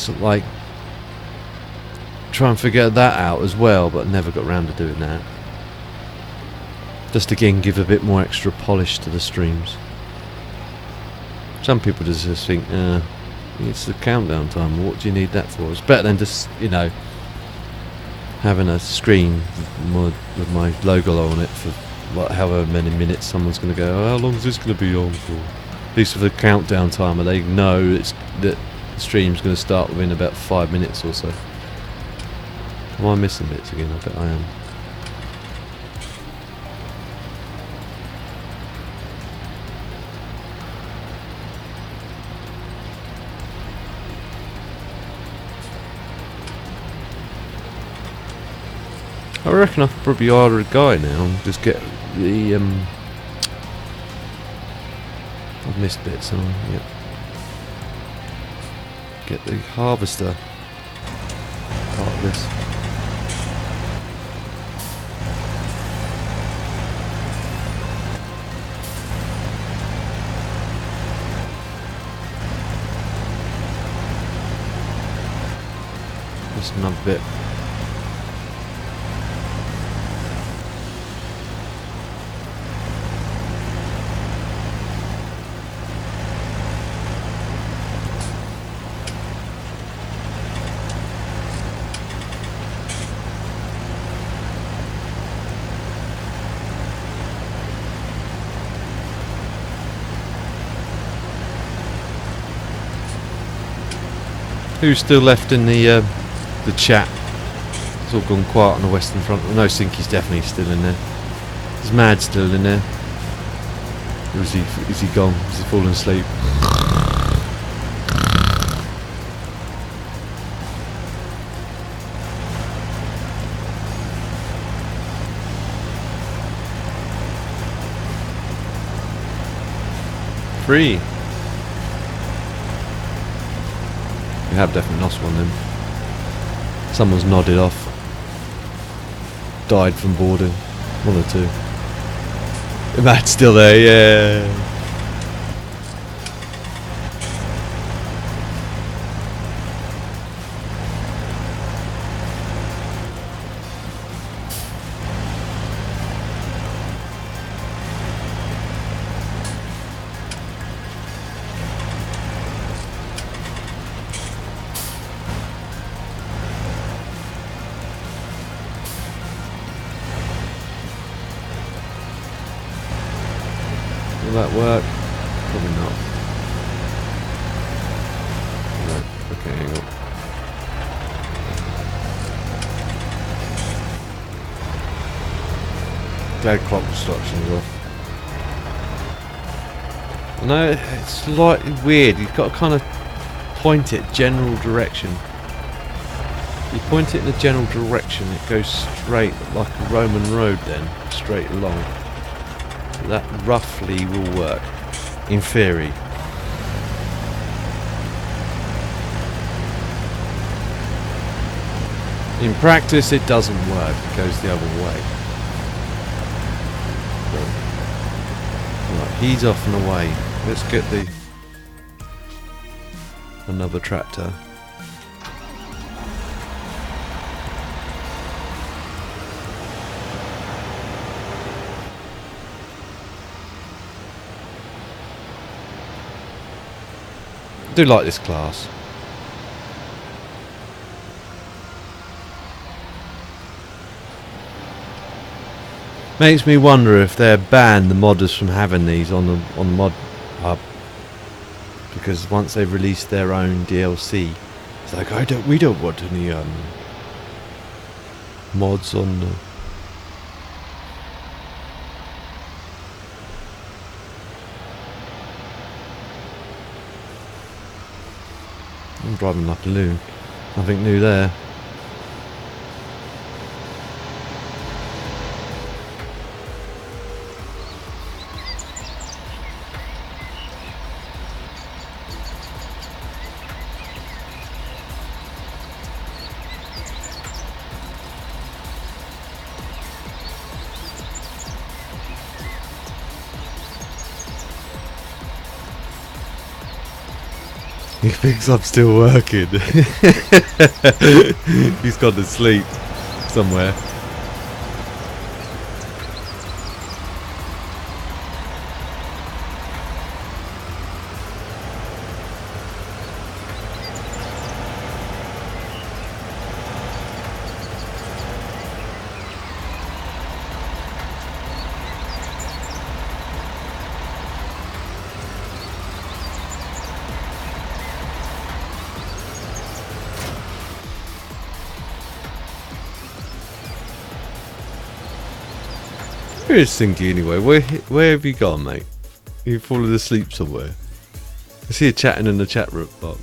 try and figure that out as well, but never got around to doing that. Just again give a bit more extra polish to the streams. Some people just think, it's the countdown time, what do you need that for? It's better than just, having a screen with my logo on it for however many minutes someone's going to go, how long is this going to be on for? At least with the countdown timer, they know that the stream's going to start within about 5 minutes or so. Am I missing bits again? I bet I am. I reckon I could probably order a guy now and just get the I've missed bits, haven't I? Yep. Get the harvester part of this. Just another bit. Who's still left in the chat? It's all gone quiet on the Western Front. I know Sinky's definitely still in there. Is Mad still in there? Or is he gone? Is he fallen asleep? Free. We have definitely lost one then. Someone's nodded off. Died from boarding. One or two. Matt's still there, yeah. Will that work? Probably not. No. Okay, hang on. Glad clock instructions off. No, it's slightly weird. You've got to kind of point it general direction. You point it in the general direction, it goes straight like a Roman road then, straight along. That roughly will work, in theory. In practice it doesn't work, it goes the other way. Right, he's off and away. Let's get another tractor. I do like this class. Makes me wonder if they're banned the modders from having these on the mod hub, because once they've released their own DLC, it's like we don't want any mods on the. I'm driving like a loon. Nothing new there. He thinks I'm still working. He's gone to sleep somewhere. Where is Sinky anyway? Where have you gone, mate? You've fallen asleep somewhere. I see you chatting in the chat room box.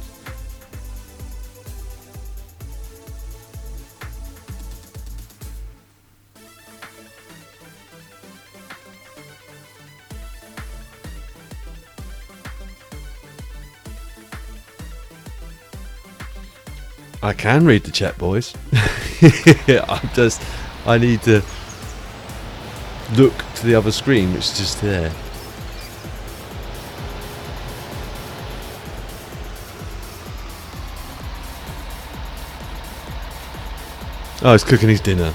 I can read the chat, boys. I need to look to the other screen, which is just there. Oh, he's cooking his dinner.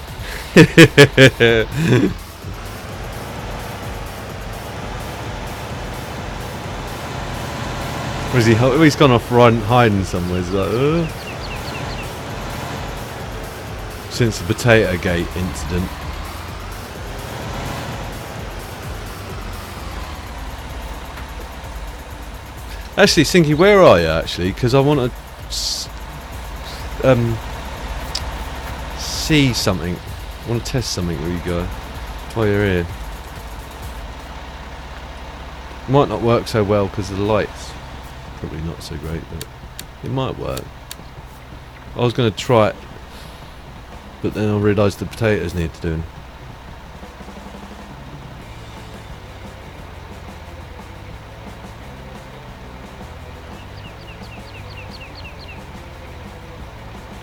Or is he? Oh, he's gone off hiding somewhere. He's like, since the Potato Gate incident. Actually, Sinky, where are you actually? Because I want to see something. I want to test something with you guys while you're here. Might not work so well because the light's probably not so great, but it might work. I was going to try it, but then I realised the potatoes need doing.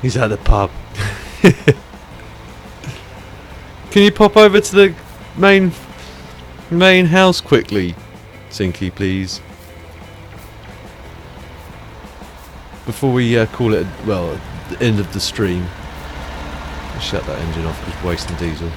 He's at the pub. Can you pop over to the main house quickly, Sinky, please? Before we call it, well, the end of the stream. I'll shut that engine off because it's wasting diesel.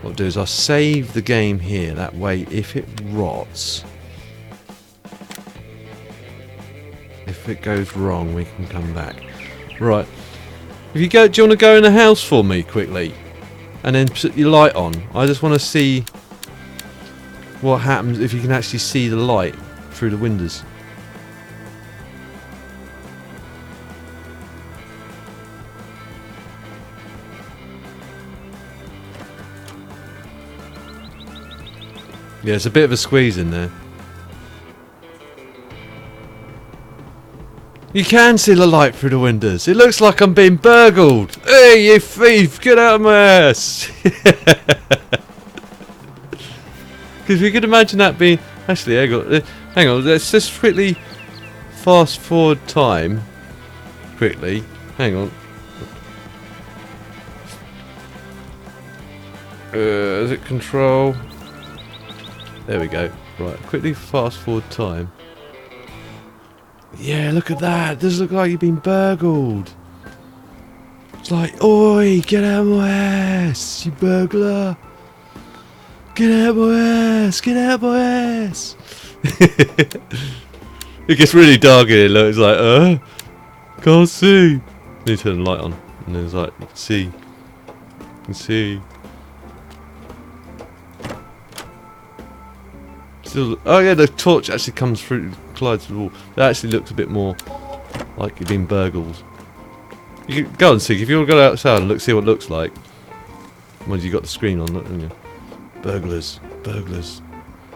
What I'll do is I'll save the game here, that way if it rots, if it goes wrong we can come back. Right, if you go, do you want to go in the house for me quickly and then put your light on? I just want to see what happens if you can actually see the light through the windows. Yeah, it's a bit of a squeeze in there. You can see the light through the windows. It looks like I'm being burgled. Hey, you thief! Get out of my ass! Because we could imagine that being... Actually, hang on. Let's just quickly fast forward time. Quickly. Hang on. Is it control? There we go. Right, quickly fast forward time. Yeah, look at that. It does look like you've been burgled. It's like, oi, get out of my ass, you burglar. Get out of my ass, get out of my ass. It gets really dark in here, look. It's like, can't see. Need to turn the light on. And then it's like, you can see. You can see. Still, oh yeah, the torch actually comes through, collides with the wall. It actually looks a bit more like you've been burgled. You can go and see if you want to go outside and look, see what it looks like. Once you got the screen on, haven't you? Burglars, burglars.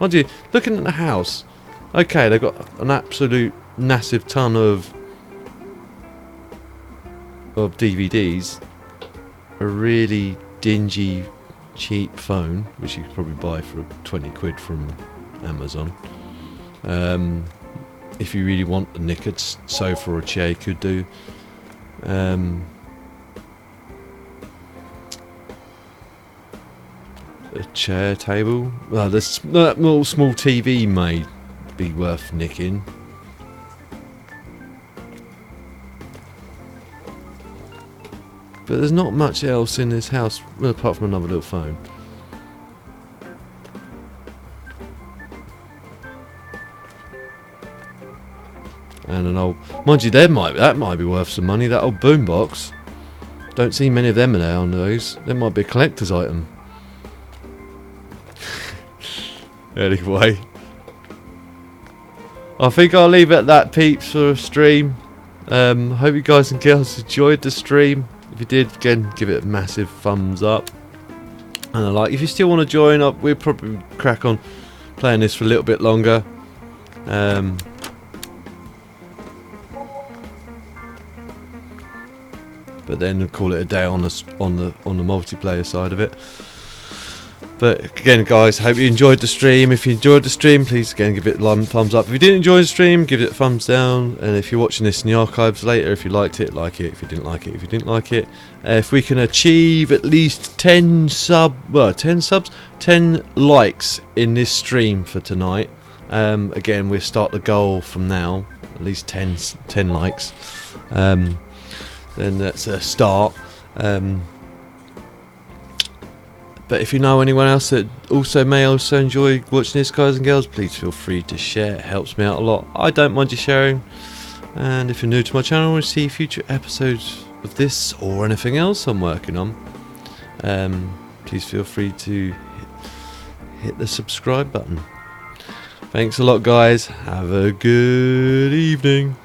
Mind you, looking at the house. Okay, they've got an absolute massive ton of DVDs. A really dingy, cheap phone, which you could probably buy for 20 quid from Amazon. If you really want a knackered sofa or a chair, you could do. A chair table. Well, this little small TV may be worth nicking. But there's not much else in this house, well, apart from another little phone. And an old, mind you, that might be worth some money. That old boombox. Don't see many of them there on those. That might be a collector's item. Anyway, I think I'll leave it at that, peeps, for a stream. Hope you guys and girls enjoyed the stream. If you did, again, give it a massive thumbs up. And a like. If you still want to join up, we'll probably crack on playing this for a little bit longer. But then call it a day on the multiplayer side of it. But again, guys, hope you enjoyed the stream. If you enjoyed the stream, please again give it a thumbs up. If you didn't enjoy the stream, give it a thumbs down. And if you're watching this in the archives later, if you liked it, like it. If you didn't like it, if you didn't like it. If we can achieve at least 10 likes in this stream for tonight. Again, we'll start the goal from now. At least 10 likes. Then that's a start. But if you know anyone else that may also enjoy watching this, guys and girls, please feel free to share. It helps me out a lot. I don't mind you sharing. And if you're new to my channel and want to see future episodes of this or anything else I'm working on, please feel free to hit the subscribe button. Thanks a lot, guys. Have a good evening.